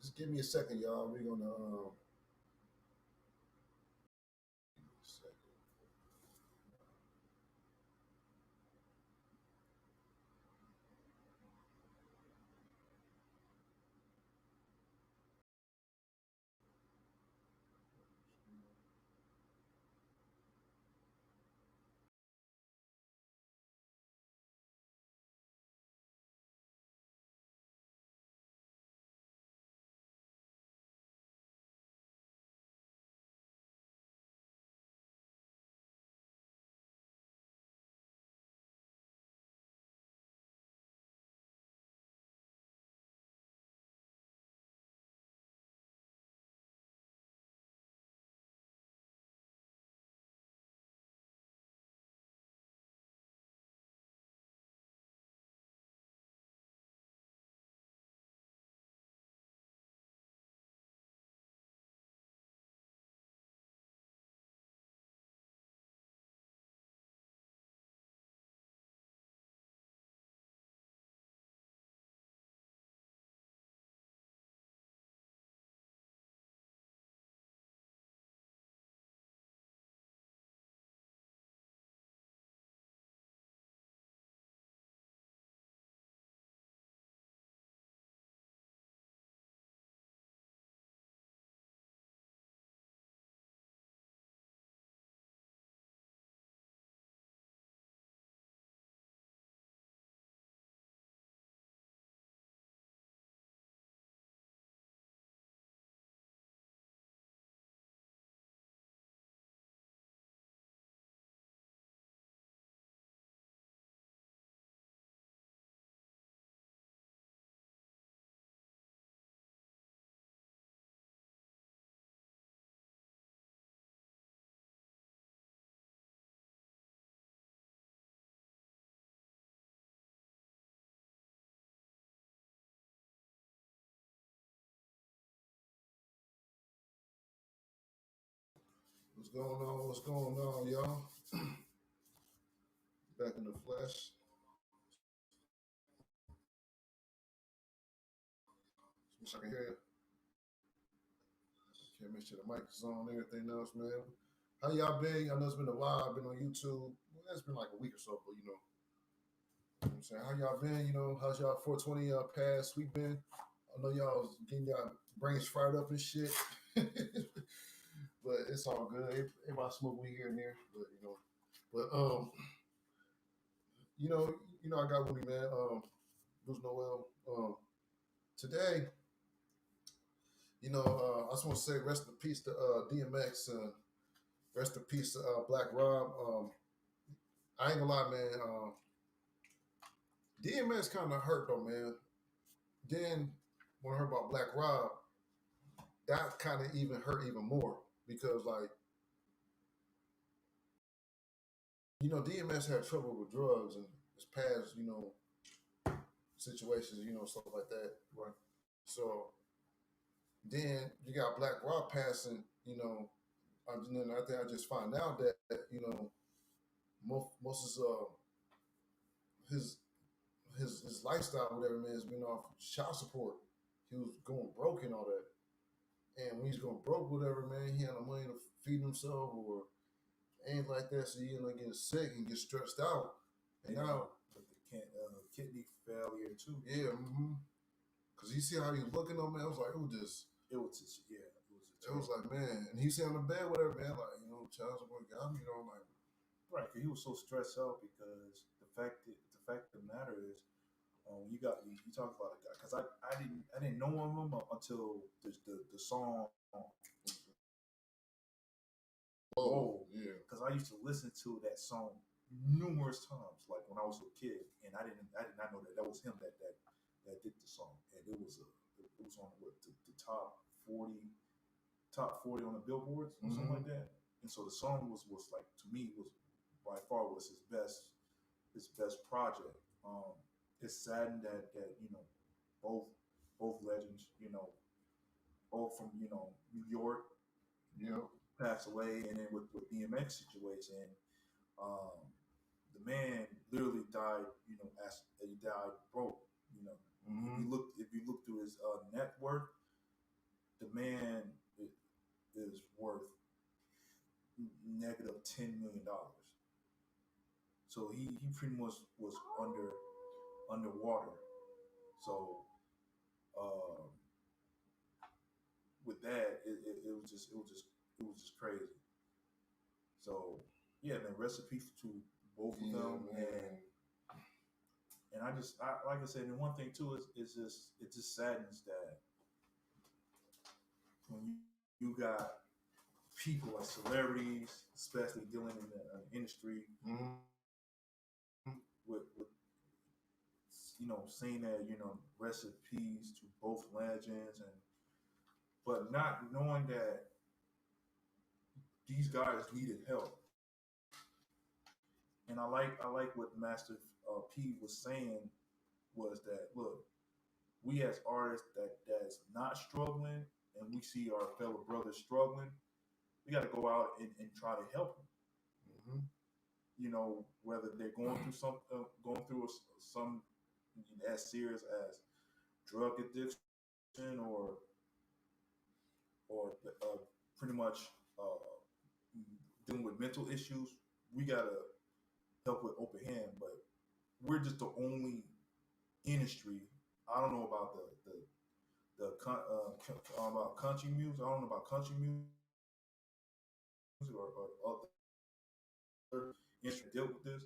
Just give me a second, y'all. We're gonna second. What's going on? What's going on, y'all? Back in the flesh. Wish I can hear you. Okay, make sure the mic is on. Everything else, man. How y'all been? I know it's been a while. I've been on YouTube. Well, it's been like a week or so, but you know what I'm saying? How y'all been? You know, how's y'all 420 past week been? I know y'all was getting y'all brains fired up and shit. But it's all good. Everybody smoke weed here and there. But you know, I got with me, man. Bruce Noel. Today, I just want to say rest in peace to DMX and rest in peace to Black Rob. I ain't gonna lie, man. DMX kind of hurt though, man. Then when I heard about Black Rob, that kind of even hurt even more because, like, DMX had trouble with drugs and his past, situations, stuff like that. Right. So then you got Black Rob passing, and then I think I just find out that most of his his lifestyle, whatever, man, has been off child support. He was going broke and all that. And when he's going broke, whatever, man, he had no money to feed himself or anything like that. So he ended up getting sick and get stressed out. And now, with the kidney failure too. yeah, because you see how he was looking on, man. I was like, who this? It was just, yeah, It was like, man, and he's on the bed, whatever, man. Like, child support got me, like, right. Cause he was so stressed out because the fact of the matter is, you talk about a guy because I didn't know him until the song whoa, Whoa, yeah, because I used to listen to that song numerous times, like when I was a kid, and I did not know that was him that did the song, and it was on the top 40 on the billboards or something like that, and so the song was like to me was by far was his best project. It's saddened that both both legends, both from New York yeah, passed away, and then with DMX situation, um, the man literally died. As he died broke. If you look through his net worth, the man is worth negative $10 million. So he pretty much was underwater. So uh, with that, it was just crazy. So yeah, man, recipe to both of Yeah, them, man. and I like I said, and one thing too is just it just saddens that when you got people like celebrities, especially dealing in the industry Mm-hmm. with saying that recipes to both legends, and but not knowing that these guys needed help. And I like what Master P was saying was that look, we as artists that's not struggling, and we see our fellow brothers struggling, we got to go out and try to help them. Mm-hmm. Whether they're going through going through some as serious as drug addiction or pretty much uh, dealing with mental issues, we gotta help with open hand. But we're just the only industry. I don't know about about country music. I don't know about country music or other industry deal with this.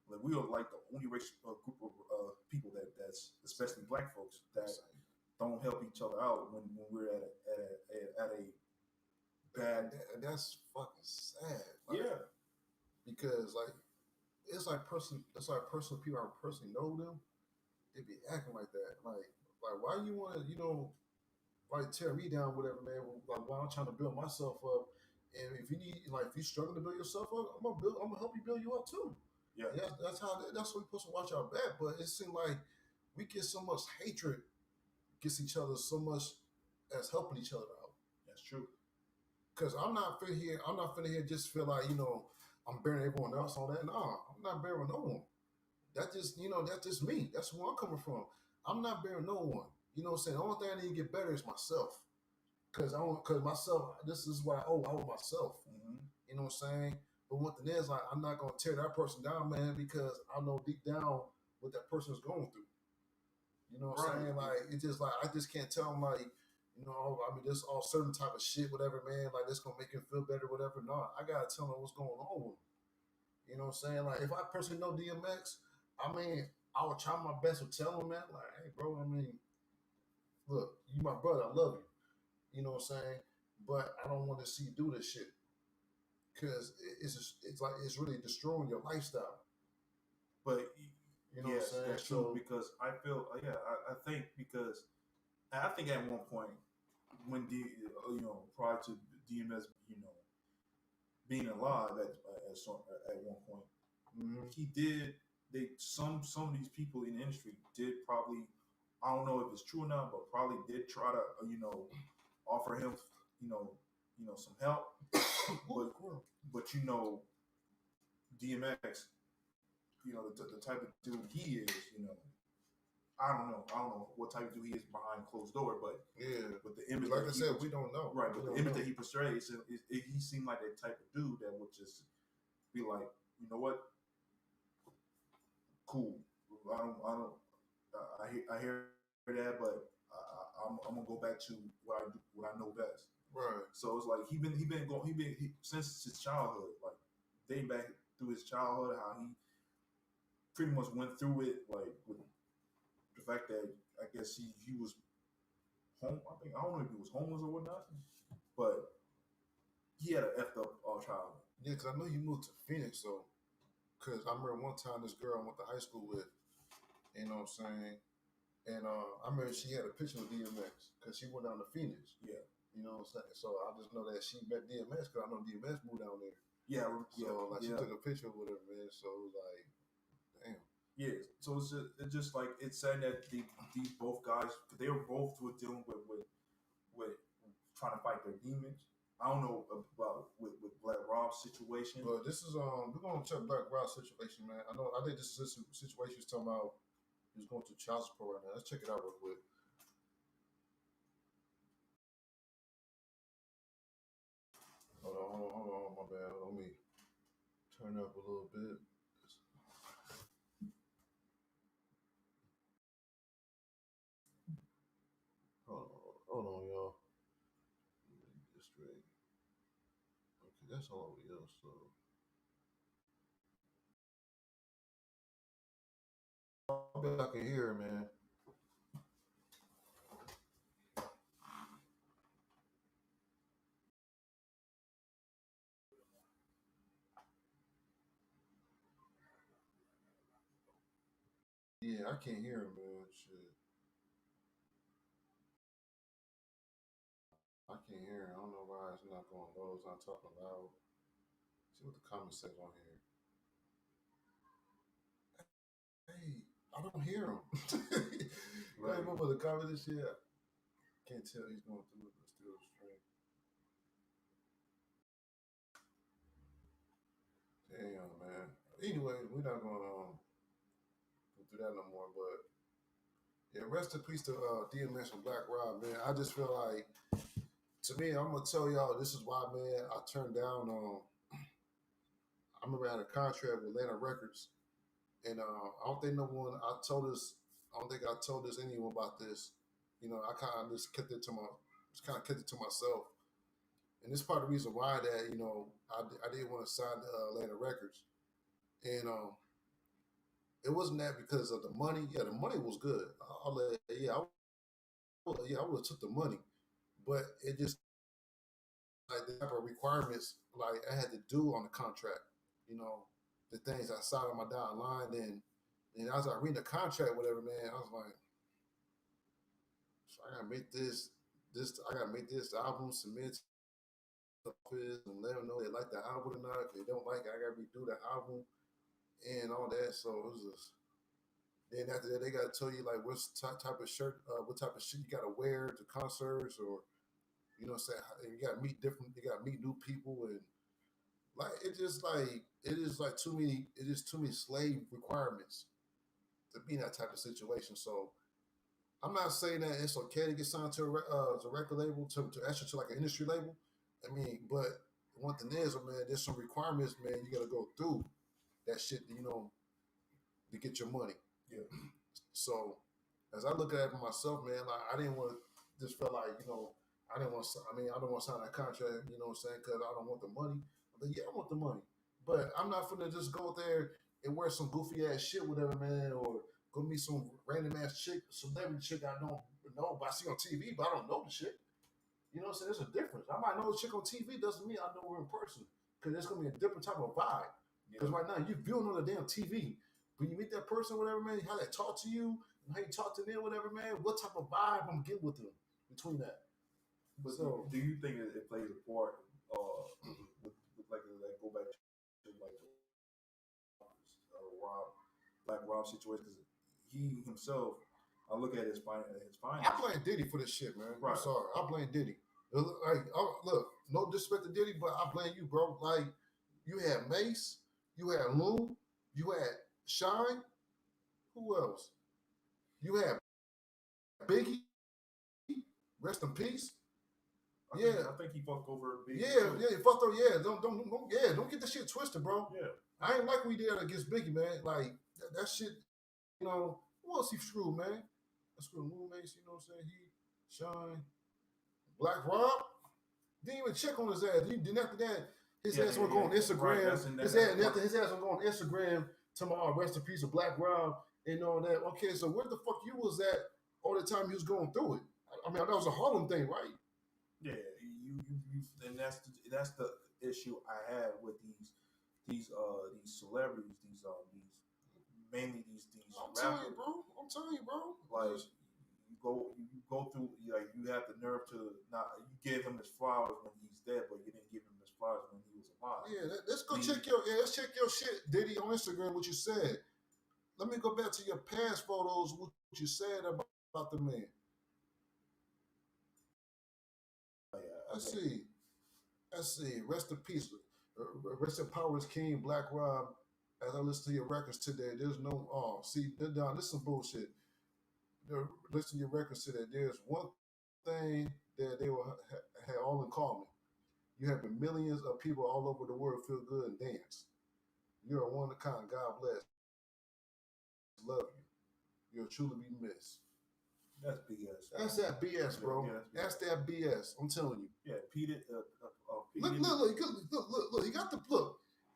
Like we are like the only race group of people that's especially black folks that don't help each other out when we're at a bad. That's fucking sad. Like, Yeah. because like it's like personal people I personally know them. They be acting like that. Like why you want to like tear me down, whatever, man. Like while I'm trying to build myself up. And if you need, like, if you're struggling to build yourself up, I'm gonna help you build you up too. Yeah. And that's what we're supposed to watch our back. But it seems like we get so much hatred against each other, so much as helping each other out. That's true. Cause I'm not finna here just feel like, I'm bearing everyone else on that. Nah, I'm not bearing no one. That's just me. That's where I'm coming from. I'm not bearing no one. You know what I'm saying? The only thing I need to get better is myself. Cause myself, this is what I owe myself. Mm-hmm. You know what I'm saying? But one thing is, like, I'm not gonna tear that person down, man, because I know deep down what that person is going through. You know what I'm saying? Like, it's just like I just can't tell them, like, I mean, there's all certain type of shit, whatever, man. Like, this gonna make him feel better, whatever. No, I gotta tell them what's going on with him. You know what I'm saying? Like, if I personally know DMX, I mean, I would try my best to tell him that, like, hey, bro, I mean, look, you my brother, I love you. You know what I'm saying? But I don't want to see you do this shit because it's like it's really destroying your lifestyle. But You know yes, what I'm saying? that's true because I feel I think because I think at one point when prior to DMS being alive at one point mm-hmm. he did they some of these people in the industry did probably, I don't know if it's true or not, but probably did try to offer him some help, but DMX, the type of dude he is, I don't know what type of dude he is behind closed door, but yeah, but the image, like I said, we don't know, right? But the image that he portrays, he seemed like that type of dude that would just be like, you know what, cool. I don't. I hear that, but I'm gonna go back to what I know best. Right. So it's like since his childhood, like dating back through his childhood, how he pretty much went through it, like with the fact that I guess he was home. I don't know if he was homeless or whatnot, but he had an effed up childhood. Yeah, because I know you moved to Phoenix, so because I remember one time this girl I went to high school with, you know what I'm saying, and I remember she had a picture of DMX because she went down to Phoenix. Yeah. You know what I'm saying? So I just know that she met DMX because I know DMX moved down there. Yeah. So she took a picture with her, man. So it was like, damn. Yeah, so it's just like it's saying that these both guys, they were both dealing with trying to fight their demons. I don't know about with Black Rob's situation, but this is we're gonna check Black Rob's situation, man. I think this is a situation he's talking about. He's going to child support right now. Let's check it out real quick. up a little bit. Hold on, y'all. Let me get this straight. Okay, that's all we else. So I bet I can hear it, man. Yeah, I can't hear him, man. Shit, I can't hear him. I don't know why it's not going low. It's not talking loud. See what the comments says on here. Hey, I don't hear him. Right. Hey, what the comment this shit? Can't tell he's going through it, but still straight. Damn, man. Anyway, we're not going to go through that no more. But yeah, rest in peace to DMX and Black Rob, man. I just feel like, to me, I'm gonna tell y'all this is why, man. I turned down. I remember I had a contract with Atlanta Records, and I don't think no one. I told this. I don't think I told this anyone about this. You know, I kind of just kind of kept it to myself. And this part of the reason why that I didn't want to sign to Atlanta Records, and it wasn't that because of the money. Yeah, the money was good. I would have took the money, but it just like the type of requirements like I had to do on the contract. You know, the things I signed on my down line. And as I read the contract, whatever, man, I was like, so I gotta make this. I gotta make this album, submit to the office, and let them know they like the album or not. If they don't like it, I gotta redo the album and all that. So it was just. Then after that, they gotta tell you like type of shirt, what type of shit you gotta wear to concerts, or what I'm saying, and you gotta meet different, you gotta meet new people, and like it is like too many, it is too many slave requirements to be in that type of situation. So I'm not saying that it's okay to get signed to a record label, to actually to like an industry label. I mean, but one thing is, man, there's some requirements, man. You got to go through that shit, to get your money. Yeah. So as I look at it myself, man, like I didn't want to just feel like I didn't want. I mean, I don't want to sign that contract. You know what I'm saying? Because I don't want the money. But yeah, I want the money. But I'm not gonna just go there and wear some goofy ass shit, whatever, man, or go meet some random ass chick, celebrity chick I don't know, but I see on TV, but I don't know the chick. You know what I'm saying? There's a difference. I might know the chick on TV doesn't mean I know her in person, because there's gonna be a different type of vibe. Because right now you're viewing on the damn TV. When you meet that person, whatever, man, how they talk to you, and how you talk to them, whatever, man, what type of vibe I'm getting with them between that. But so, do you think it plays a part with like go back to like Rob, Black Rob situation? Because he himself, I look at his finances. I blame Diddy for this shit, man. Right. I'm sorry, I blame Diddy. Like, look, no disrespect to Diddy, but I blame you, bro. Like, you had Mace, you had Loon, you had Shine. Who else? You had Biggie. Rest in peace. I think he fucked over Biggie. Yeah, he fucked over. Yeah, don't get the shit twisted, bro. Yeah, I ain't like we did against Biggie, man. Like that shit. Who else he screwed, man? I screwed Moon Mace. You know what I'm saying? He, Shine, Black Rob. Didn't even check on his ass. Then after that, his ass would go on Instagram. Right, after his ass would go on Instagram tomorrow. Rest in peace of Black Rob and all that. Okay, so where the fuck you was at all the time he was going through it? I mean, that was a Harlem thing, right? Yeah, you and that's the issue I have with these celebrities, these mainly these I'm rappers. telling you, bro. Like you go through, like you have the nerve to not, you gave him his flowers when he's dead, but you didn't give him his flowers when he was alive. Yeah, let's go check your shit, Diddy, on Instagram. What you said. Let me go back to your past photos. What you said about the man. Let's see. Rest in peace. Rest in power is King Black Rob. As I listen to your records today, there's no. See, this is some bullshit. Listen to your records today. There's one thing that they will have all in common. You have millions of people all over the world feel good and dance. You're a one of a kind. God bless. Love you. You'll truly be missed. That's BS. That's that BS, bro. Yeah, that's that BS. I'm telling you. Yeah, Pete. Look, look.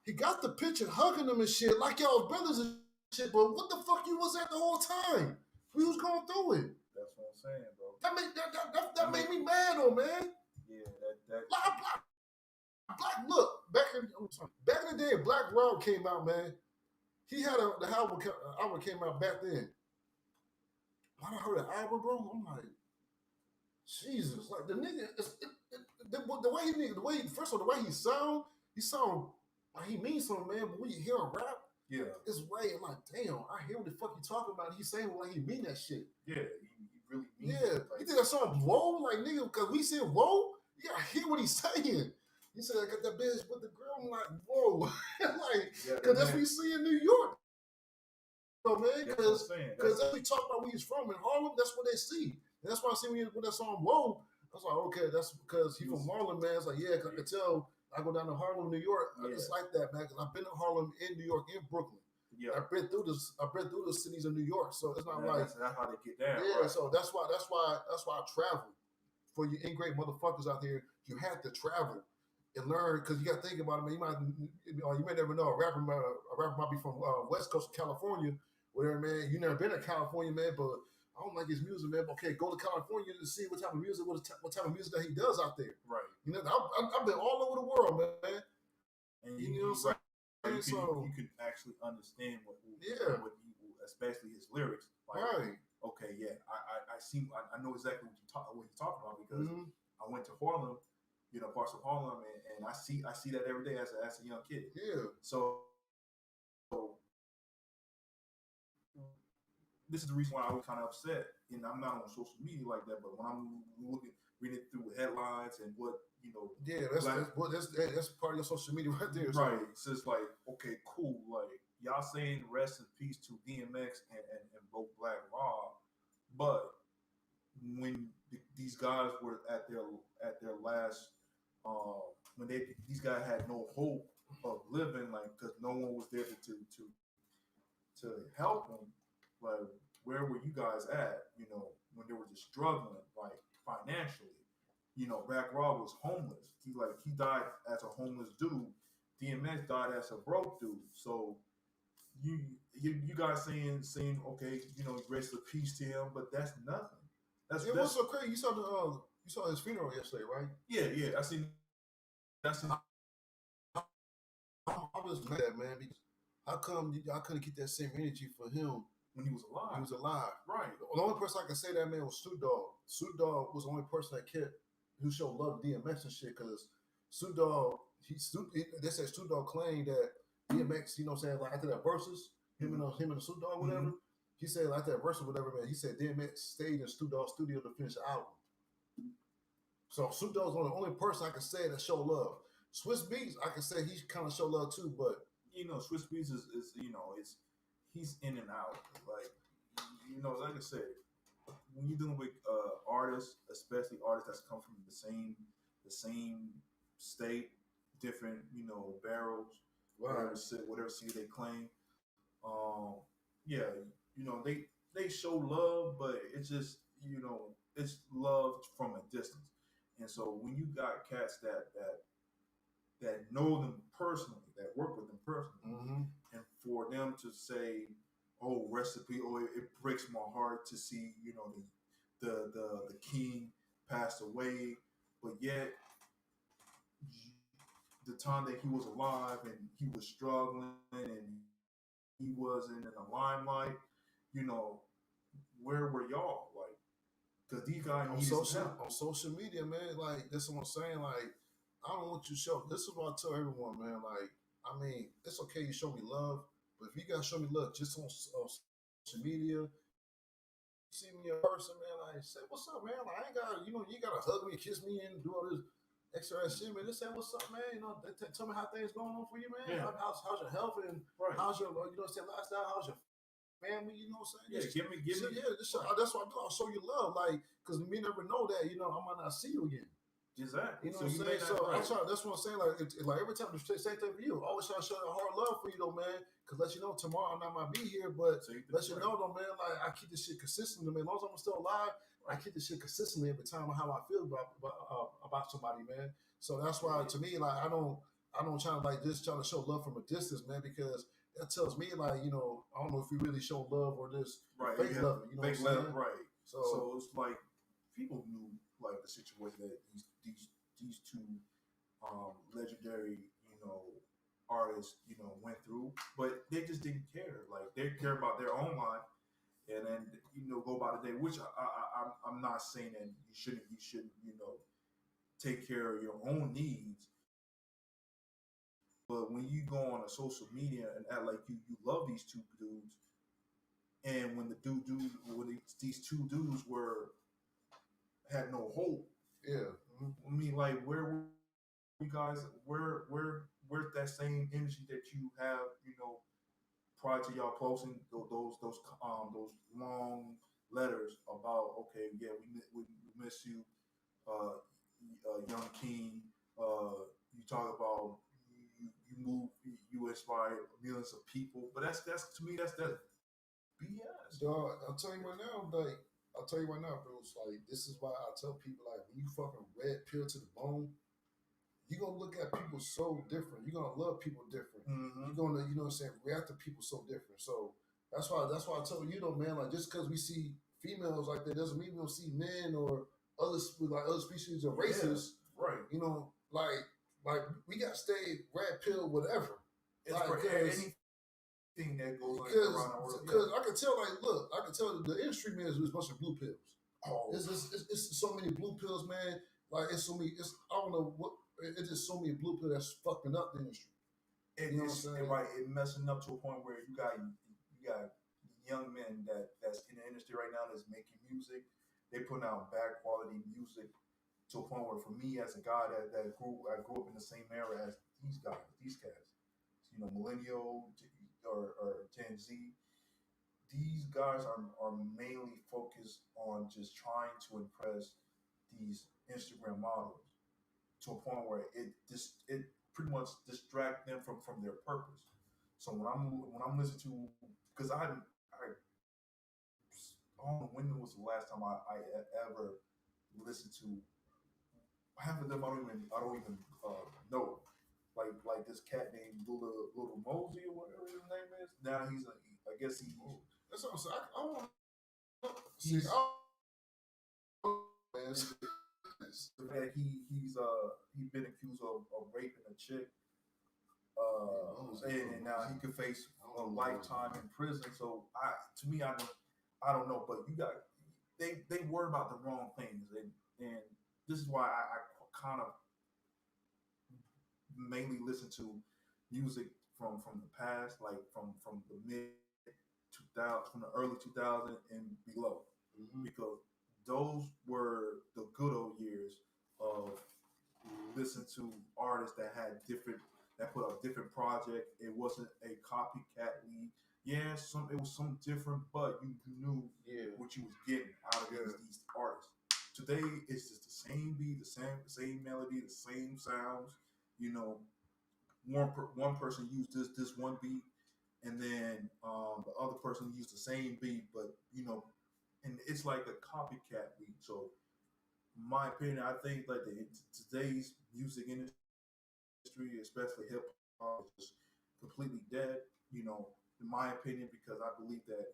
He got the picture hugging him and shit like y'all brothers and shit. But what the fuck you was at the whole time? We was going through it. That's what I'm saying, bro. That made me mad, though, man. Yeah, that. Black. Look, back in the day, Black Rob came out, man. He had the album came out back then. When I heard the album, bro, I'm like, Jesus, like the nigga, the way first of all, the way he sound like he means something, man. But when you hear him rap, yeah, it's way like, damn, I hear what the fuck he talking about. He's saying like he mean that shit. Yeah, he really mean it. Like, he did that song Whoa, like nigga, because we said whoa, you gotta hear what he's saying. He said I got that bitch with the girl. I'm like, whoa, like, because that's what we see in New York. So, man, because we talk about where he's from in Harlem, that's what they see. And that's why I see when you put that song Whoa, I was like, okay, that's because he from Harlem, man. It's like, yeah, cause I could tell I go down to Harlem, New York. It's like that, man, because I've been to Harlem, in New York, in Brooklyn. Yeah. I've been through the cities of New York. So it's not like that's how they get down. Yeah, right. So that's why I travel. For you ingrate motherfuckers out there, you have to travel and learn, because you got to think about it, man. You may never know a rapper might be from West Coast of California, whatever, man. You never been to California, man, but I don't like his music, man. Okay, go to California to see what type of music that he does out there. Right. You know, I've been all over the world, man. And you know what I'm saying? You can actually understand what especially his lyrics. Like, right. Okay, yeah, I know exactly what you're talking about, because I went to Harlem, parts of Harlem, and I see that every day as a young kid. Yeah. So this is the reason why I was kind of upset, and I'm not on social media like that, but when I'm reading through headlines and what, yeah, that's part of your social media right there. Right. So it's like, okay, cool. Like, y'all saying rest in peace to DMX and both Black Rob, but when these guys were at their last, when these guys had no hope of living, like, because no one was there to help them, like, where were you guys at, when they were just struggling, like, financially? Black Rob was homeless. He died as a homeless dude. DMX died as a broke dude. So you guys saying okay, rest in peace to him, but that's nothing. What's so crazy? You saw his funeral yesterday, right? Yeah. I seen. I was mad, man, because how come I couldn't get that same energy for him when he was alive? He was alive, right? The only person I can say that, man, was Snoop Dogg. Snoop Dogg was the only person who showed love to DMX and shit, because Snoop Dogg, they said Snoop Dogg claimed that DMX, saying, like, after that versus him and the Snoop Dogg, whatever. He said, like, that verse or whatever, man. He said DMX stayed in Snoop Dogg's studio to finish the album. So Snoop Dogg's the only person I can say that show love. Swiss Beats, I can say he kind of show love too, but Swiss Beats is he's in and out. Like, like I said, when you're dealing with artists, especially artists that's come from the same state, different barrels, right, whatever city they claim. They show love, but it's just it's love from a distance. And so when you got cats that know them personally, that work with them personally, and for them to say, "Oh, recipe," or it breaks my heart to see the king passed away, but yet the time that he was alive and he was struggling and he wasn't in the limelight, where were y'all? Like, because these guys on social media, man. Like, this is what I'm saying. Like, I don't want you to show. This is what I tell everyone, man. Like, I mean, it's okay you show me love, but if you gotta show me love just on social media, see me in person, man. Like, say what's up, man. Like, I ain't gotta, you gotta hug me, kiss me, and do all this extra shit, man. Just say what's up, man. Tell me how things going on for you, man. Yeah. How's your health and how's your lifestyle? How's your family? You know what I'm saying? Yeah, give me. Yeah, that's what I do. I'll show you love, like, because we never know that. I might not see you again. Exactly. You know So what I'm you saying? made So that I'm right. trying. That's what I'm saying. Like, like every time the same thing for you. Always trying to show hard love for you, though, man. Cause let you know tomorrow I might be here, but let you know, though, man. Like I keep this shit consistent, man. As long as I'm still alive, I keep this shit consistently every time on how I feel about somebody, man. So that's why, to me, like I don't try to like just try to show love from a distance, man, because that tells me like I don't know if you really show love or just Right. fake love. You know what I'm Fake love. saying? Right. So So it's like people knew like the situation that these two legendary, artists, went through, but they just didn't care. Like they care about their own life, and then go about the day. Which I'm not saying that you shouldn't take care of your own needs, but when you go on a social media and act like you love these two dudes, and when these two dudes were had no hope. yeah. I mean, like, where were you guys? Where's that same energy that you have? Prior to y'all posting those long letters about, okay, yeah, we miss you, young king. You talk about you move, you inspire millions of people, but that's to me that's BS. Dog, I'll tell you right now, bro. It's like this is why I tell people like when you fucking red pill to the bone, you're gonna look at people so different. You're gonna love people different. Mm-hmm. You're gonna, you know what I'm saying, react to people so different. So that's why I tell you, man, like just because we see females like that doesn't mean we don't see men or other species or races. Yeah, right. Like we gotta stay red pill, whatever. It's like, for anything that goes around the world. Because I can tell, like, look, I can tell the industry, man, is a bunch of blue pills. Oh, It's so many blue pills, man. Like it's so many. I don't know what. It's just so many blue pills that's fucking up the industry. You know what I'm saying? Right, it messing up to a point where you got young men that's in the industry right now that's making music. They putting out bad quality music to a point where, for me as a guy I grew up in the same era as these cats, millennial or Gen Z. These guys are mainly focused on just trying to impress these Instagram models to a point where it pretty much distract them from their purpose. So when I'm listening to, because I don't know when was the last time I ever listened to half of them. I don't even know. Like this cat named Little Mosey or whatever his name is. Now I guess he. That's what I'm saying. I want He's see. Man, that he's been accused of raping a chick. And now he could face a lifetime in prison. So to me, I don't know, but they worry about the wrong things, and this is why I kind of mainly listen to music from the past, like from the mid 2000, from the early 2000 and below, because those were the good old years of listening to artists that put out different project. It wasn't a copycat lead. Yeah, it was some different, but you knew what you was getting out of these artists. Today it's just the same beat, the same melody, the same sounds. You know, one person used this one beat, and then the other person used the same beat, but and it's like a copycat beat. So, in my opinion, I think like today's music industry, especially hip hop, is just completely dead. In my opinion, because I believe that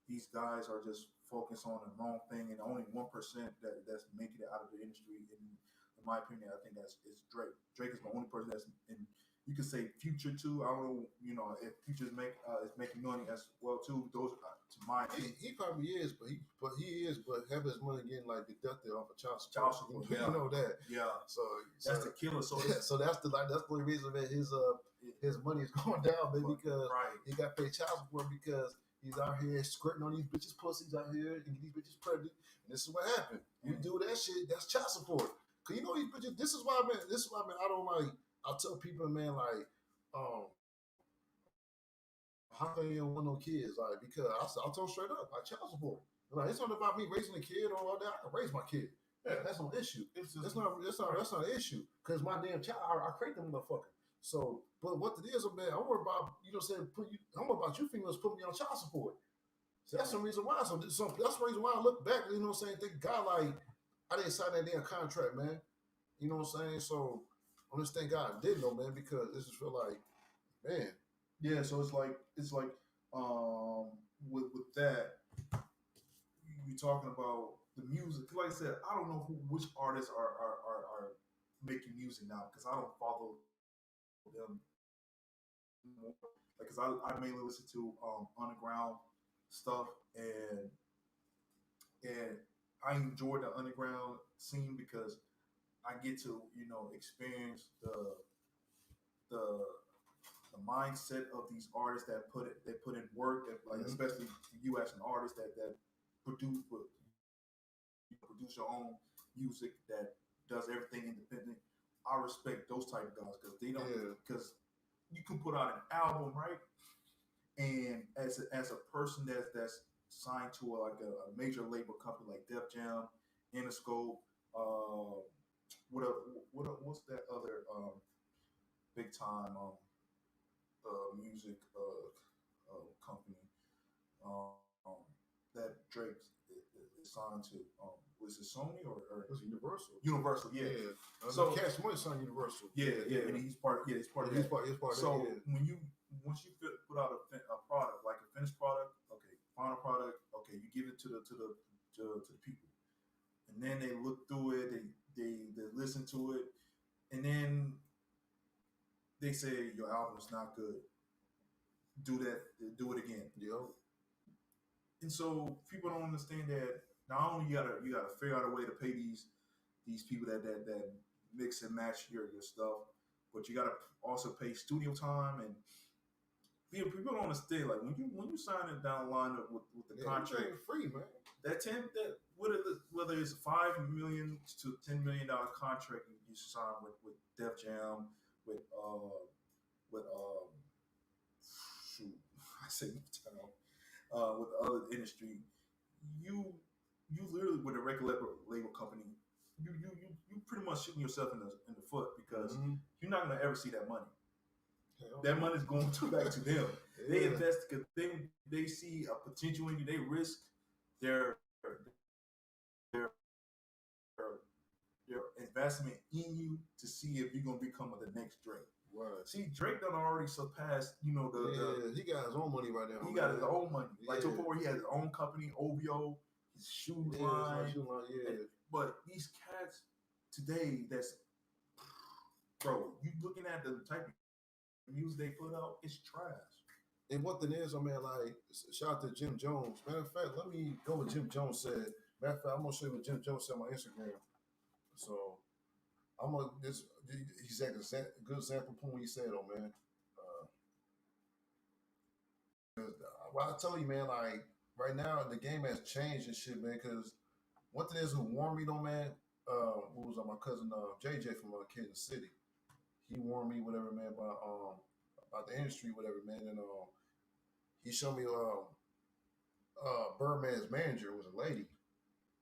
these guys are just focused on the wrong thing, and only 1% that's making it out of the industry. In my opinion, I think it's Drake. Drake is the only person that's in. You could say Future too. I don't know, if Future is making money as well too. Those, to my opinion, he probably is, but have his money getting like deducted off of child Child support. support, You know that. yeah. So That's the killer. So that's the only reason that his money is going down, baby, because he got paid child support because he's out here squirting on these bitches' pussies out here and these bitches pregnant. And this is what happened. You do that shit, that's child support. Cause these bitches. This is why I don't like. I tell people, man, like, how come you don't want no kids? Like, because I'll tell them straight up, like child support. Like, it's not about me raising a kid or all that. I can raise my kid. Yeah, that's no issue. That's not an issue. Cause my damn child, I create them motherfucker. So, but what it is, man, I'm worried about, you know, what I'm saying, I'm worried about you females putting me on child support. So that's the reason why. So that's the reason why I look back, you know what I'm saying, thank God, like, I didn't sign that damn contract, man. You know what I'm saying? So I just thank God I did know, man, because this just feel like, man, Yeah, so it's like with that you talking about the music. Like I said, I don't know which artists are making music now because I don't follow them more. Like, cause I mainly listen to underground stuff and I enjoy the underground scene because I get to experience the the mindset of these artists that put in work that like especially you as an artist that produce produce your own music that does everything independent. I respect those type of guys because they don't because you can put out an album, right? And as a person that's signed to a major label company like Def Jam, Interscope, what's that other big time music company that Drake is signed to. Was it Sony or it's Universal. Universal? Yeah. So Cash Money signed Universal. Yeah, and he's part. Yeah, he's part of that. He's part so of that. When you once you put out a product like a finished product, okay, final product, okay, you give it to the people, and then they look through it, they listen to it, and then they say your album is not good. Do it again. Yo. And so people don't understand that not only you gotta figure out a way to pay these people that mix and match your stuff, but you gotta also pay studio time and people don't understand like when you sign it down the line with the contract free, man. That whether it's $5 million to $10 million contract you sign with Def Jam with shoot I say with the other industry, you literally with a record label company, you pretty much shooting yourself in the foot because you're not gonna ever see that money. That money's going back to them. They invest because they see a potential in you. They risk their their their investment in you to see if you're gonna become the next Drake. Right. See, Drake done already surpassed, he got his own money right now. He got his own money. Like to the point where he has his own company, OVO, his shoe line. But these cats today, that's bro, you looking at the type of music they put out, it's trash. And what thing is, man, like, shout out to Jim Jones. Matter of fact, let me go with Jim Jones said. Matter of fact, I'm gonna show you what Jim Jones said on my Instagram. So I'm gonna this he's a good example point what he said, oh man. Well, I tell you, man, like right now the game has changed and shit, man. Because one thing is who warned me, though, man. What was my cousin JJ from Kansas City? He warned me, whatever, man, about the industry, whatever, man, and he showed me Birdman's manager was a lady,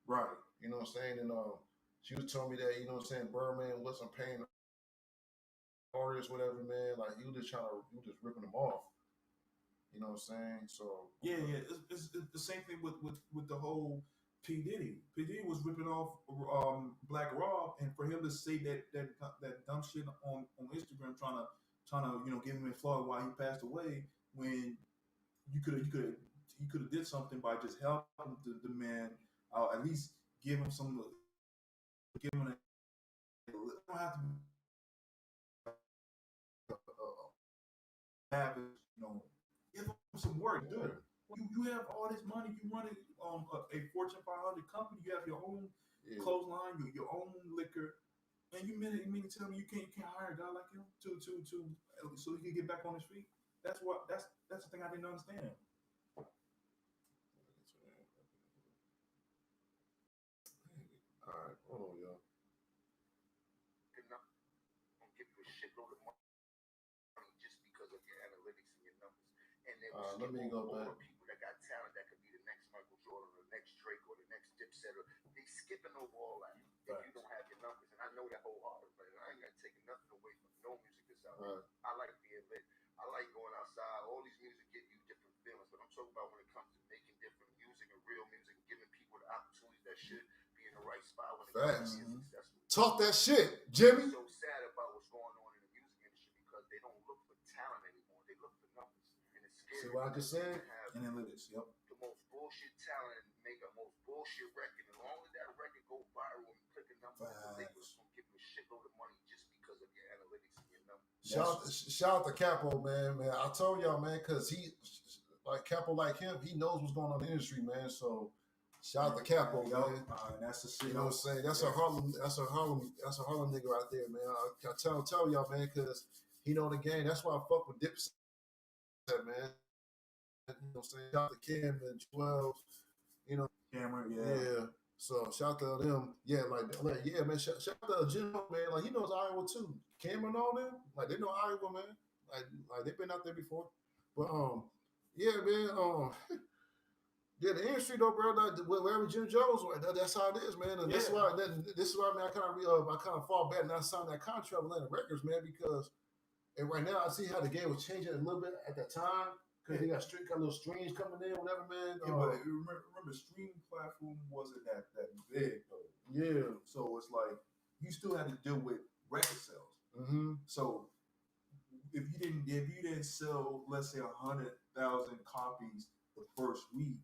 right? You know what I'm saying, and she was telling me that, you know what I'm saying, Birdman wasn't paying artists, whatever, man. Like he was just ripping them off. You know what I'm saying? So yeah, it's the same thing with the whole P Diddy. P Diddy was ripping off Black Rob, and for him to say that dumb shit on Instagram, trying to give him a flaw while he passed away, when you could have did something by just helping the man out, at least give him a don't have to have give him some work, dude. You have all this money, you run a Fortune 500 company, you have your own clothesline, your own liquor, and you mean to tell me you can't hire a guy like him to so he can get back on his feet? That's the thing I didn't understand. All right, hold on, y'all. Give you a shitload of money just because of your analytics and your numbers, and then let me go back. People that got talent that could be the next Michael Jordan, or the next Drake, or the next Dipset. They skipping over all that. Right. I like being lit. I like going outside. All these music give you different feelings, but I'm talking about when it comes to making different music and real music and giving people the opportunities that should be in the right spot when it comes to being successful. Talk that shit, Jimmy. So sad about what's going on in the music industry because they don't look for talent anymore. They look for numbers. And it's scary. See what I just said? Analytics, yep. The most bullshit talent and make a most bullshit record. As long as that record go viral and click a number, the label's gonna give you a shitload of money just because of your analytics and your numbers. Shout out to Capo, man. I told y'all, man, because he, like Capo, like him, he knows what's going on in the industry, man. So shout out to Capo, man. That's the shit. You know what I'm saying? That's a Harlem nigga right there, man. I tell y'all, man, because he know the game. That's why I fuck with Dipset, man. You know what I'm saying? Shout out to Cam and 12, you know. Cameron, yeah. So shout out to them. Yeah, yeah, man. Shout out to Jim, man. Like he knows Iowa too. Cameron, all them, like they know Iowa, man. Like they've been out there before. But yeah, man. Yeah, the industry though, bro. Like, wherever Jim Jones went, that's how it is, man. And this is why, man. I kind of fall back and I signed that contract with Atlantic Records, man, because and right now I see how the game was changing a little bit at that time. Because they got little streams coming in, whatever, man. Yeah, but remember, streaming platform wasn't that big, though. Yeah. So it's like, you still had to deal with record sales. Mm-hmm. So if you didn't sell, let's say 100,000 copies the first week,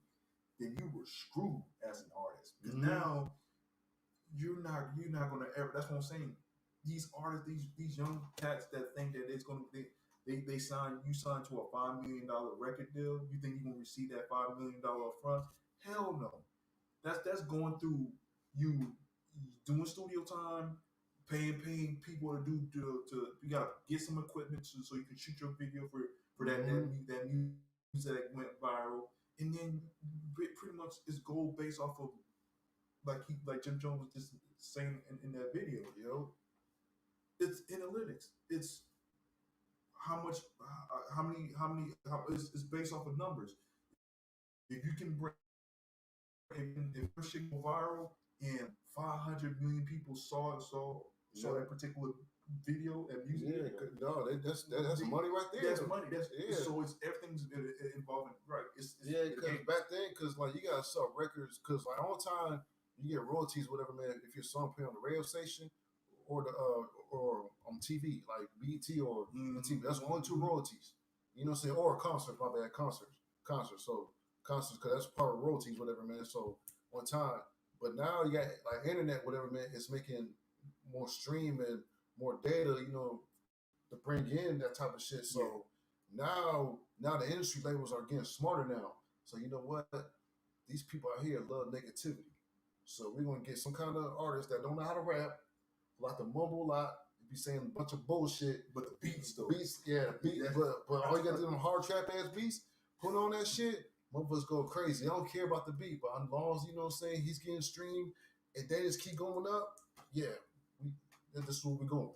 then you were screwed as an artist. Because now you're not gonna ever. That's what I'm saying. These artists, these young cats that think that it's gonna be. You sign to a $5 million record deal. You think you're gonna receive that $5 million up front? Hell no. That's going through you doing studio time, paying people to you gotta get some equipment so you can shoot your video for that music that went viral, and then pretty much it's goal based off of like Jim Jones was just saying in that video. Yo, it's analytics. It's it's based off of numbers. If you can bring, if your shit go viral and 500 million people saw that particular video and music, that's money right there. That's money. So it's everything's involving right. Because back then, because like you gotta sell records, because like all the time you get royalties, whatever, man. If your song play on the radio station or the or on TV, like BET or TV. That's only two royalties. You know what I'm saying? Or a concert, my bad, concerts. So concerts, because that's part of royalties, whatever, man. So one time. But now you got like internet, whatever, man, it's making more stream and more data, you know, to bring in that type of shit. So now the industry labels are getting smarter now. So you know what? These people out here love negativity. So we're gonna get some kind of artists that don't know how to rap, like to mumble a lot, be saying a bunch of bullshit. But the beats though. Beats. But all you gotta do them hard trap ass beats, put on that shit, motherfuckers go crazy. I don't care about the beat, but as long as, you know what I'm saying, he's getting streamed and they just keep going up, this is where we're going.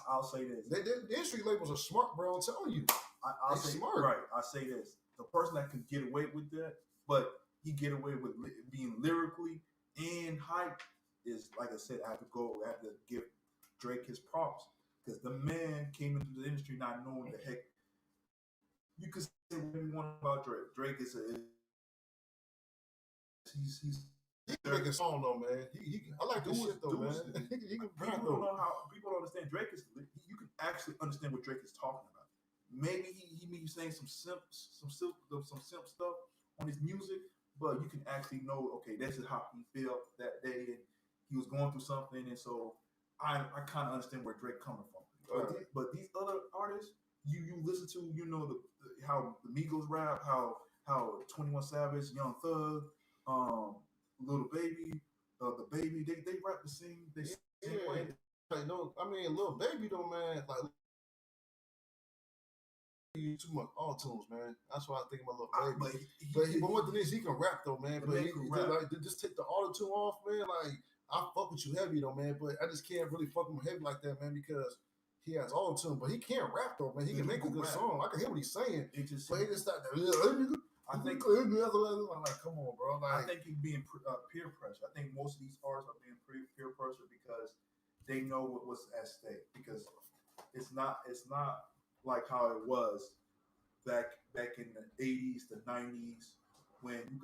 I'll say this. The industry labels are smart, bro. I'm telling you. I'll say smart. Right. I'll say this. The person that can get away with that, but he get away with being lyrically and hype is, like I said, I have to give Drake his props. Because the man came into the industry not knowing the heck. You could say what you want about Drake. Drake is he's making a song though, man. I like this shit though, man. People don't understand Drake is. You can actually understand what Drake is talking about. Maybe he may be saying some simp stuff on his music, but you can actually know, okay, this is how he felt that day, and he was going through something, and so I kind of understand where Drake coming from. But these other artists, you listen to, you know, how the Migos rap, how 21 Savage, Young Thug, Little Baby, the Baby, they rap the same. They same way. Like, no, I mean, Little Baby though, man. Like, you too much all tunes, man. That's why I think about Little Baby. But one thing is, he can rap though, man. But he like just take the auto tune off, man. Like, I fuck with you heavy though, man. But I just can't really fuck with him heavy like that, man, because he has auto tune. But he can't rap though, man. He can make a good song. I can hear what he's saying. But he just like, I think, like, come on, bro. Like, I think he's being peer pressure. I think most of these artists are being peer pressure because they know what's at stake. Because it's not like how it was back in the 80s, the 90s, when you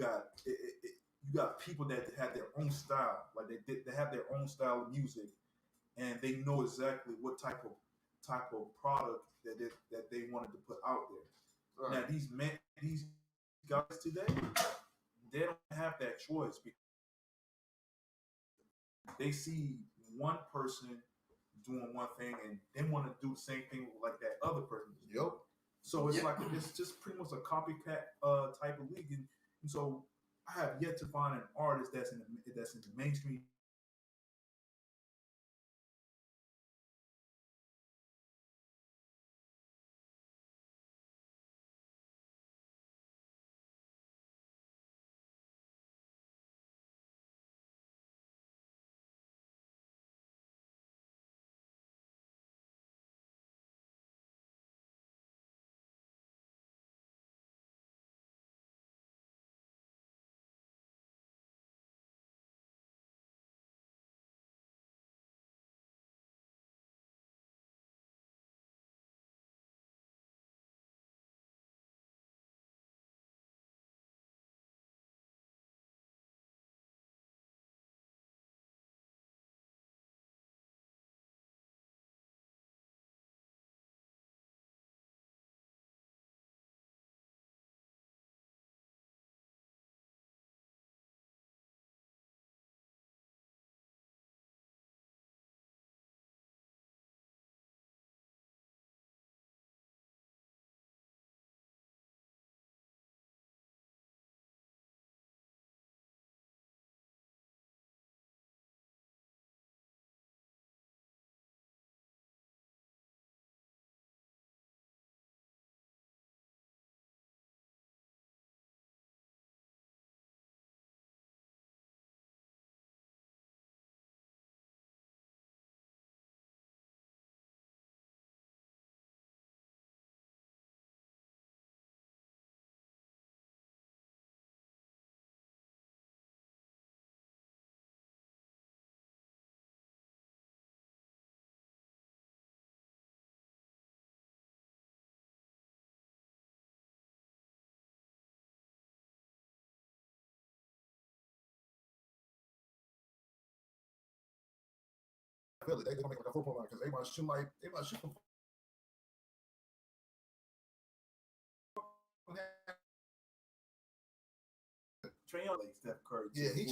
got people that have their own style, like they have their own style of music, and they know exactly what type of product that they wanted to put out there. Now these guys today, they don't have that choice because they see one person doing one thing and they want to do the same thing like that other person. Yep. So it's like it's just pretty much a copycat type of league, and so I have yet to find an artist that's in the mainstream. I feel it. They gonna make like a 4-point line because they might shoot from Trae Young, like Steph Curry. yeah, he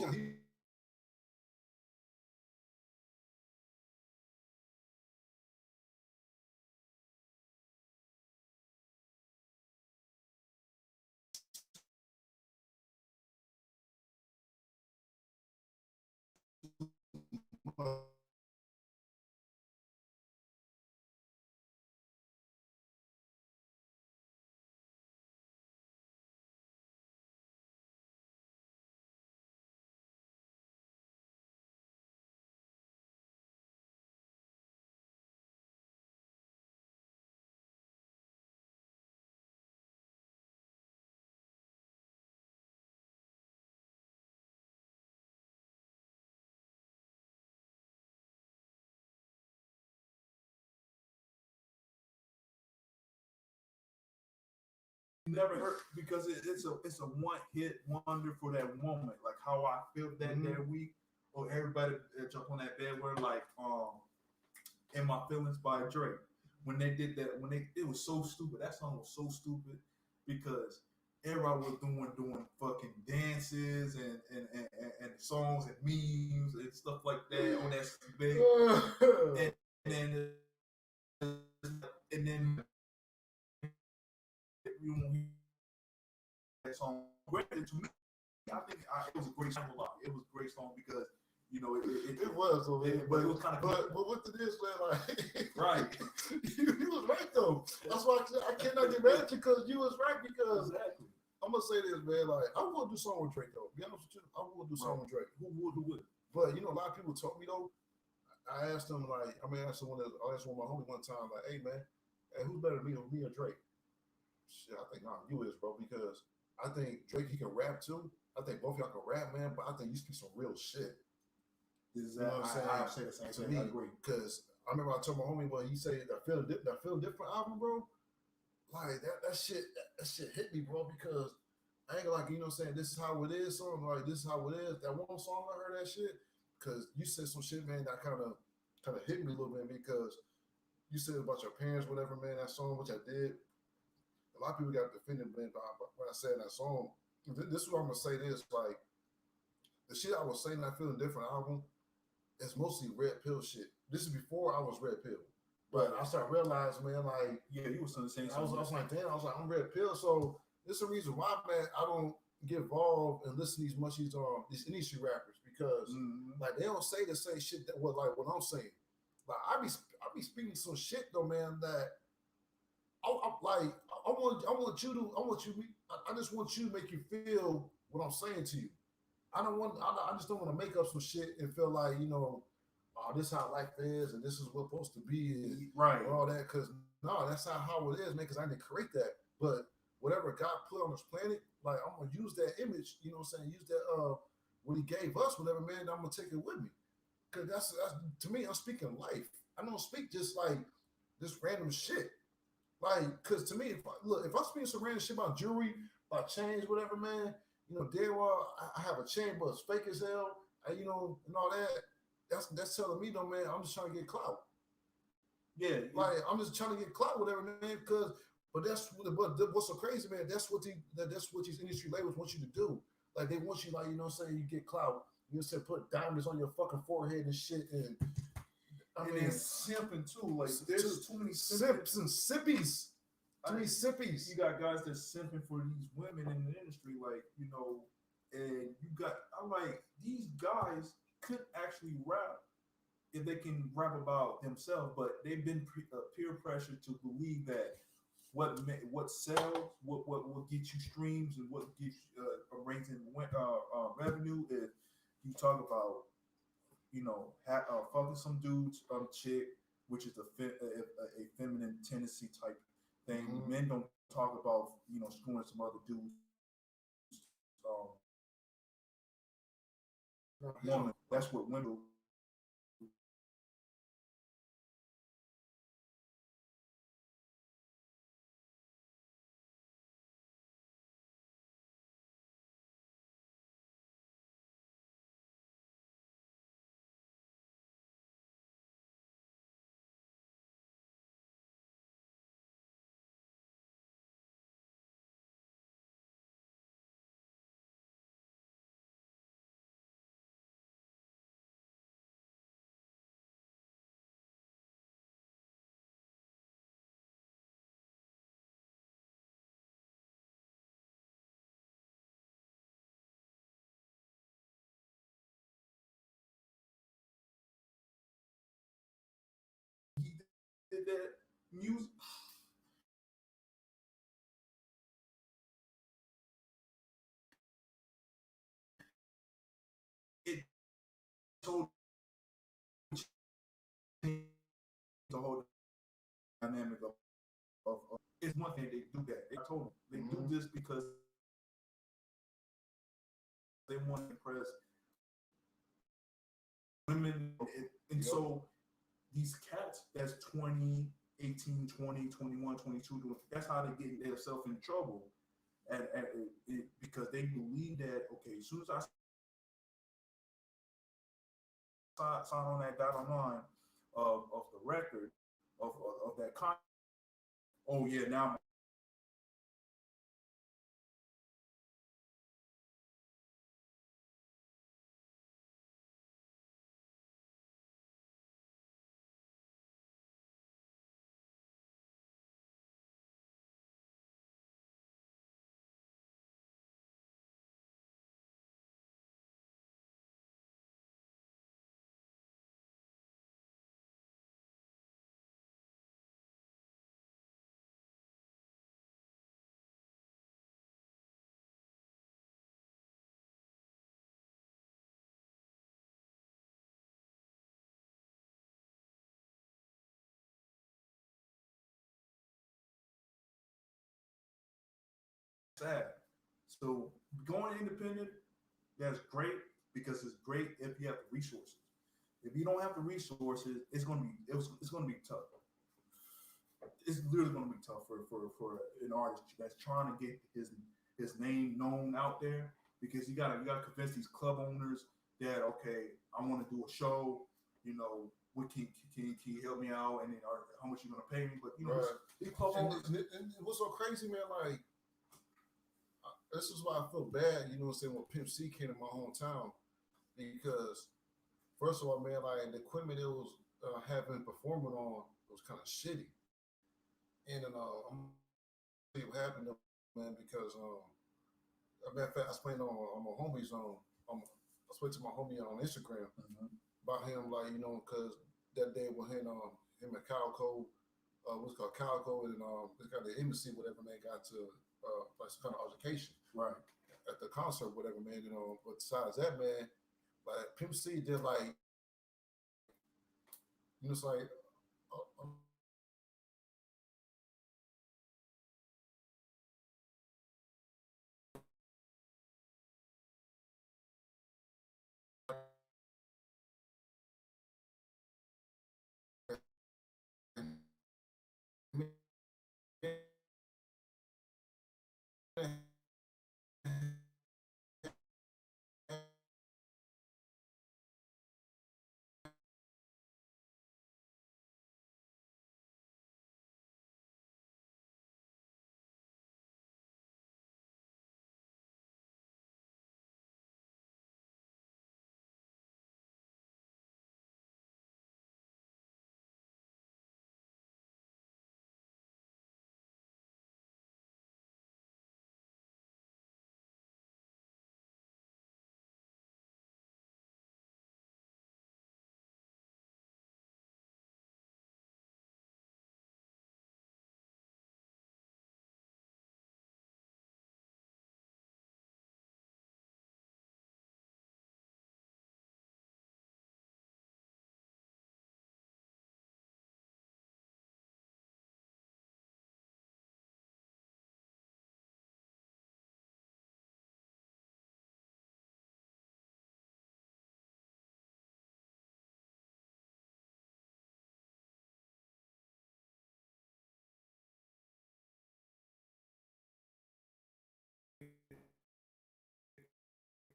Never heard because it's a one hit wonder for that moment. Like how I feel that week, or everybody jump on that bandwagon. Like "In My Feelings" by Drake. When they did that, it was so stupid. That song was so stupid because everybody was doing fucking dances and songs and memes and stuff like that on that big, and then and then you know, that song. Granted, to me, I think it was a great song. It was a great song because it was, but it was kind of. But what it is, man, like right. you was right though. That's why I cannot get mad at you because you was right because Exactly. I'm gonna say this, man. Like I would do song with Drake though. Be honest with you, I would do song with Drake. Who would? But a lot of people told me though. I asked them like, I asked one of my homie one time like, hey man, who's better, me or Drake? Shit, I think you is, bro, because I think Drake he can rap too. I think both y'all can rap, man, but I think you speak some real shit. You know what I'm saying? I say the same thing. I agree. Because I remember I told my homie, well, he said that feel different album, bro. like that shit hit me, bro, because I ain't like, you know what I'm saying, this is how it is, song, like this is how it is. That one song I heard that shit, cause you said some shit, man, that kinda hit me a little bit because you said about your parents, whatever, man, that song, which I did. A lot of people got defended, man, when I said that song. This is what I'm gonna say this, like the shit I was saying, I Feeling Different album, it's mostly red pill shit. This is before I was red pill. But I started realizing, man, like Yeah, you was saying I was like, damn, I was like, I'm red pill. So this is the reason why, man, I don't get involved and listen to these industry rappers because like they don't say the same shit that what I'm saying. Like I be speaking some shit though, man, that like I want you I just want you to make you feel what I'm saying to you. I just don't want to make up some shit and feel like, oh, this is how life is and this is what's supposed to be and right, all that. Cause no, that's not how it is, man. Cause I didn't create that. But whatever God put on this planet, like I'm gonna use that image, you know what I'm saying? Use that what he gave us, whatever, man, I'm gonna take it with me. Cause that's to me, I'm speaking life. I don't speak just like this random shit. Like, cause to me, if I'm speaking some random shit about jewelry, about chains, whatever, man, damn well I have a chain, but it's fake as hell, and all that. That's telling me though, man. I'm just trying to get clout. yeah, Like I'm just trying to get clout, whatever, man. But what's so crazy, man? That's what these industry labels want you to do. Like they want you, like saying you get clout. You said put diamonds on your fucking forehead and shit, and I and mean, then simping too. Like there's too many simps and sippies. Too many sippies. You got guys that simping for these women in the industry, like and you got. I'm like, these guys could actually rap if they can rap about themselves, but they've been peer pressured to believe that what sells, what gets you streams, and what gets raising revenue. If you talk about fucking some dude's chick, which is a feminine tendency type thing. Mm-hmm. Men don't talk about screwing some other dudes woman. That's what women. He did that music. It told the whole dynamic of it's one thing they do that. I told them they do this because they want to impress women. And so these cats that's 20, 18, 20, 21, 22, that's how they get themselves in trouble. Because they believe that, okay, as soon as I sign on that dotted line of the record, of that contract, oh yeah, now I'm sad. So going independent, that's great because it's great if you have the resources. If you don't have the resources, it's gonna be tough. it's literally going to be tough for an artist that's trying to get his name known out there, because you gotta convince these club owners that, okay, I want to do a show, what can you help me out, and then how much you gonna pay me? But Right. these club owners, And what's so crazy, man? Like, this is why I feel bad. You know what I'm saying? When Pimp C came to my hometown, because first of all, man, like the equipment it was having performing on was kind of shitty, and then I'm gonna tell you what happened, man, because a matter of fact, I explained on my homie's I spoke to my homie on Instagram about him, like because that day when him and Calco, what's called Calco, and they got the embassy, whatever, man, got to like some kind of altercation, right, at the concert, whatever, man. But besides that, man, like Pimp C did like, it's like. Uh,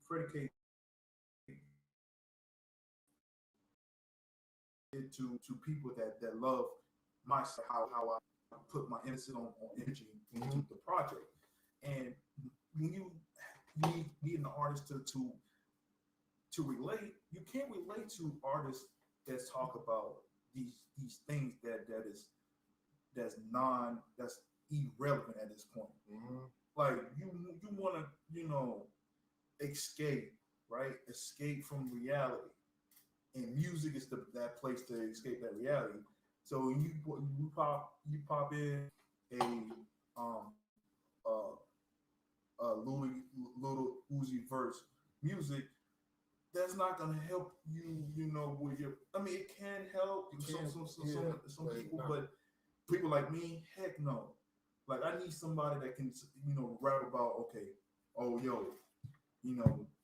predicate it to people that love my how I put my emphasis on energy into the project. And when you need an artist to relate, you can't relate to artists that talk about these things that's irrelevant at this point. Like you want to escape, right? Escape from reality, and music is that place to escape that reality. So you pop in a uh little Uzi verse music, that's not gonna help you, with your. I mean, it can help some people, but people like me, heck no. Like I need somebody that can, rap about, okay, oh yo,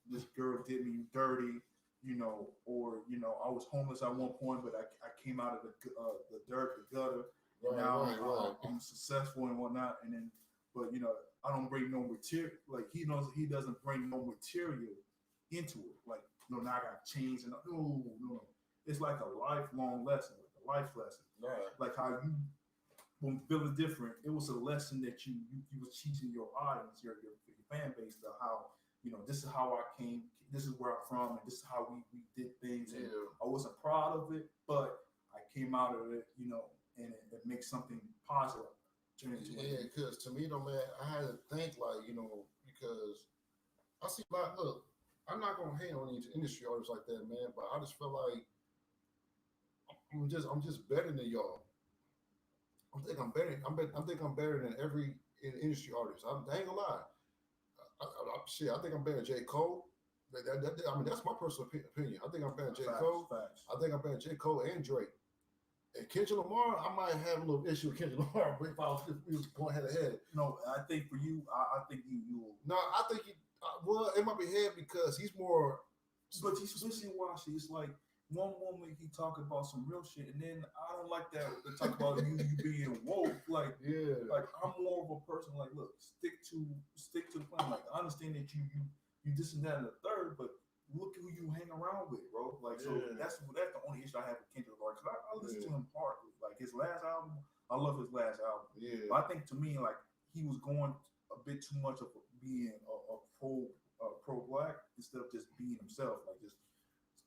this girl did me dirty, or I was homeless at one point, but I came out of the dirt, the gutter, and now I'm successful and whatnot, and then, but I don't bring no material. Like he knows he doesn't bring no material into it. Like now I got chains and no. It's like a lifelong lesson, like a life lesson. Right. Like how you, when feeling different, it was a lesson that you was teaching your audience, your fan base, of how this is how I came, this is where I'm from, and this is how we did things. And I wasn't proud of it, but I came out of it, and it makes something positive. Yeah, because to me, though, man, I had to think like, because I see like, look, I'm not gonna hate on these industry artists like that, man, but I just feel like I'm just better than y'all. I think I'm better. I think I'm better than every industry artist. I ain't gonna lie. Shit, I think I'm better than J. Cole. I mean, that's my personal opinion. I think I'm better than J. Cole. Facts. I think I'm better than J. Cole and Drake. And Kendrick Lamar, I might have a little issue with Kendrick Lamar, but if we was going head to head. No, I think for you, I think you will. No, I think well, it might be head because he's more. But he's wishy washy. It's like one moment he talking about some real shit, and then I don't like that they talk about you being woke. Like I'm more of a person like, look, stick to the plan. Like I understand that you this and that and the third, but look who you hang around with, bro. Like so that's the only issue I have with Kendrick Lamar, because I listen to him partly. Like his last album, I love his last album. Yeah. But I think to me, like he was going a bit too much of being a pro black instead of just being himself. Like just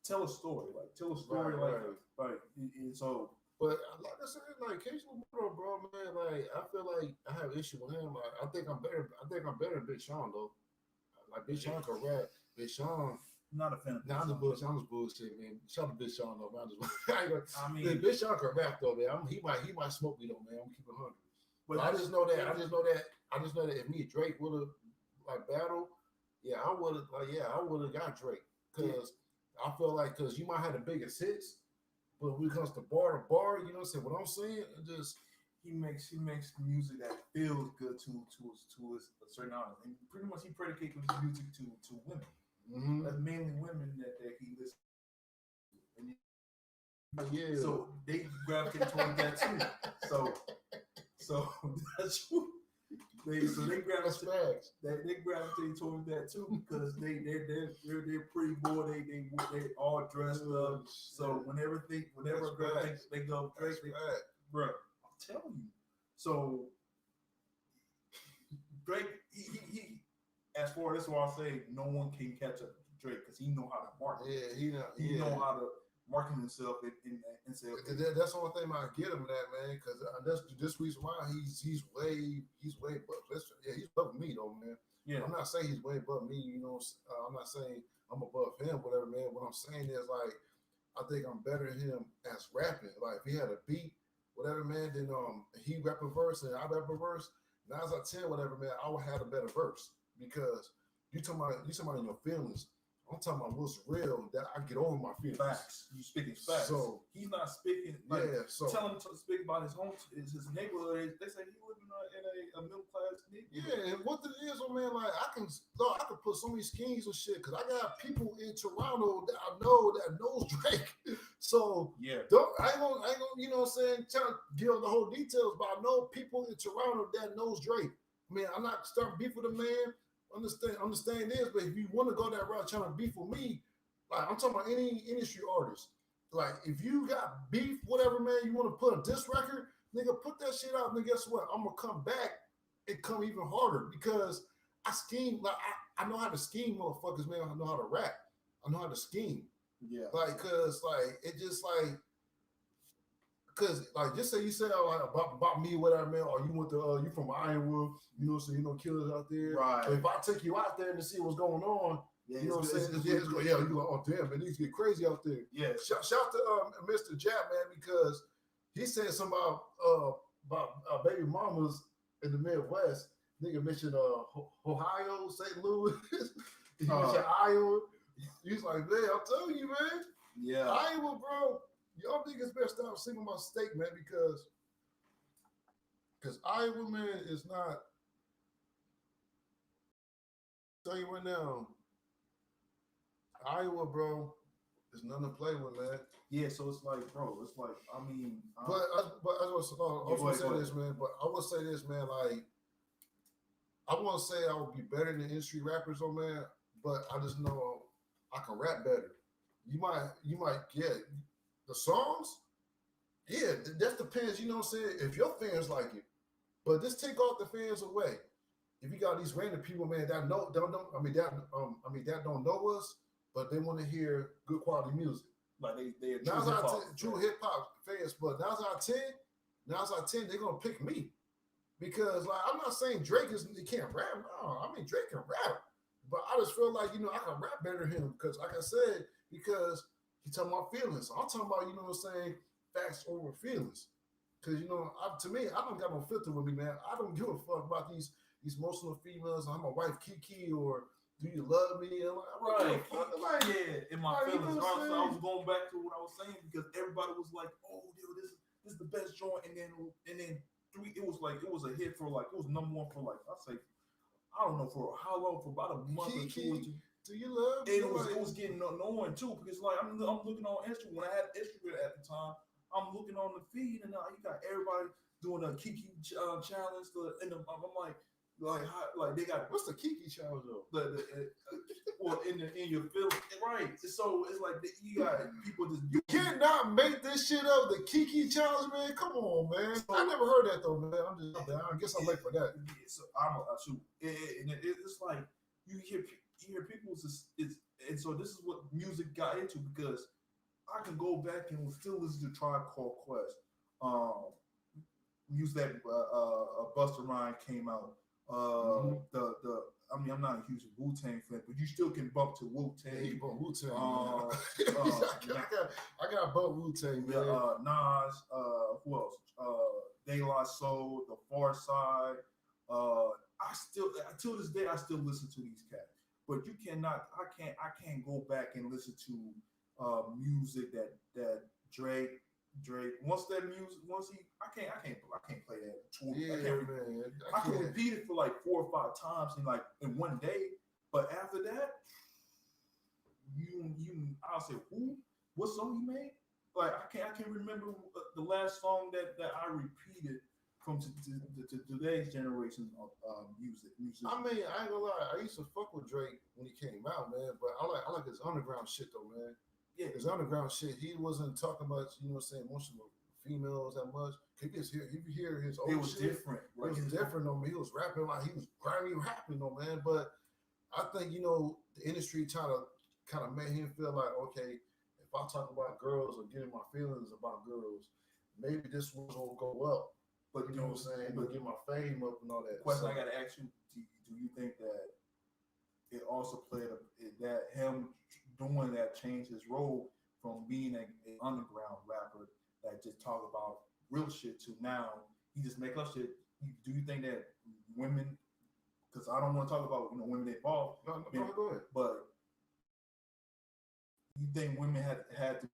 tell a story, like and so. But like I said, like Kendrick Lamar, bro, man, like I feel like I have issue with him. Like I think I'm better than Big Sean though. Like Big Sean can rap. Big Sean. Not a fan of I'm just bullshit, man. Shout out to Big Sean though, man. I mean, Big Sean can rap though, man. He might smoke me though, man. I'm keeping 100. But I just know that. I just know that if me and Drake would have like battled, I would have got Drake, because I feel like you might have the biggest hits, but when it comes to bar, you know what I'm saying? It just he makes music that feels good to a certain audience, and pretty much he predicates his music to women. Mm-hmm. That's mainly women that he listens to. So they gravitate toward that too. So that's true. They gravitate toward that too, because they're pretty boy. They all dressed up. So whenever a girl thinks they go Drake, bro, I'm telling you. So Drake, he as far as what I say, no one can catch up to Drake, because he know how to market. He know how to market himself and say. That's the only thing I get him that, man, because that's this reason why he's way above. He's above me though, man. Yeah. I'm not saying he's way above me. You know, I'm not saying I'm above him, whatever, man. What I'm saying is, like, I think I'm better than him as rapping. Like, if he had a beat, whatever, man, then he rap a verse and I rap a verse. 9 out of 10, whatever, man, I would have a better verse, because you talking about in your feelings. I'm talking about what's real, that I get over my feelings. Facts. You speaking facts. So he's not speaking. Like, tell him to speak about his home, his neighborhood. They say he live in a middle class neighborhood. Yeah, and what it is, man, like I can put so many schemes and shit, because I got people in Toronto that I know that knows Drake. So I ain't gonna, you know what I'm saying, trying to give the whole details, but I know people in Toronto that knows Drake. I mean, I'm not starting beef with a man. Understand this, but if you want to go that route trying to beef with me, like I'm talking about any industry artist, like if you got beef, whatever, man, you want to put on this record, nigga, put that shit out, and guess what? I'm gonna come back and come even harder, because I scheme. Like I know how to scheme, motherfuckers, man. I know how to rap. I know how to scheme. Yeah. Like, cause like it just like. Cause like just say you say about me, whatever, man, or you went to you from Iowa, you know, so you know killers out there. Right. So if I take you out there to see what's going on, you know what I'm saying? You go, oh damn, it needs to get crazy out there. Yeah. Shout to Mr. Jap, man, because he said something about baby mamas in the Midwest. Nigga mentioned Ohio, St. Louis, he mentioned Iowa. He's like, man, I'm telling you, man. Yeah. Iowa, bro. Y'all niggas better stop singing my steak, man, because Iowa, man, is not. Tell you right now, Iowa, bro, is nothing to play with, man. Yeah, so it's like, bro, it's like, I mean, but I was say this, man. But I will say this, man. Like, I want to say I would be better than industry rappers, though, man. But I just know I can rap better. You might get. The songs, that depends, you know what I'm saying, if your fans like it. But just take all the fans away. If you got these random people, man, that don't know us, but they want to hear good quality music. Like they're true hip hop fans, but 9 out of 10, they're gonna pick me. Because like I'm not saying Drake he can't rap. No, I mean Drake can rap. But I just feel like, you know, I can rap better than him, because like I said, because he's talking about feelings. So I'm talking about, you know what I'm saying, facts over feelings. Because, you know, to me, I don't got no filter with me, man. I don't give a fuck about these emotional females. I'm a wife Kiki, or do you love me? I'm like, right. In my feelings. You know so I was going back to what I was saying, because everybody was like, oh, dude, this is the best joint. And then it was a hit for like, it was number one for like, I don't know for how long, for about a month or two. Do you love? And it was getting annoying too because like I'm looking on Instagram when I had Instagram at the time. I'm looking on the feed and you got everybody doing a Kiki challenge. I'm like they got what's the Kiki challenge though? Well in your feelings, right? So it's like you got people just you cannot make this shit up. The Kiki challenge, man. Come on, man. So, I never heard that though, man. I guess I'm late for that. So I'm shoot. It's like you hear people and so this is what music got into because I can go back and still listen to Tribe Called Quest. Music that Busta Rhymes came out. I mean, I'm not a huge Wu-Tang fan, but you still can bump to Wu-Tang. Yeah, you bump Wu-Tang. I got bump Wu-Tang, man. Nas, who else? De La Soul, The Far Side. I still, till this day, I still listen to these cats. But you cannot, I can't go back and listen to music that Drake. Once that music, I can't play that. Yeah, I can repeat it for like 4 or 5 times in one day. But after that, I'll say, what song you made? Like I can't remember the last song that I repeated from today's generation of music. I mean, I ain't gonna lie. I used to fuck with Drake when he came out, man. But I like his underground shit though, man. Yeah, his underground shit. He wasn't talking about, emotional females that much. You hear his old shit. It was different. It was different though. He was rapping like he was grimy rapping though, man. But I think the industry kind of made him feel like, okay, if I talk about girls or getting my feelings about girls, maybe this one will go up. But you know what I'm saying? But get my fame up and all that. Question I gotta ask you: do you think that it also played that him doing that changed his role from being an underground rapper that just talk about real shit to now he just make up shit? Do you think that women? Because I don't want to talk about women involved. No, go ahead. But you think women had to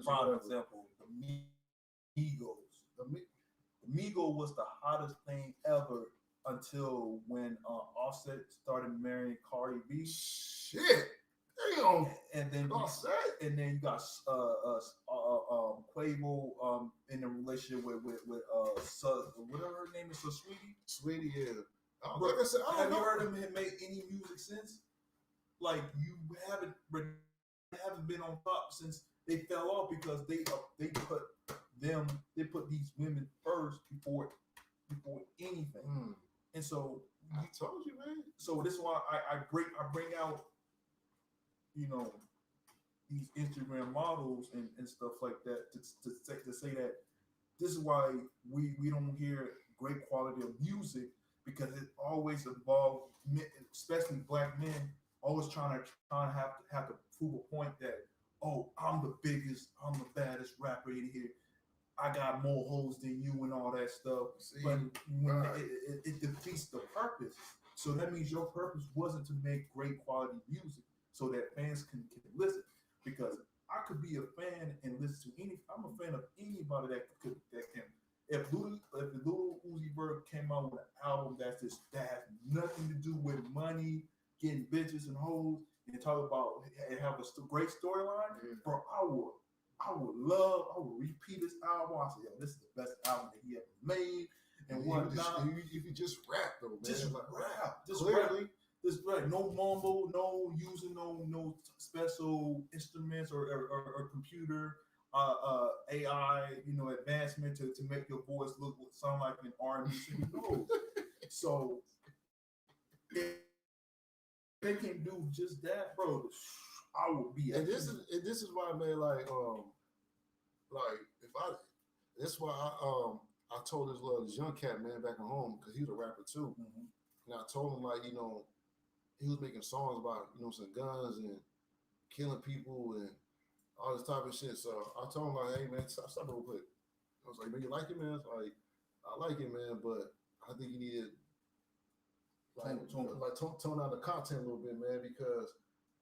prime example, the Migos. The Migos was the hottest thing ever until when Offset started marrying Cardi B. Shit, damn. And then you got Quavo in a relationship with whatever her name is, Sweetie, yeah. Like I said, have you heard him make any music since? Like you haven't been on top since they fell off because they put these women first before anything. And so I told you, man. So this is why I bring out these Instagram models and stuff like that to say that this is why we don't hear great quality of music because it always involves men, especially black men always trying to have to prove a point that, oh, I'm the biggest, I'm the baddest rapper in here. I got more hoes than you and all that stuff. See, but when right. it defeats the purpose. So that means your purpose wasn't to make great quality music so that fans can listen. Because I could be a fan and listen to I'm a fan of anybody that can. If Lil Uzi Vert came out with an album that has nothing to do with money, getting bitches and hoes, and talk about and have a great storyline, bro, I would repeat this album. I said, yo, this is the best album that he ever made, and whatnot. You could just rap though, man. Just like, rap. Just clearly. rap. This right, no mumble, no using no special instruments or computer AI, advancement to make your voice sound like an R&B singer. No. So if they can do just that, bro, I would be. And this is why, man, like if I, that's why I told this young cat, man, back at home, because he's a rapper too. Mm-hmm. And I told him, like, he was making songs about, some guns and killing people and all this type of shit. So I told him, like, hey, man, stop real quick. I was like, man, you like it, man? Like, I like it, man, but I think you need to tone down the content a little bit, man, because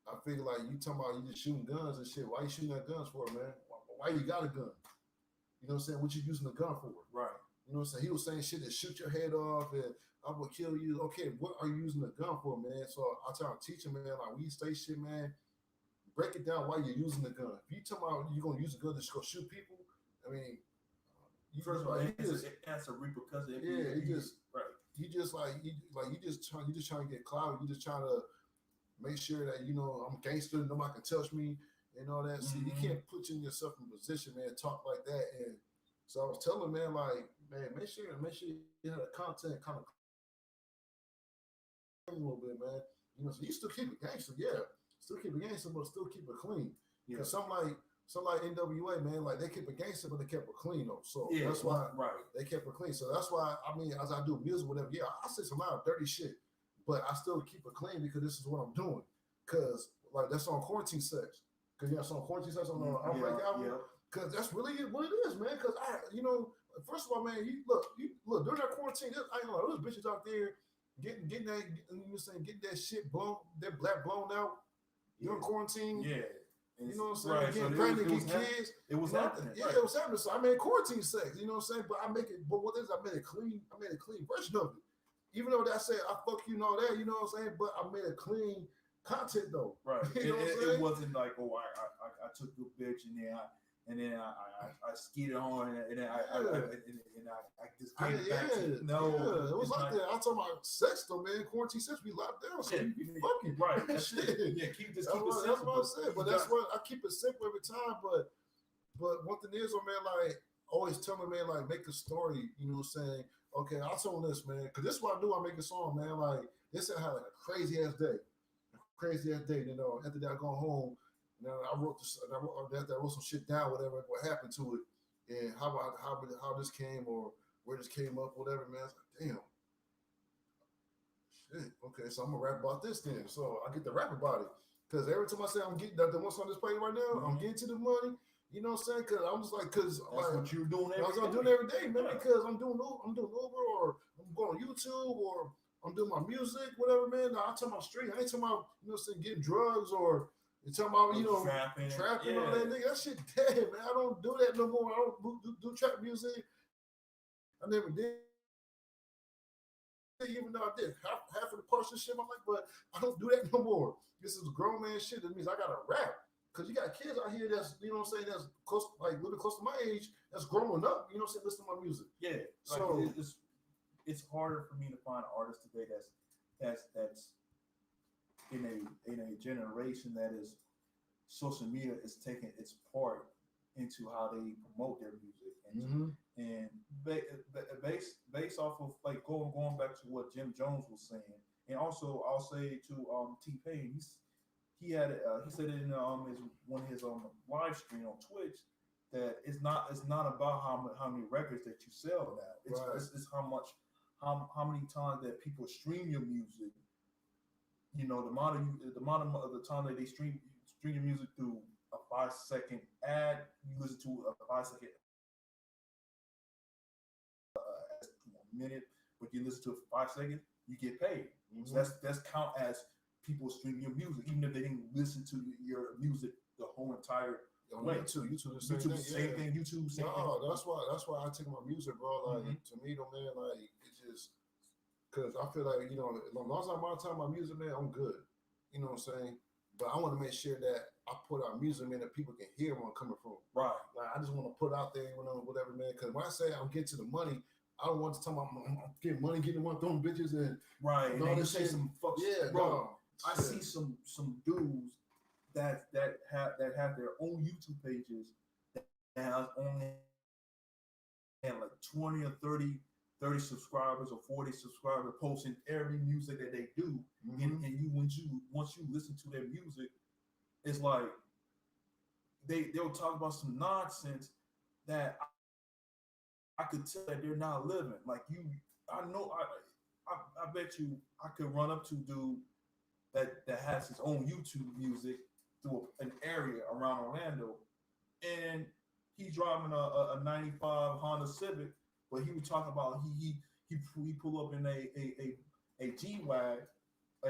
I figure, like, you talking about you just shooting guns and shit. Why you shooting at guns for, man? Why you got a gun? You know what I'm saying? What you using a gun for? Right. You know what I'm saying? He was saying shit that shoot your head off and I will kill you. Okay, what are you using a gun for, man? So I try to teach him, man, like, when you say shit, man, break it down why you're using the gun. If you talking about you're gonna use a gun to just go shoot people, I mean, first of all, it has a repercussion. Yeah, you just trying to get clout. You just trying to make sure that I'm gangster, nobody can touch me, and all that. See, you can't put yourself in a position, man, talk like that. And so I was telling, man, like, man, make sure you have the content kind of a little bit, man. So you still keep it gangster, yeah. Still keep it gangster, but still keep it clean. Because some like NWA, man, like they keep it gangster, but they kept it clean though. So that's why they kept it clean. So that's why, I mean, as I do music, whatever, yeah, I say some loud, dirty shit, but I still keep it clean because this is what I'm doing. Because like that's on Quarantine Sex. Because you have some Quarantine Sex on the Outbreak album. Because that's really what it is, man. Because first of all, man, you look during that quarantine, I ain't gonna lie, those bitches out there getting that shit blown, that black blown out during quarantine. Yeah. You know what I'm saying? Right. Getting pregnant, getting kids. It was happening. Yeah, it was happening. So I made quarantine sex. You know what I'm saying? But I made a clean version of it. Even though that said I fuck you and all that, you know what I'm saying? But I made a clean content though. Right. It wasn't like, oh, I took your bitch and then I skied on and then I just gave it back to you. No, it was like that. I'm talking about sex though, man. Quarantine sex, we locked down, so you be fucking right. That's it. Yeah, keep it simple. That's what I'm saying. But that's what I keep it simple every time. But one thing is, man, like always tell me, man, like make a story. You know what I'm saying? Okay, I told this, man, because this is what I do. I make a song, man. Like this, I had like a crazy ass day. After that, I go home. I wrote some shit down, whatever, what happened to it, and how this came or where this came up, whatever, man. I was like, damn, shit. Okay, so I'm gonna rap about this then. So I get to rap about it because every time I say I'm getting the one song that's playing right now, I'm getting to the money. You know what I'm saying? Because I'm just like, that's what you're doing every day. I'm doing every day, man. Because I'm doing Uber or I'm going on YouTube or I'm doing my music, whatever, man. Now, I'm talking about street. I ain't talking about getting drugs or. You talking about, trapping all that nigga. That shit dead, man. I don't do that no more. I don't do trap music. I never did. Even though I did half of the parts of shit, I'm like, but I don't do that no more. This is grown man shit. That means I gotta rap. Cause you got kids out here that's, that's close, like a little bit close to my age, that's growing up, listen to my music. Yeah. So it's harder for me to find artists today that's in a generation that is social media is taking its part into how they promote their music and based off of like going back to what Jim Jones was saying, and also I'll say to T-Pain, he said it in one of his live stream on Twitch that it's not about how many records that you sell now. It's how many times that people stream your music you know, the amount of the time that they stream your music through a 5 second ad, you listen to a 5 second minute, but you listen to it for 5 seconds, you get paid. So that's count as people streaming your music, even if they didn't listen to your music the whole entire way. YouTube, the same thing. YouTube, same thing. That's why I take my music, bro. Like to me, though, man, like it just because I feel like, you know, as long as I'm monetize my music, man, I'm good. You know what I'm saying? But I want to make sure that I put out music, man, that people can hear where I'm coming from. Right. Like I just want to put out there, you know, whatever, man. Because when I say I'm getting to the money, I don't want to talk about I'm getting money, throwing bitches and right. And all this shit. Some fuck yeah, bro. No, I see some dudes that have their own YouTube pages that have only like 20 or 30 subscribers or 40 subscribers, posting every music that they do. And you once you listen to their music, it's like they'll talk about some nonsense that I could tell that they're not living. Like I know I bet you I could run up to dude that has his own YouTube music through an area around Orlando, and he's driving a 95 Honda Civic, but he was talking about he pull up in a G-Wag, a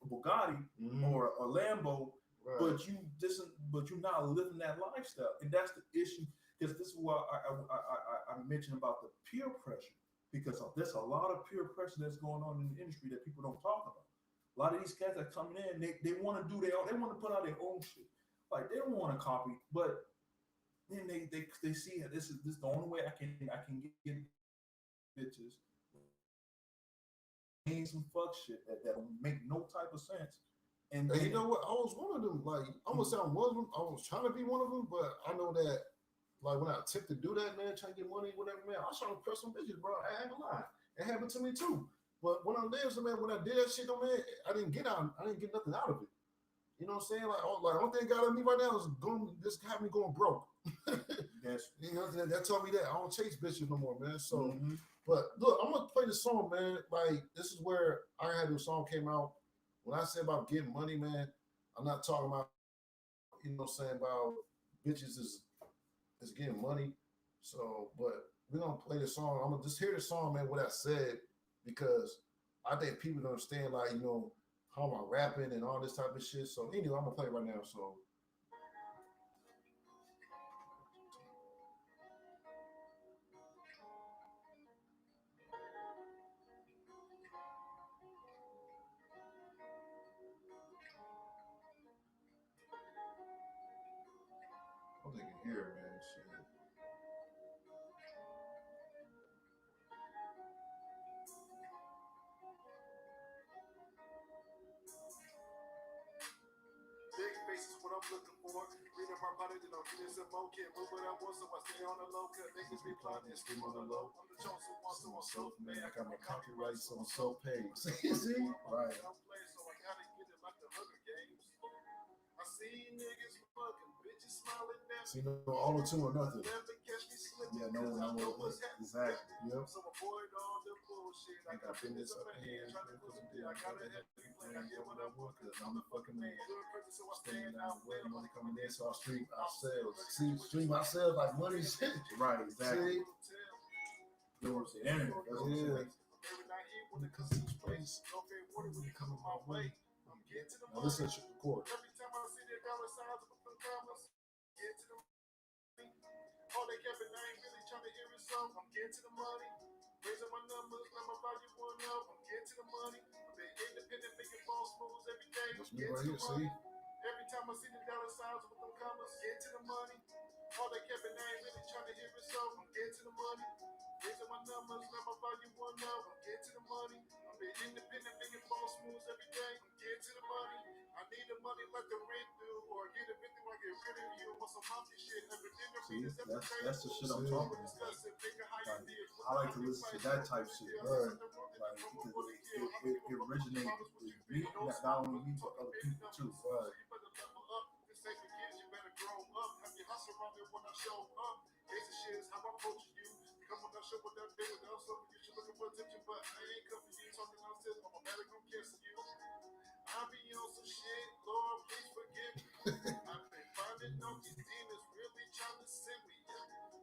Bugatti or a Lambo, right. but you're not living that lifestyle, and that's the issue. Because this is what I mentioned about the peer pressure, because there's a lot of peer pressure that's going on in the industry that people don't talk about. A lot of these cats that coming in, they want to do their own, they want to put out their own shit. Like they don't want to copy, but then they see this is the only way I can get bitches. Ain't some fuck shit that don't make no type of sense. And you know what? I was one of them. Like I'm gonna say I'm one of them. I was trying to be one of them, but I know that like when I attempt to do that, man, trying to get money, whatever, man, I was trying to press some bitches, bro. I ain't gonna lie. It happened to me too. But when I lived, man, when I did that shit, though, man, I didn't get nothing out of it. You know what I'm saying? Like one thing got on me right now is this have me going broke. Yes. You know, that told me that I don't chase bitches no more, man. So, but look, I'm gonna play the song, man. Like this is where I had the song came out. When I say about getting money, man, I'm not talking about, you know what I'm saying, about bitches is getting money. So, but we're gonna play the song. I'm gonna just hear the song, man, what I said, because I think people don't understand, like, you know, how I'm rapping and all this type of shit. So anyway, I'm gonna play it right now. So I hope they can hear it, man. Shit. Big faces, what I'm looking for. Reading my body, then I'm getting some more. Can't move what I want, so I stay on the low. Cause niggas be plotting and scream on the low. I'm the chosen one, so I'm self-made. I got my copyright, so I'm self-paid. See? Right. I'm playing, so I gotta get it like the Hunger Games. I see niggas fucking bitches smiling at me. See, no auto tune or nothing. Never catch me slipping. Yeah, no, exactly. Yep. So avoid all the bullshit. I got business up in here. Trying to put some deal. I gotta have me playing. I get what I want, cause I'm the fucking man. So I stand out where money coming in, so I stream ourselves. See, stream ourselves like money shit. Right, exactly. See? You know what I'm saying? Yeah. When it comes to this place, when you come my way, now listen to the chord. Every time I see the dollar signs with the commas, get to the money. All they kept it, I ain't really trying to hear it, so I'm getting to the money. Raising my numbers, now my value one up, I'm getting to the money. I'm being independent, making false moves every day. That's me right here, see? Every time I see the dollar signs with them commas, get to the money. All they kept it, I ain't really trying to hear it, so I'm getting to the money. Raising my numbers, now my value one up, I'm getting to the money. I'm being independent, making false moves every day. I'm getting to the money. I need the money like the rent do, or get a victim, I get rid of you. Want some monkey shit, never dinner. See, that's the shit I'm talking about. Like, I like to listen to that type shit. Right. Like, because it originates with me, not only me, but other people too. Right. talking downstairs. I'm a better gonna kiss you. I be on some shit, Lord, please forgive me. I've been finding out these demons really trying to send me.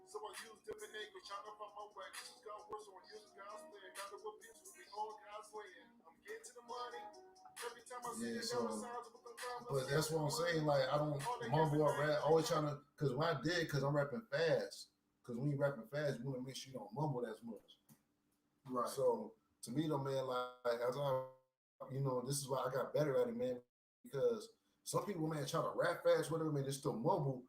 So I use different angles, trying to find my way. This got worse, so I use God's plan. Gotta whip this, we all God's land. I'm getting to the money. Every time I see it, so, sounds with the but that's what I'm saying. Like, I don't mumble or rap. Always trying to, because when I did, because I'm rapping fast. Because when you rapping fast, you want to make sure you don't mumble as much. Right. So to me, though, man, like as I, this is why I got better at it, man. Because some people, man, try to rap fast, whatever, man, they still mumble.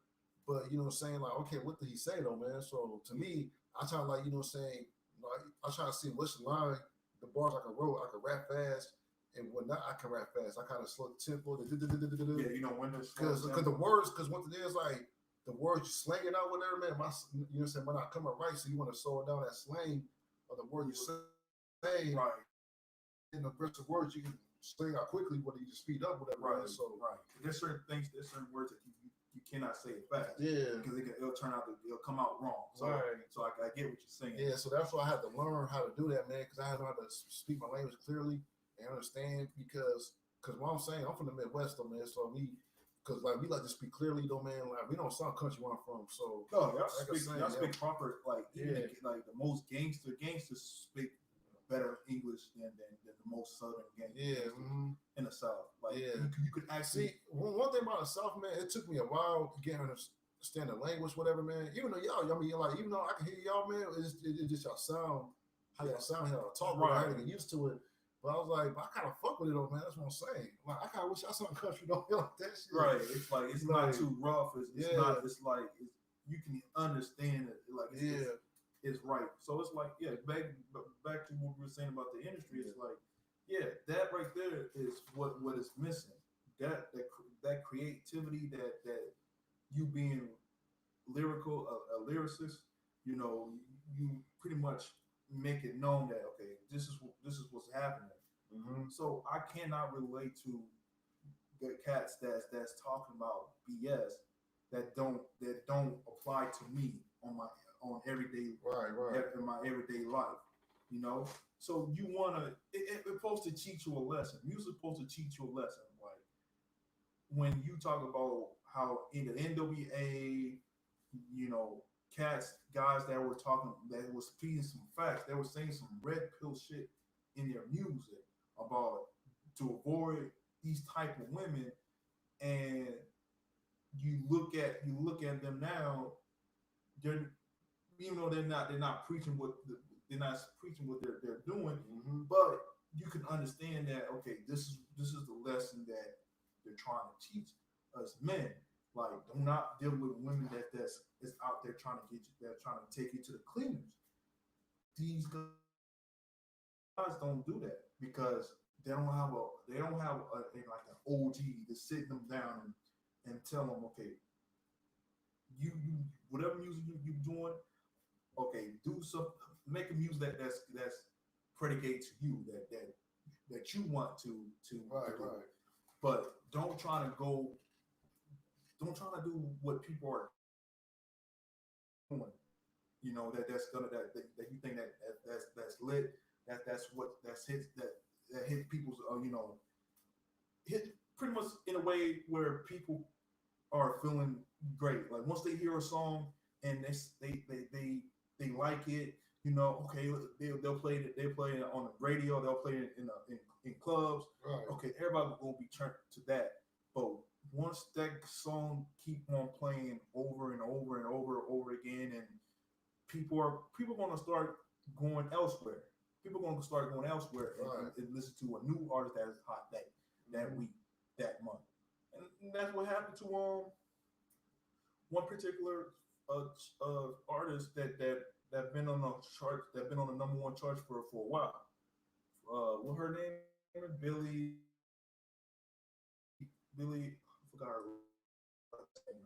But you know what I'm saying, like, okay, what did he say though, man? So to me, I try to like, you know what I'm saying, like I try to see which line, the bars I can roll, I can rap fast. And when not, I can rap fast. I kind of slow the tempo. Yeah, when there's because the words, because what it is, like the words you slang it out, whatever, man. You know what I'm saying? When I come up right, so you want to slow down that slang of the word you say, right? In the rest of words, you can slang out quickly, whether you just speed up, whatever. Right. Man. So There's certain things, there's certain words that you cannot say it fast. Yeah, because it'll turn out it'll come out wrong. So, so I get what you're saying. Yeah, so that's why I had to learn how to do that, man. Because I had to know how to speak my language clearly and understand. Because what I'm saying, I'm from the Midwest, though, man. So we like to speak clearly, though, man. Like we don't sound country where I'm from. So no, y'all speak proper, like even like the most gangsters speak better English than the most Southern gangsters in the South. Like you could actually see one thing about the South, man. It took me a while to get understand the language, whatever, man. Even though y'all, I mean, like even though I can hear y'all, man, it's just y'all sound, how y'all talk. Right. I had to get used to it. But I was like, I kind of fuck with it though, man. That's what I'm saying. Like, I kind of wish I sound country don't feel like that shit. Right. It's like it's not too rough. It's not. It's like you can understand it. Like it's right. So it's like back to what we were saying about the industry. It's like that right there is what is missing. That creativity, that you being lyrical, a lyricist. You pretty much make it known that this is what's happening. So I cannot relate to the cats that's talking about BS that don't apply to me on everyday in my everyday life. So you wanna it's supposed to teach you a lesson. Music's supposed to teach you a lesson. Like when you talk about how in the NWA, guys that was speaking some facts, they were saying some red pill shit in their music about to avoid these type of women, and you look at them now, even though they're not preaching what they're doing, but you can understand that this is the lesson that they're trying to teach us men. Like, do not deal with women that's out there trying to get you, they're trying to take you to the cleaners. These guys don't do that because they don't have like an OG to sit them down and tell them, you whatever music you doing, do something, make a music that's predicate to you that you want to right. But don't try to do what people are doing. That's gonna that you think that's lit. That's hits that hit people's hit pretty much in a way where people are feeling great. Like once they hear a song and they like it, they'll play it. They play it on the radio. They'll play it in clubs. Right. Everybody gonna be turned to that. But once that song keep on playing over and over and over again, and people gonna start going elsewhere. People gonna start going elsewhere and listen to a new artist that is hot that week, that month, and that's what happened to one particular artist that been on the chart, that been on the number one chart for a while. What her name is? Billy, I forgot her name.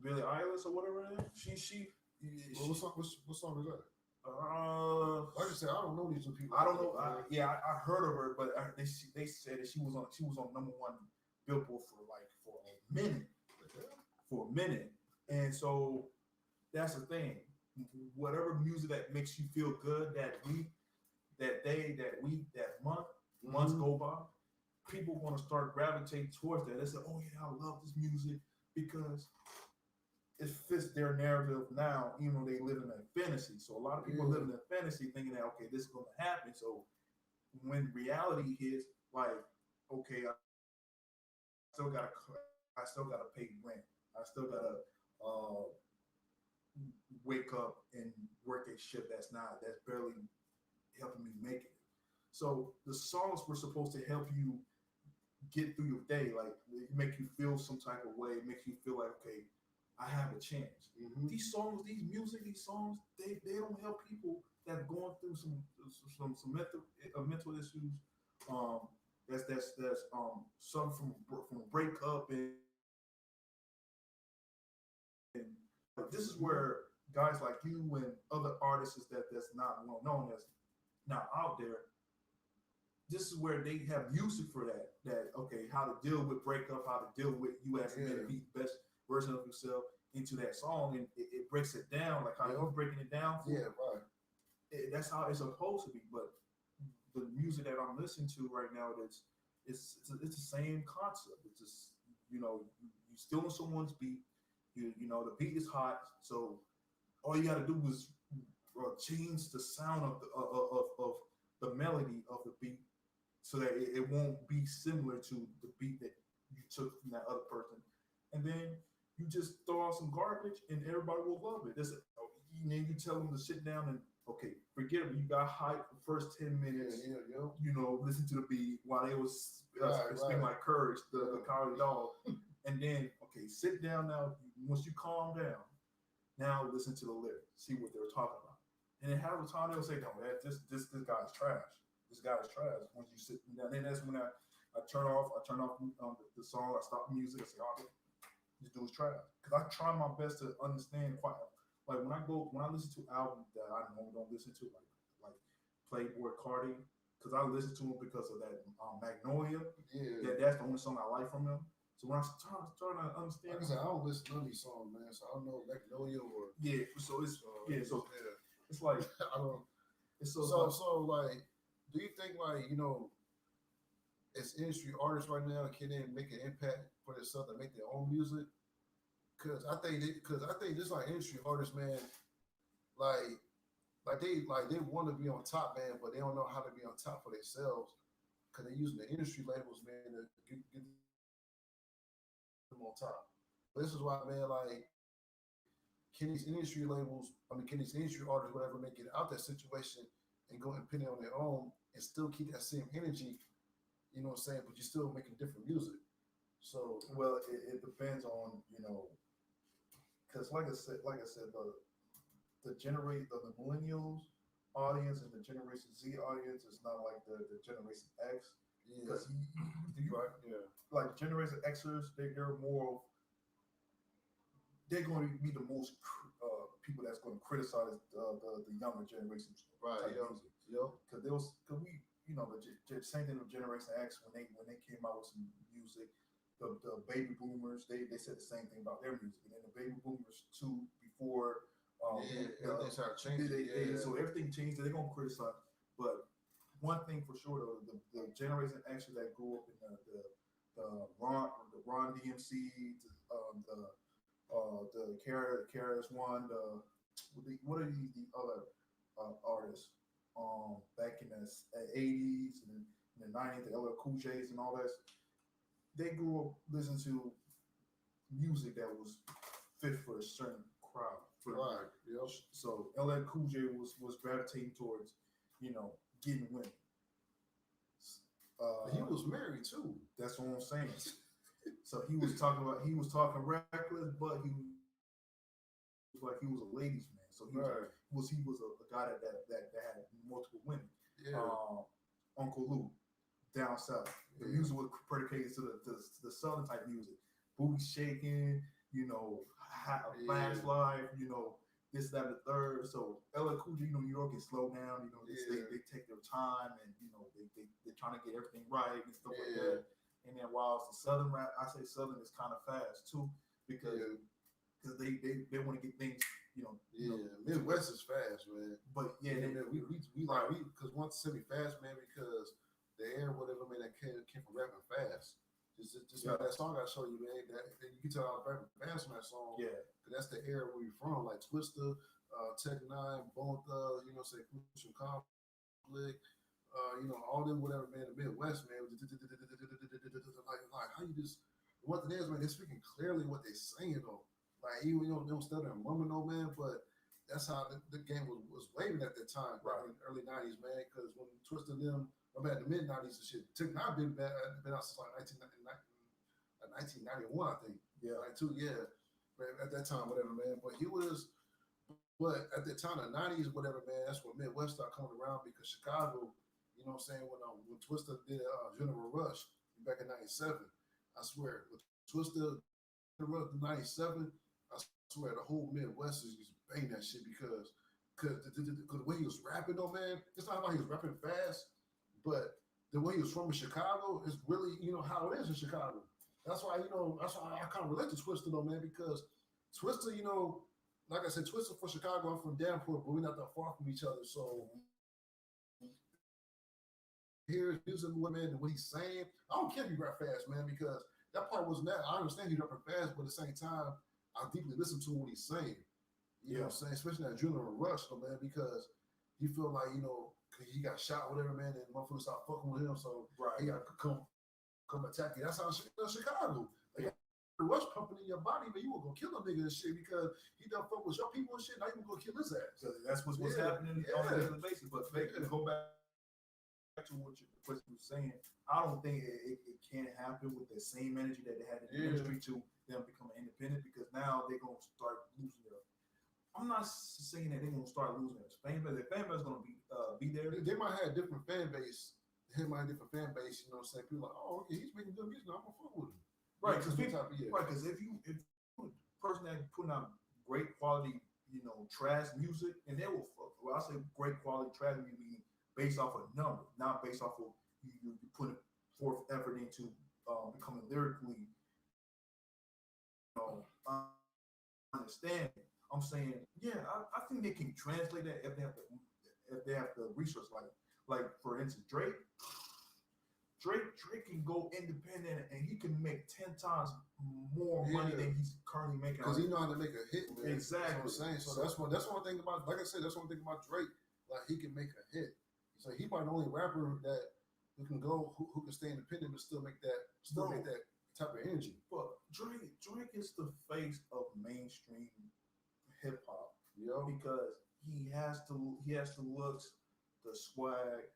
Billie Eilish or whatever it is. She what song is that? Like I said, I don't know these two people. I don't know. I heard of her, but they said that she was on number one Billboard for a minute. For a minute. And so that's the thing. Whatever music that makes you feel good that week, that day, that week, that month, months go by, people want to start gravitating towards that. They say, "Oh yeah, I love this music because it fits their narrative now, even though they live in a fantasy." So a lot of people live in a fantasy thinking that, okay, this is going to happen. So when reality hits, like, okay, still got to, I still got to pay rent. I still got to wake up and work a shift that's barely helping me make it. So the songs were supposed to help you get through your day, like make you feel some type of way, make you feel like, okay, I have a chance. These songs, these songs, they don't help people that are going through some mental issues. That's some from a breakup, and this is where guys like you and other artists that's not well known, that's not out there, this is where they have music for that okay, how to deal with breakup, how to deal with you as to be the best version of yourself into that song, and it breaks it down like how you're breaking it down for that's how it's supposed to be. But the music that I'm listening to right now, it's the same concept. It's just, you stealing someone's beat. The beat is hot, so all you got to do is change the sound of the melody of the beat so that it won't be similar to the beat that you took from that other person, and then you just throw out some garbage and everybody will love it. And then you tell them to sit down and, okay, forget it. You got hyped for the first 10 minutes. Listen to the beat while they was spinning like courage, the cowardly dog. And then, okay, sit down now. Once you calm down, now listen to the lyrics, see what they're talking about. And then half the time they'll say, no, this guy's trash. This guy's trash. Once you sit down, then that's when I turn off the song, I stop the music, I say, oh, this dude's trash. Because I try my best to understand quite. Like when I listen to albums that I normally don't listen to, like Playboy Cardi, because I listen to him because of that Magnolia. Yeah. That's the only song I like from him. So when I start to understand, like I said, I don't listen to these songs, man. So I don't know Magnolia or So it's it's like I don't. It's so like, do you think like as industry artists right now, can they make an impact for themselves and make their own music? Cause I think just like industry artists, man, like they want to be on top, man, but they don't know how to be on top for themselves. Cause they're using the industry labels, man, to get them on top. But this is why, man, like, can these industry artists, whatever, make it out that situation and go independent on their own and still keep that same energy, you know what I'm saying? But you're still making different music. So, well, it depends on, because like I said, the millennials audience and the Generation Z audience is not like the Generation X. Because like Generation Xers, they're more. They're going to be the most people that's going to criticize the younger generations type music. Because we, the same thing with Generation X when they came out with some music. The baby boomers, they said the same thing about their music, and then the baby boomers too before. Everything started changing. So everything changed. They're gonna criticize, but one thing for sure though, the Generation X that grew up in the Ron DMC, the KRS One, what are the other artists back in the 80s and in the 90s, the LL Cool J's and all that. They grew up listening to music that was fit for a certain crowd. Right. Yep. So LL Cool J was gravitating towards, getting women. He was married too. That's what I'm saying. So he was talking reckless, but he was like he was a ladies' man. So he was a guy that had multiple women. Yeah. Uncle Lou, down south. The music was predicated to the southern type music, booty shaking, flash life, this, that, and the third. So LL Cool J, New York can slow down. They take their time, and they're trying to get everything right and stuff like that. And then while the southern rap, I say southern is kind of fast too, because because they want to get things, Midwest is fast, man. But we because once semi fast, man, because the air, whatever, man, that came from rapping fast. Just like that song I showed you, man. That you can tell I was rapping fast on that song. Yeah, because that's the era where we from, like Twista, Tech Nine, Bone Thugs, Crucial Conflict, all them whatever, man. The Midwest, man, like how you just what it is, man. They're speaking clearly what they're saying though. Like even they don't stutter and mumble, no man, but that's how the game was waving at that time, right? In the early '90s, man. Because when Twista them, I'm at the mid '90s and shit. Tech Nine been out since like 1991, I think. Yeah, like 2 years. Man, at that time, whatever, man. But at the time, the '90s, whatever, man. That's when Midwest started coming around because Chicago, you know what I'm saying, when Twista did General Rush back in '97, I swear, with Twista Rush in '97, I swear the whole Midwest is just bang that shit because the way he was rapping though, man, it's not like he was rapping fast, but the way he was from Chicago is really, how it is in Chicago. That's why I kind of relate to Twista though, man, because Twista, like I said, Twista for Chicago, I'm from Danforth, but we're not that far from each other. So here's music, man, and what he's saying. I don't care if you rap fast, man, because that part wasn't that. I understand he's rapping fast, but at the same time, I deeply listen to what he's saying. You know what I'm saying? Especially that adrenaline rush, man, because you feel like, he got shot, whatever, man, and motherfuckers start fucking with him, so he got to come attack you. That's how Chicago. Like, the rush pumping in your body, man, you were gonna kill a nigga and shit because he done fuck with your people and shit. Now you gonna kill his ass. So that's what's happening on a daily basis. But go back to what you was saying. I don't think it can happen with the same energy that they had in the industry to them becoming independent because now they're gonna start losing their. I'm not saying that they're gonna start losing their fan base. Their fan base is gonna be there. They might have a different fan base. You know what I'm saying? People like, oh, okay, he's making good music. I'm gonna fuck with him. Right, because if you person that putting out great quality, trash music, and they will fuck. Well, I say great quality trash music meaning based off of numbers, not based off of you putting forth effort into becoming lyrically, understanding. I'm saying, I think they can translate that if they have the resource. Like for instance, Drake can go independent and he can make 10 times more money than he's currently making. Because he know how to make a hit, man. Exactly. That's what I'm saying. So that's one thing about, like I said, that's one thing about Drake. Like he can make a hit. So he probably the only rapper that who can stay independent but still make that type of energy. But Drake is the face of mainstream hip hop. Because he has the looks, the swag.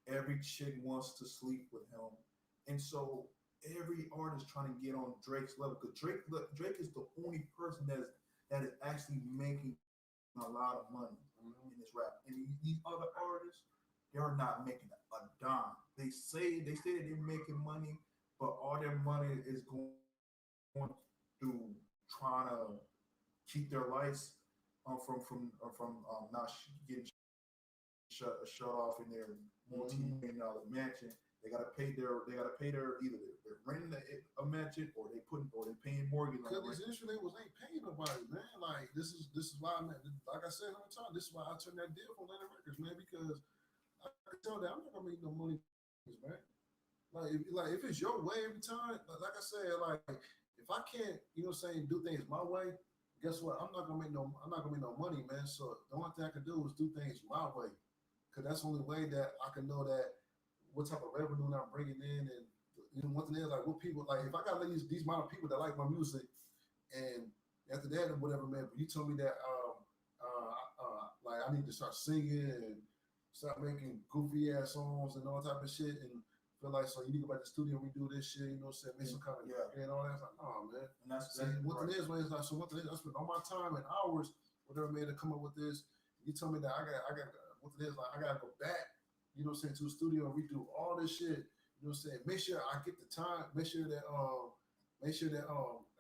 Every chick wants to sleep with him, and so every artist trying to get on Drake's level. Because Drake is the only person that is actually making a lot of money in this rap. And these other artists, they are not making a dime. They say that they're making money, but all their money is going through trying to keep their lights from not getting shut off in their multi-million-dollar mansion. They gotta pay their either they're renting a mansion or they paying mortgage. Because these industry labels ain't paying nobody, man. Like this is why I'm like I said 100 times. This is why I turned that deal from Atlantic Records, man. Because I can tell that I'm not gonna make no money, man. Like if it's your way every time, like I said, like if I can't, do things my way, guess what? I'm not gonna make no money, man. So the only thing I can do is do things my way. Because that's the only way that I can know that what type of revenue I'm bringing in, and one thing is like what people like. If I got these amount of people that like my music, and after that or whatever, man. But you told me that like I need to start singing and start making goofy ass songs and all type of shit, and feel like so you need to go back to the studio and redo this shit, make some kind of and all that. It's like, oh man, and that's one thing is, man. It's like so. One thing is, I spent all my time and hours, whatever, man, to come up with this. You told me that I got. What it is, like I gotta go back, to the studio and redo all this shit. Make sure I get the time, make sure that I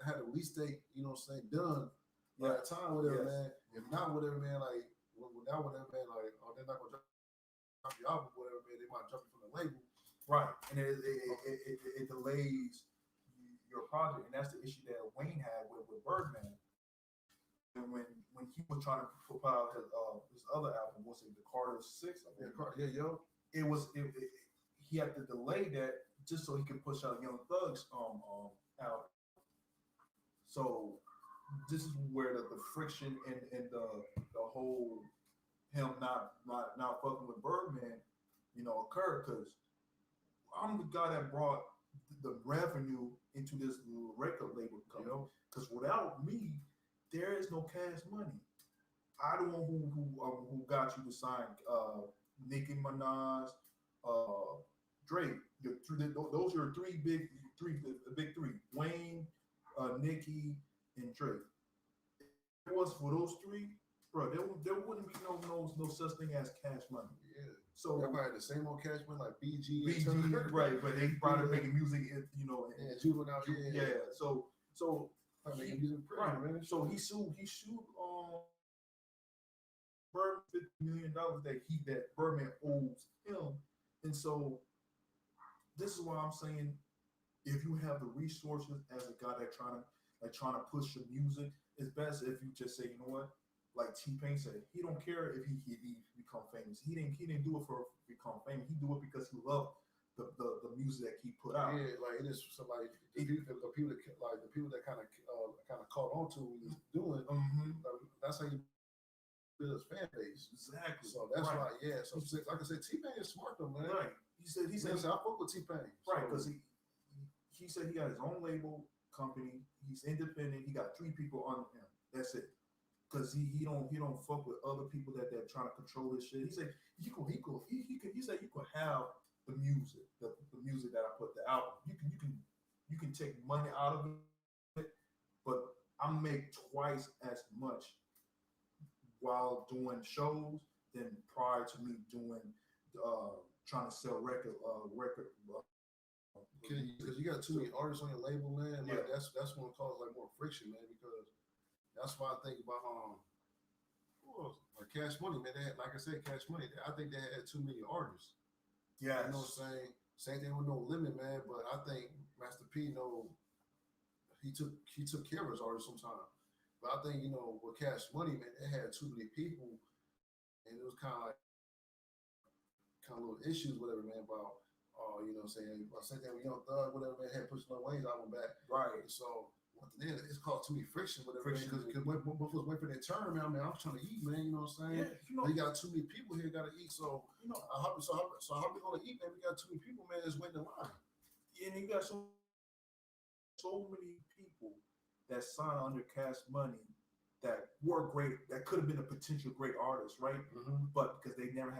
had a release date, done by that time, whatever, man. If not, whatever, man, like without whatever, man, like they're not gonna drop the album, whatever, man. They might drop it from the label, right? And it delays your project, and that's the issue that Wayne had with Birdman. he was trying to put out his other album, was it the Carter 6? It was he had to delay that just so he could push out Young Thug's album. So this is where the friction and the whole him not fucking with Birdman, occurred, because I'm the guy that brought the revenue into this record label company. Because without me, there is no Cash Money. I the one who got you to sign Nicki Minaj, Drake. Those are the big three. Wayne, Nicki, and Drake. If it was for those three, bro, there wouldn't be no such thing as Cash Money. Yeah. So everybody had the same old Cash Money, like BG, right? But they started making music, and Juvenile. Yeah. So making music, right? Man. So he sued Birdman $50 million that Birdman owes him, and so this is why I'm saying, if you have the resources as a guy that trying to push your music, it's best if you just say, you know what, like T-Pain said, he don't care if he become famous. He didn't do it for become famous. He do it because he loved the music that he put out. Yeah, like it is somebody the people that kind of caught on to what he's doing. Mm-hmm. That's how you build his fan base. Exactly. So that's why, yeah. So like I said, T-Pain is smart though, man. Right. He said I fuck with T-Pain. Right, because he said he got his own label company. He's independent. He got 3 people under him. That's it. Because he don't fuck with other people that trying to control his shit. He said he said you could have the music, the music that I put the album. You can take money out of it, but I make twice as much while doing shows than prior to me doing trying to sell record. Because you got too many artists on your label, man. Like that's going to cause like more friction, man. Because that's why I think about like Cash Money, man. They had, like I said, Cash Money. I think they had too many artists. Yeah, you know what I'm saying. Same thing with No Limit, man. But I think Master P, he took care of his artists sometimes. But I think with Cash Money, man, they had too many people, and it was kind of little issues, whatever, man. About same thing with Young Thug, whatever, man. Had pushed No Wayne's album back, right? And so then it's caused too many friction, whatever. Because when folks wait for their turn, man, I'm trying to eat, man. You know what I'm saying? Yeah, we got too many people here got to eat. So how we gonna eat, man? We got too many people, man. That's waiting in line. Yeah, and you got so many people that sign under Cash Money that were great, that could have been a potential great artist, right? Mm-hmm. But because they never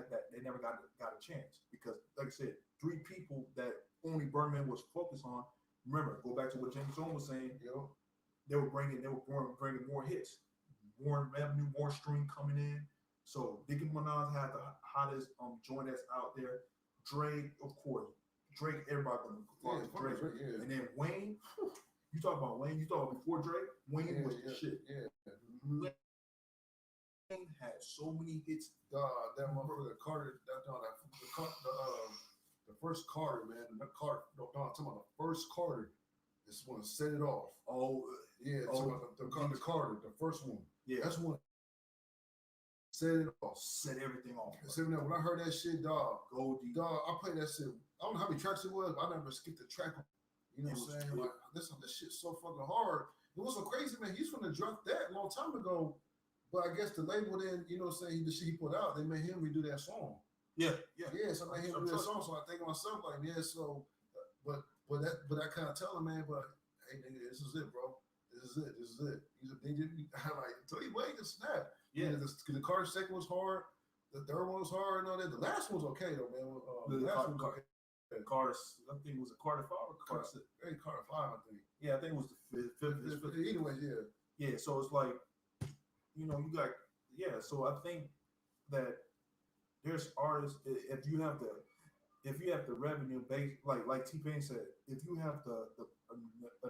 got a chance. Because, like I said, 3 people that only Birdman was focused on. Remember, go back to what James Jones was saying. They were bringing more hits, more revenue, more stream coming in. So Nicki Minaj had the hottest joint that's out there. Drake, of course. Drake, everybody gonna Drake. Yeah. And then Wayne. You talk about Wayne. You talk about before Drake. Wayne was the shit. Yeah. Wayne had so many hits. That motherfucker Carter. The first Carter, man. The Carter. No, I'm talking about the first Carter. This one set it off. Oh, yeah. The Carter, the first one. Yeah, that's one. Set it off. Set everything off. When I heard that shit, dog. Goldie. Dog, I played that shit. I don't know how many tracks it was, but I never skipped the track. You know what I'm saying? Like, this shit's so fucking hard. It was so crazy, man. He's gonna drop that a long time ago. But I guess the label then, you know what I'm saying, the shit he put out, they made him redo that song. Yeah. So I made him redo that song. So I think to myself, like, yeah, so but I kind of tell him, man, but hey nigga, this is it, bro. This is it. He's a DJ. I'm like, tell you wait to snap. Yeah. The Carter second was hard, the third one was hard, and all that. The last one was okay though, man. The last one was okay. Carter, I think it was a Carter 5 or Carter 6. Carter 5, I think. Yeah, I think it was the fifth. Anyways, yeah. Yeah, so it's like, you got, so I think that there's artists, if you have the revenue base, like T-Pain said, if you have the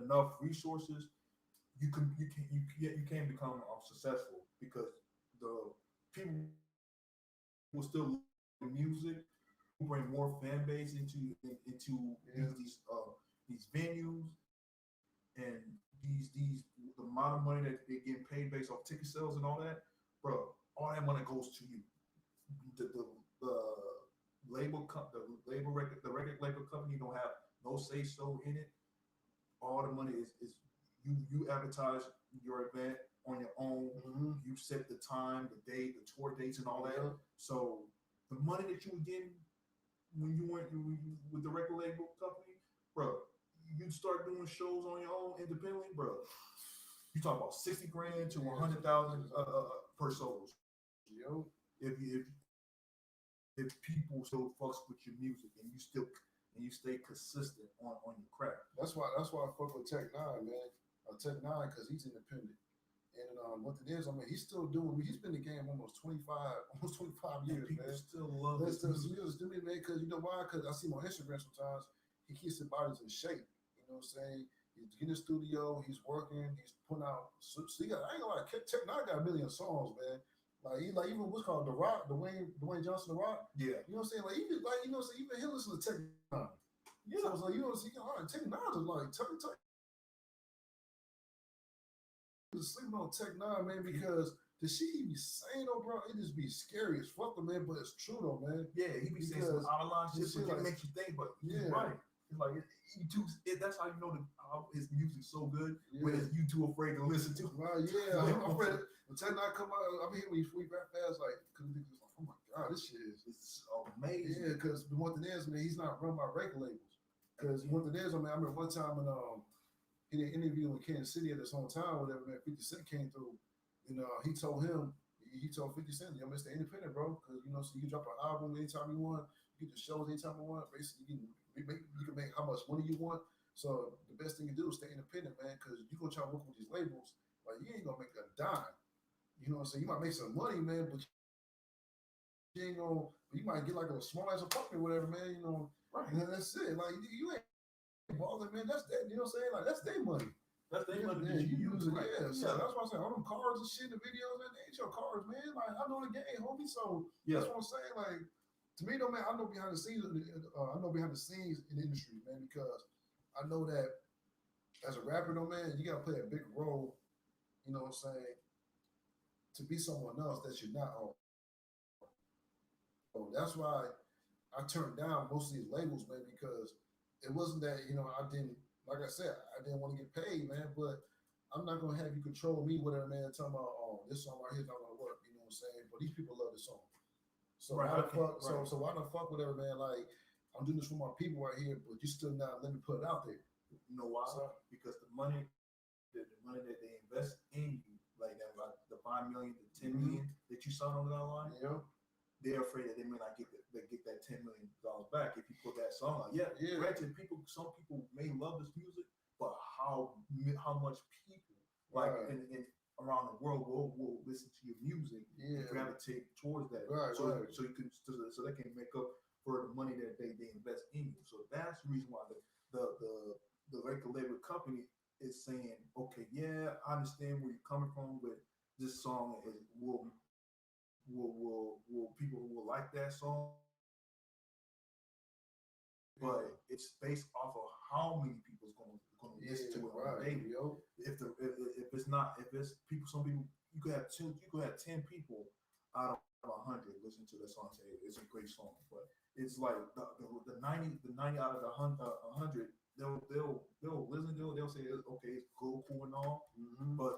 enough resources, you can become successful, because the people will still love the music, bring more fan base into these venues, and these the amount of money that they get paid based off ticket sales and all that. all that money goes to you. The label, the record label company don't have no say so in it. All the money is you advertise your event on your own. You set the time, the date, the tour dates, and all that. So the money that you were getting when you went with the record label company, bro, you start doing shows on your own independently, bro. You talk about 60 grand to 100,000 per shows. Yo, if people still fucks with your music and you stay consistent on your craft. That's why I fuck with Tech Nine, man. Tech Nine, because he's independent. And what it is, I mean, he's still doing. He's been in the game almost 25 years, people man. Still love his music. To me, man, because you know why? Because I see him on Instagram sometimes. He keeps his bodies in shape. You know what I'm saying? He's in the studio. He's working. He's putting out. So he got. I ain't gonna lie. Tech Nine got a million songs, man. Like even what's called The Rock, Dwayne Johnson, The Rock. Yeah. You know what I'm saying? Like even you know what I'm saying? Even he listen to Tech Nine. Yeah. So it's like you know what I'm saying? All right, Tech Nine is like Tech. Sleeping on Tech Nine, man, because the shit he be saying, though, bro, it just be scary as fuck, man. But it's true, though, man. Yeah, he be saying some out of line shit, but it makes you think. But he's right. It's like that's how you know his music's so good. When you too afraid to listen to. Right? Yeah, I'm afraid when Tech Nine come out. I mean, when he sweep that fast, like, cause it's like, oh my god, this shit is amazing. Yeah, because the one thing is, man, he's not run by record labels. Because one thing is, I mean, I remember one time when he did an interview in Kansas City at his hometown, whatever, man, 50 Cent came through. You know, he told 50 Cent, yo, Mr. Independent, bro, because, you know, so you can drop an album anytime you want, you get the shows anytime you want, basically, you can make how much money you want. So the best thing you do is stay independent, man, because you're going to try to work with these labels, like, you ain't going to make a dime. You know what I'm saying? You might make some money, man, but you ain't going to, you might get like a small ass apartment or whatever, man, you know, right. And that's it. Like, you ain't balling, man, that's that, you know what I'm saying? Like, that's their money. That's their money. Yeah, you use it, right. So that's why I'm saying all them cars and shit, the videos, man, they ain't your cars, man. Like, I know the game, homie. So that's what I'm saying. Like, to me, though, man, I know behind the scenes in the industry, man, because I know that as a rapper, though, man, you gotta play a big role, you know what I'm saying, to be someone else that you're not on. So that's why I turned down most of these labels, man, because it wasn't that, you know, I didn't want to get paid, man, but I'm not going to have you control me, whatever, man, talking about, oh, this song right here is not going to work, you know what I'm saying? But these people love this song. So why the fuck, so why the fuck, whatever, man, like, I'm doing this for my people right here, but you still not let me put it out there. You know why? Because the money that they invest in you, like that, like the 5 million, the 10 million that you saw on the line, they're afraid that they may not get that $10 million back if you put that song on. Yeah. Granted, some people may love this music, but how much people like in around the world will listen to your music and gravitate towards that. So you can so they can make up for the money that they invest in you. So that's the reason why the record label company is saying, okay, yeah, I understand where you're coming from, but this song will people who will like that song, but it's based off of how many people's going to listen to it on a daily. If people, some people, you could have 10 people out of 100 listen to that song and say it's a great song, but it's like the 90 out of the 100 they'll listen to it, they'll say okay, it's cool and all, but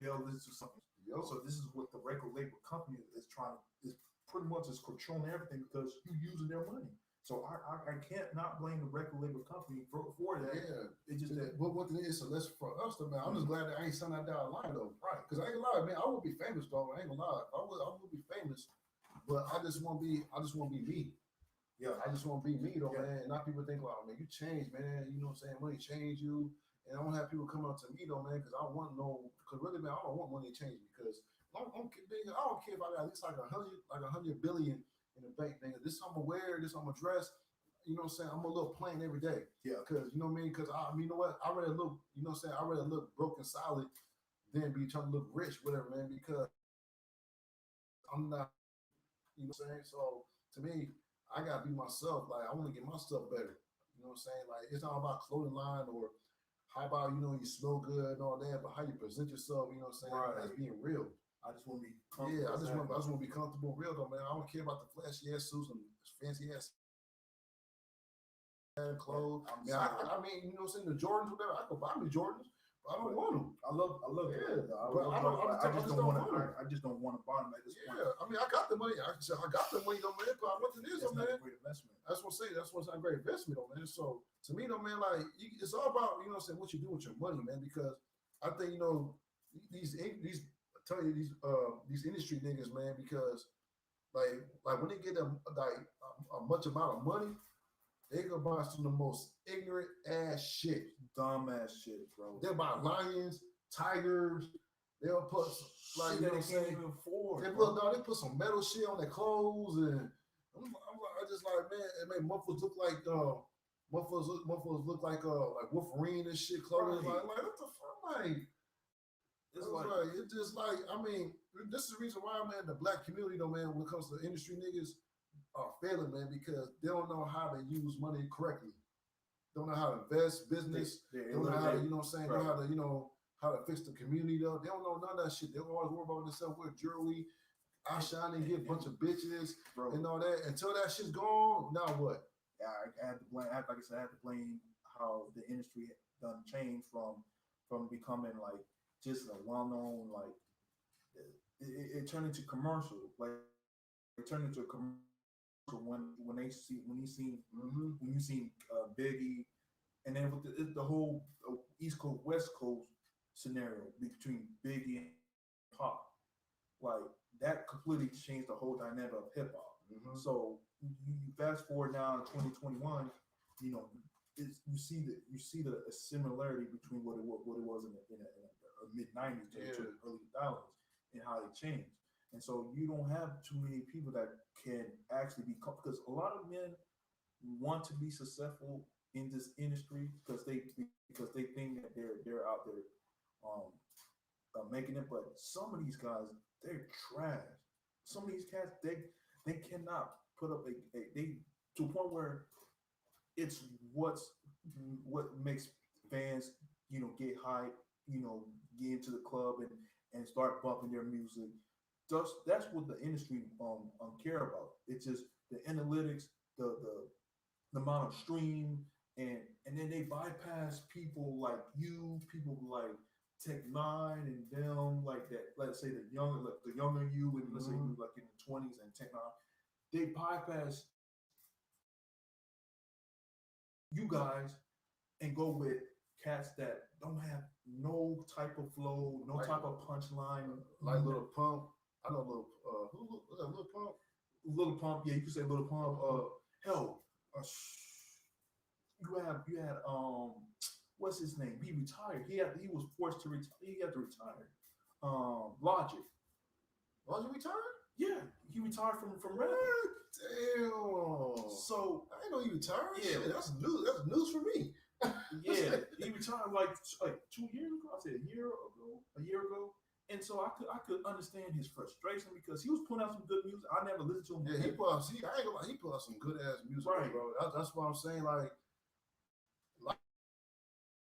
they'll listen to something. So this is what the record label company is pretty much controlling everything because you're using their money. So I can't not blame the record label company for that. Yeah, it's just that. But what it is, so that's for us, though, man. I'm just glad that I ain't signed that down line though, right? Because I ain't gonna lie, man. I would be famous, though. I ain't gonna lie. I would be famous, but I just want to be me. Yeah, I just want to be me, though, man. And not people think, well, man, you changed, man. You know what I'm saying? Money changed you. And I don't have people come up to me, though, man, because I want because really, man, I don't want money to change me because I don't care if I got at least like 100 billion in the bank, nigga. This I'm gonna wear, this I'm gonna dress. You know what I'm saying? I'm a little plain every day. Yeah. Because, you know what I mean? Because, you know what? I rather look, you know what I'm saying? I rather look broke and solid than be trying to look rich, whatever, man, because I'm not, you know what I'm saying? So, to me, I got to be myself. Like, I want to get myself better. You know what I'm saying? Like, it's not about clothing line or how about, you know, you smell good and all that, but how you present yourself, you know what I'm saying? Right. That's being real. I just want to be comfortable. Yeah, I just want to be comfortable, real though, man. I don't care about the flashy ass suits and fancy ass clothes. Yeah, I mean, you know, what I'm saying, the Jordans, whatever. I could buy me Jordans, but I don't want them. I love it. I just don't want to buy them at this point. Yeah, I mean, I got the money. I got the money, though, man. But what it is, though, man. Great investment. That's what I'm saying. That's what's not a great investment, though, man. So to me, though, man, like it's all about, you know, what I'm saying, what you do with your money, man. Because I think, you know, these industry niggas, man, because like when they get a much amount of money, they go buy some of the most ignorant ass shit, dumb ass shit, bro. They'll buy lions, tigers. They'll put like, you know, what I'm saying, they put some metal shit on their clothes, and I just like, man, it made motherfuckers look like motherfuckers look like Wolverine and shit clothing. Right. Like what the fuck, like. It's just like, I mean, this is the reason why, man, the black community, though, man, when it comes to industry niggas are failing, man, because they don't know how to use money correctly. Don't know how to invest business. They don't know how to, you know what I'm saying, right. Know how to, you know, how to fix the community, though. They don't know none of that shit. They always worry about themselves with jewelry, eye shining, get a bunch of bitches, bro, and all that. Until that shit's gone, now what? Yeah, I had to blame, like I said, I had to blame how the industry done changed from becoming like just a well-known, like it turned into commercial, like it turned into a commercial when you seen Biggie, and then with the whole East Coast West Coast scenario between Biggie and Pop, like that completely changed the whole dynamic of hip hop. Mm-hmm. So you fast forward now in 2021, you know, you see the similarity between what it was in the mid 90s to the early 2000s and how they changed. And so you don't have too many people that can actually be, because a lot of men want to be successful in this industry because they think that they're out there making it. But some of these guys, they're trash. Some of these cats, they cannot put up they to a point where it's what makes fans, you know, get hype, you know, get into the club and start bumping their music. That's what the industry care about. It's just the analytics, the amount of stream, and then they bypass people like you, people like Tech-9 and them, like that. Let's say the younger you, and let's say you like in the 20s, and Tech-9, they bypass you guys and go with cats that don't have no type of flow, no type of punchline, like Lil Pump. I know Lil who was that? Lil Pump. Lil Pump, yeah, you could say Lil Pump. Hell, you had what's his name? He retired. He was forced to retire. He had to retire. Logic. Logic retired? Yeah, he retired from rap. Damn. So I didn't know he retired. Yeah, shit, that's news. That's news for me. Yeah, he retired like 2 years ago. I said a year ago. And so I could understand his frustration because he was putting out some good music. I never listened to him. Yeah, he put out some good ass music, right, bro. That's what I'm saying. Like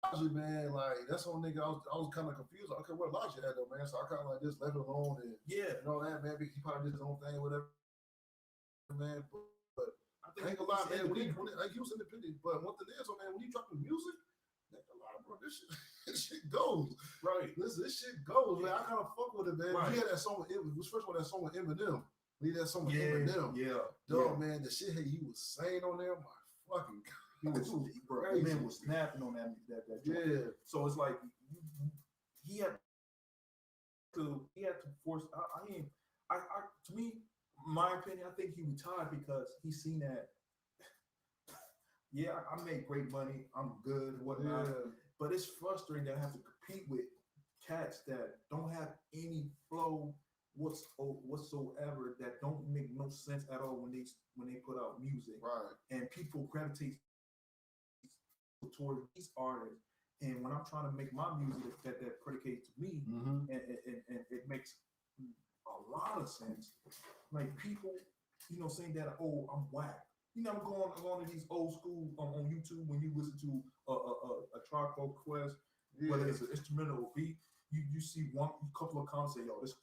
Logic, man, like that's the nigga. I was kind of confused. Okay, where Logic at though, man? So I kind of like just left it alone and all that, man. Because he probably did his own thing, whatever, man. But I ain't gonna lie, man. When he was independent, but one thing is, man, when you dropping music, nigga, bro, this shit goes. Right. Listen, this shit goes, man. I kind of fuck with it, man. Right. He had that song with first one, that song with Eminem. He had that song with Eminem. Dog, man, the shit he was saying on there, my fucking God. Bro, man was snapping on that. Yeah. So it's like he had to force. To me, my opinion, I think he retired because he seen that. Yeah, I made great money. I'm good, whatnot. Yeah. But it's frustrating that I have to compete with cats that don't have any flow whatsoever, that don't make no sense at all when they put out music. Right. And people gravitate towards these artists. And when I'm trying to make my music that predicates to me, and it makes a lot of sense. Like people, you know, saying that, oh, I'm whack. You never go on to these old school on YouTube when you listen to a Tribe Called Quest, whether it's an instrumental or beat. you see one couple of comments say, yo, this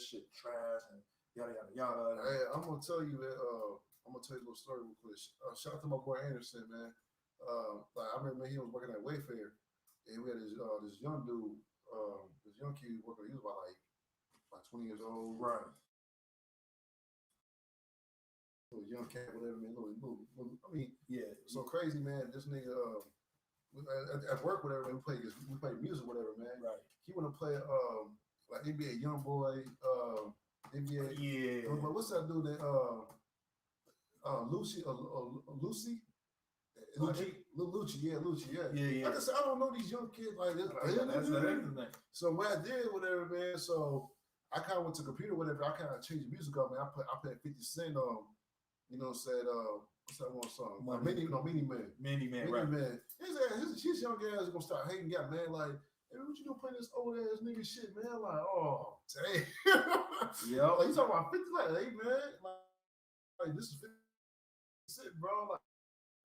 shit trash and yada yada yada. Hey, I'm gonna tell you that. I'm gonna tell you a little story real quick. Shout out to my boy Anderson, man. Like I remember he was working at Wayfair, and we had this young dude, this young kid working. He was about like 20 years old, Right. Little young cat, whatever, man. Little, I mean, Yeah. so crazy, man. This nigga, at work, whatever, man, we played music, whatever, man. Right. He want to play like NBA YoungBoy, NBA. Yeah. But what's that dude that Lucy? Lucci, yeah. Yeah. Like I said, I don't know these young kids like this. That's the thing. So what I did, whatever, man. So I kind of went to computer, whatever. I kind of changed the music up, man. I played 50 Cent on, you know, said what's that one song? Mini Man. Mini Man. His young ass is gonna start hating, yeah, man. Like, hey, what you doing playing this old ass nigga shit, man? Like, oh, dang. Yeah. Like, you talking about 50? Like, hey, man, like this is 50 Cent, bro. Like,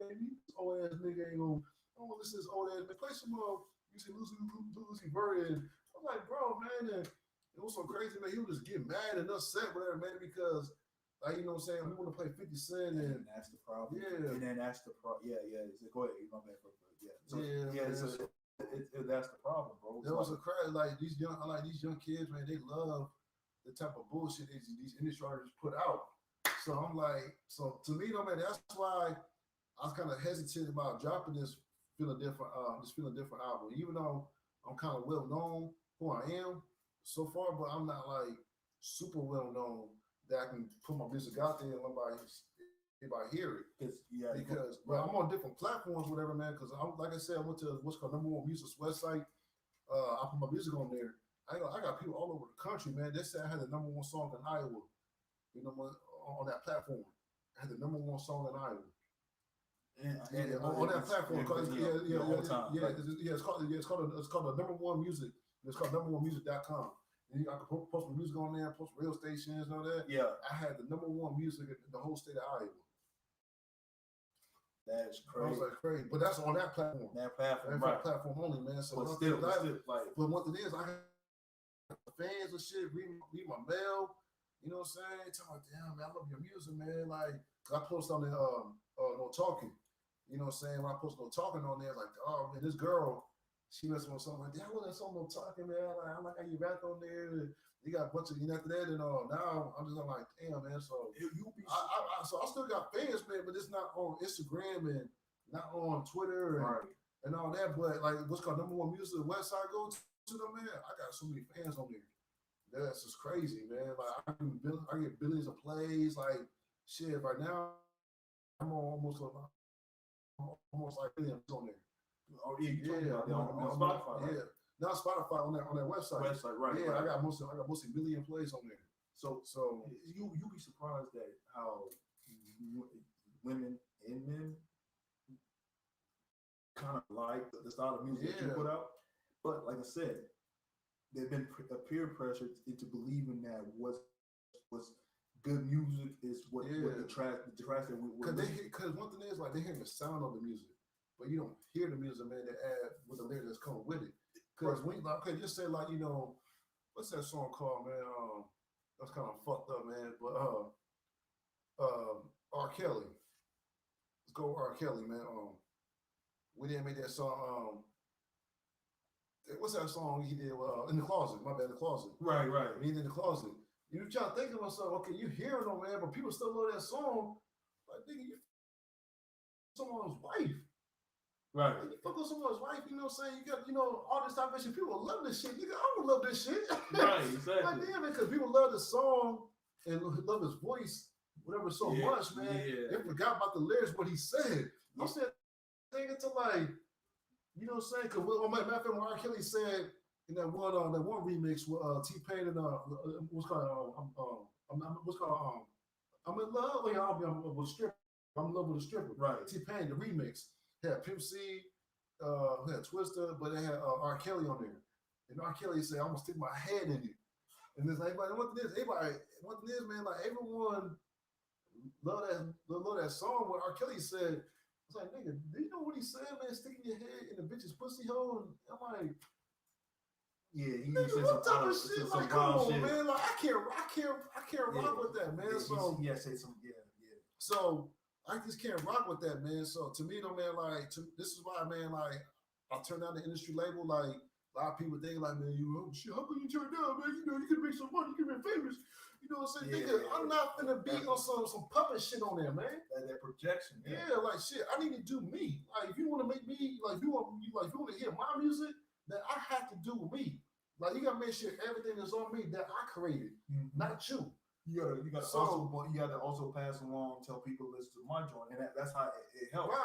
hey, this old ass nigga ain't gonna. I don't want to listen to this old ass man. Play some more. You see Lucy Bird, and I'm like, bro, man, and it was so crazy, man. He would just get mad and upset, whatever, man, because. Like, you know what I'm saying? We want to play 50 Cent and that's the problem. Yeah. And then that's the problem. Yeah. Go ahead. My bad. Yeah. So, yeah. That's the problem, bro. There was a crazy, like these young kids, man, they love the type of bullshit these industry artists put out. So I'm like, so to me, though, man, that's why I was kind of hesitant about dropping this feeling different album. Even though I'm kind of well known who I am so far, but I'm not like super well known that I can put my music out there and anybody hear it. Because I'm on different platforms, whatever, man. Because like I said, I went to what's called #1 Music's website. I put my music on there. I got people all over the country, man. They said I had the #1 song in Iowa. You know, on that platform, I had the #1 song in Iowa. On that platform, it's called the #1 Music. It's called #1music.com. And I could post my music on there, post radio stations and all that. Yeah. I had the #1 music in the whole state of Iowa. That's crazy. I was like, crazy. But that's on that platform. That platform only, man. So but still, like, but what it is, I have fans and shit read my mail. You know what I'm saying? Tell me, damn, man, I love your music, man. Like, cause I post on the No Talking. You know what I'm saying? When I post No Talking on there, like, oh man, this girl. She was on something like, damn, I saw No Talking, man. I like how you rap on there. You got a bunch of, after that, and now I'm just like, damn, man. So so I still got fans, man, but it's not on Instagram and not on Twitter and all that. But like, what's called #1 Music website, go to them, man. I got so many fans on there. That's just crazy, man. Like I get billions of plays. Like shit, right now I'm almost like billions on there. Oh yeah, on Spotify. Right? Yeah, not Spotify on that website. Right. Yeah, right. I got mostly million plays on there. So you be surprised at how women and men kind of like the style of music that you put out. But like I said, they've been peer pressured into believing that what's good music is what the track that we. Because one thing is like they hear the sound of the music. But you don't hear the music, man, that add with the lyrics that's coming with it. Because when just say like, what's that song called, man? That's kind of fucked up, man. But R. Kelly. Let's go R. Kelly, man. We didn't make that song. What's that song he did? In the Closet. My bad, In the Closet. Right. He's in the closet. You try to think of myself, okay, you hearing them, man, but people still love that song. Like, nigga, you someone's wife. Right. Like, you fuck with someone's wife, you know what I'm saying? You got, all this type of shit. People love this shit. Nigga, I don't love this shit. Right, exactly. Like, damn, man, because people love the song and love his voice, whatever, so much, man. Yeah. They forgot about the lyrics, what he said. I'm saying, think it to like, you know what I'm saying? Because matter of fact, when R. Kelly said in that one remix with T-Pain and what's called I'm in love with a stripper. I'm in love with a stripper. Right. T-Pain, the remix. Had Pimp C, had Twister, but they had R. Kelly on there. And R. Kelly said, I'm gonna stick my head in it. And it's like, what it is, man, like everyone love that song. What R. Kelly said, it's like, nigga, do you know what he said, man? Sticking your head in a bitch's pussy hole. And I'm like, Yeah, he Nigga, said what type of said shit? some Like, come wild on, shit. man. Like, I can't rock with that, man. So yeah, say some So I just can't rock with that, man. So to me, though, man, like this is why, man, like I turned down the industry label. Like a lot of people think, like, man, shit, how can you turn down, man? You know, you can make some money, you can be famous. You know what I'm saying? Nigga, I'm not finna be on some puppet shit on there, man. That projection. Yeah, like shit. I need to do me. Like if you want to make me, like if you want to hear my music, then I have to do me. Like you gotta make sure everything is on me that I created, not you. You gotta also pass along, tell people to listen to my joint, and that's how it helps.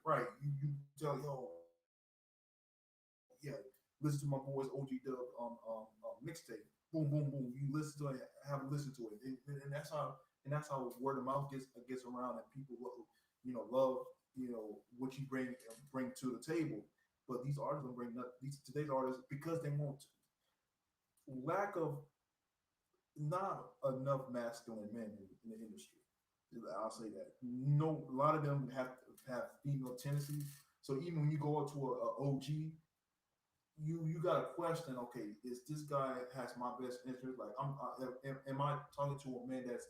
Right. You tell listen to my boys OG Dubb mixtape. Boom, boom, boom. You listen to it, have a listen to it, and that's how word of mouth gets around, and people love what you bring to the table. But these artists don't bring today's artists because they want to. Lack of not enough masculine men in the industry. I'll say that. No, a lot of them have female tendencies. So even when you go up to a OG, you got to question. Okay, is this guy has my best interest? Like, am I talking to a man that's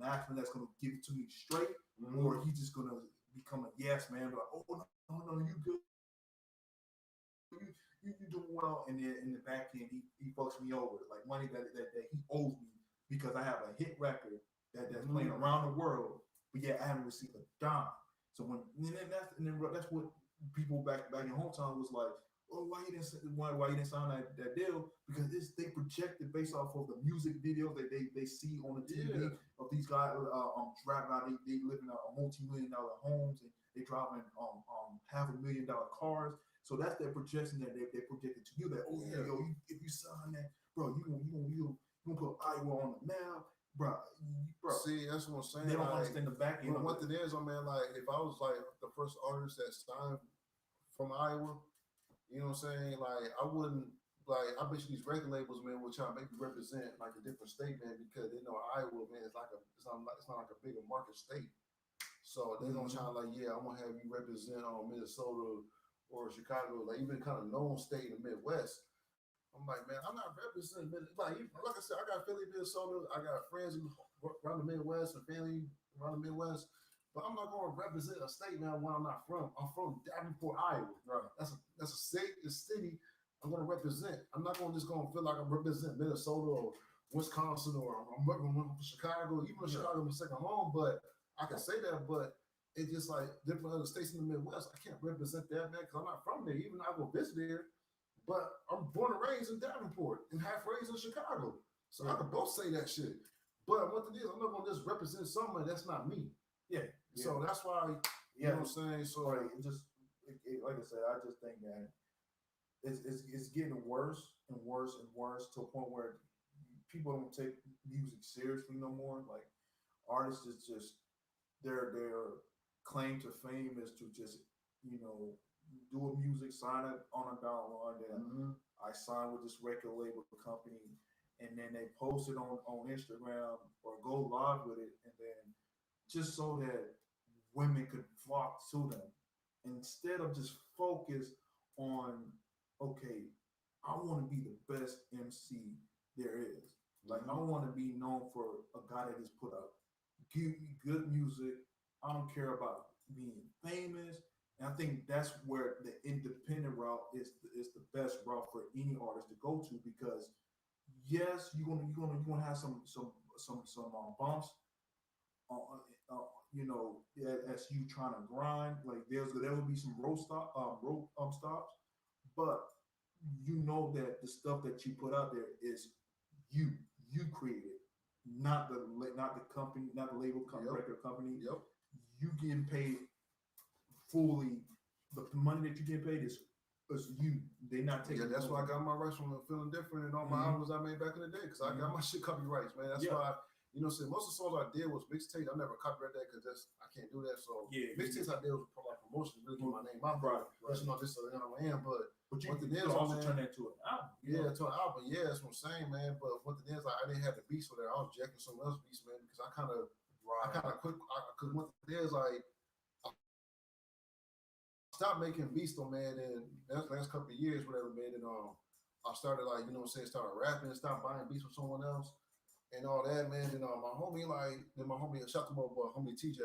masculine, that's gonna give it to me straight, or he's just gonna become a yes man? Like, oh no, you good. You doing well, and then in the back end he fucks me over, like money that he owes me because I have a hit record that's playing around the world, but yet I haven't received a dime. So that's what people back in hometown was like, oh, why you didn't sign that deal? Because they projected based off of the music videos that they see on the TV of these guys driving out. They live in a multi-million-dollar homes, and they driving $500,000 cars. So that's their projection that they projected to you that if you sign that, bro, you gonna put Iowa on the map, bro. See, that's what I'm saying. They don't understand the back end. What it is, man. Like if I was like the first artist that signed from Iowa, you know what I'm saying? Like I wouldn't. Like I bet you these record labels, man, will try to make you represent like a different state, man, because they know Iowa, man, it's not like a bigger market state. So they're gonna try like, yeah, I'm gonna have you represent Minnesota or Chicago, like even kind of known state in the Midwest. I'm like, man, I'm not representing like I said, I got Philly, Minnesota, I got friends around the Midwest and family around the Midwest, but I'm not going to represent a state now where I'm not from. I'm from Davenport, Iowa. Right. That's a state, a city I'm going to represent. I'm not just going to feel like I'm representing Minnesota or Wisconsin or I'm representing Chicago. Even though Chicago is my second home, but I can say that, but it's just like different other states in the Midwest. I can't represent that, man, because I'm not from there. Even though I go visit there, but I'm born and raised in Davenport and half raised in Chicago. So I can both say that shit. But what it is, I'm not going to just represent someone that's not me. Yeah. So that's why, you know what I'm saying? So like I said, I just think that it's getting worse and worse and worse to a point where people don't take music seriously no more. Like artists is just their claim to fame is to just do a music, sign it on a dollar line that I signed with this record label company, and then they post it on Instagram or go live with it, and then just so that women could flock to them instead of just focus on, okay, I want to be the best MC there is. Like I want to be known for a guy that just put out good music. I don't care about being famous. And I think that's where the independent route is the best route for any artist to go to, because yes, you're gonna have some bumps, as you trying to grind. Like there will be some road stops, but you know that the stuff that you put out there is you created, not the company, not the label company, record company. Yep. You getting paid fully. The money that you get paid is you. They not taking. Yeah, that's why I got my rights from Feeling Different and all my albums I made back in the day, because I got my shit copyrights, man. That's why, most of the songs I did was mixtape. I never copyright that because I can't do that. So mixtapes I did was like promotion, really get my name out. Right. This is I am, but what it is, also man, turn that to an album. Yeah, to an album. Yeah, that's what I'm saying, man. But what it is, like, I didn't have the beats for that. I was jacking someone else's beats, man, because I kind of quit. Because what it is, like, stopped making beats though, man, and that's the last couple of years, whatever, man. And I started like, you know what I'm saying, started rapping, started buying beats from someone else and all that, man. And my homie, like, then my homie, shout to my boy, homie TJ,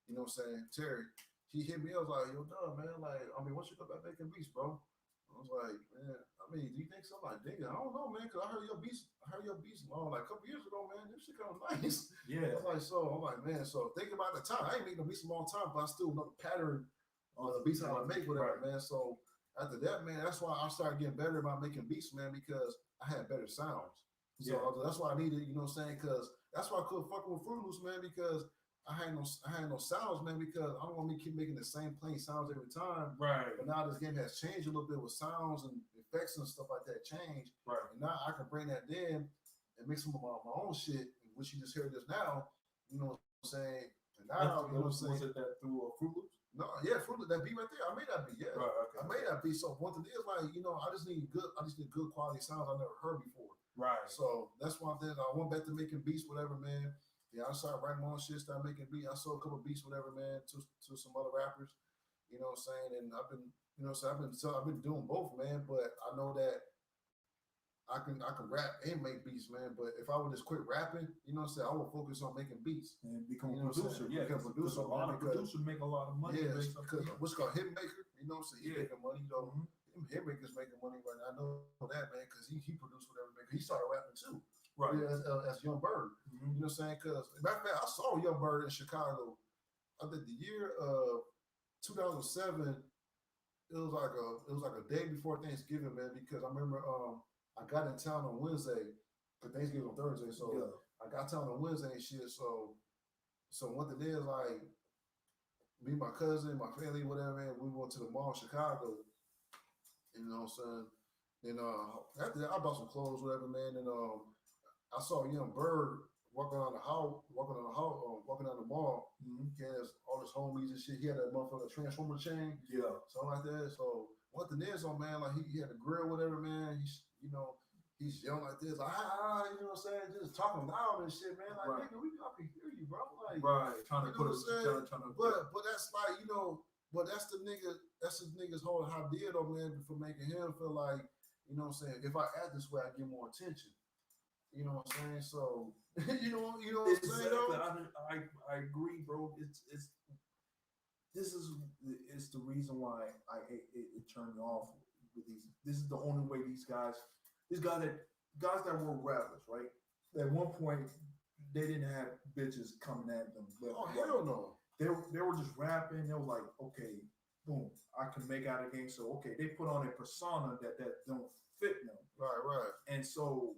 you know what I'm saying, Terry, he hit me. I was like, yo, no, man, like, I mean, once you go back making beats, bro. I was like, man, I mean, do you think so? Like, nigga, I don't know, man, because I heard your beats like a couple years ago, man. This shit kind of nice. Yeah. I'm like, so, I'm like, man, so think about the time. I ain't making no beats a long time, but I still know the pattern of the beats how I make, whatever, man. So after that, man, that's why I started getting better about making beats, man, because I had better sounds. So that's why I needed, you know what I'm saying? Because that's why I couldn't fuck with Fruit Loops, man, because I had no sounds, man, because I don't want me to keep making the same plain sounds every time. Right. But now this game has changed a little bit with sounds and effects and stuff like that change. Right. And now I can bring that in and make some of my own shit, which you just heard just now, you know what I'm saying? And now, you know what I'm saying? Was it that through Fruit Loops? No, yeah, Fruit Loops, that beat right there. I made that beat, yeah. Right, okay. I made that beat. So one thing is like, you know, I just need good quality sounds I never heard before. Right. So that's one thing. I went back to making beats, whatever, man. Yeah, I started writing my own shit, started making beats. I sold a couple beats, whatever, man, to some other rappers. You know what I'm saying? And I've been, you know, so I've been doing both, man. But I know that I can rap and make beats, man. But if I would just quit rapping, you know what I'm saying, I would focus on making beats and become you a producer. Yeah, become a producer. A lot of producers make a lot of money. Yeah, because what's called hit maker, you know what I'm saying? He's making money, you know. Hit maker's making money right now. I know that, man, because he produced whatever, man. He started rapping too. Right. Yeah, as Young Bird. You know what I'm saying? Because, matter of fact, I saw Young Bird in Chicago. I think the year of 2007, it was like a day before Thanksgiving, man, because I remember I got in town on Wednesday, because Thanksgiving on Thursday, so I got town on Wednesday and shit, so one thing is, like, me, my cousin, my family, whatever, man, we went to the mall in Chicago, you know what I'm saying? And after that, I bought some clothes, whatever, man, and I saw a Young Bird walking down the mall. He has all his homies and shit. He had a motherfucker transformer chain, something like that. So one thing is, man, like he had a grill, whatever, man. He's he's yelling like this, like, you know what I'm saying, just talking loud and shit, man. Like, nigga, I can hear you, bro. Like, trying to put it, but that's like, you know, but that's the nigga's whole idea, though, man, for making him feel like, you know what I'm saying, if I act this way, I get more attention. You know what I'm saying? So you know what I'm saying, though? I agree, bro. It's the reason why it turned me off with these. This is the only way these guys that were rappers, right? At one point, they didn't have bitches coming at them. Hell no. They were just rapping. They were like, okay, boom, I can make out a game. So okay, they put on a persona that don't fit them. Right. And so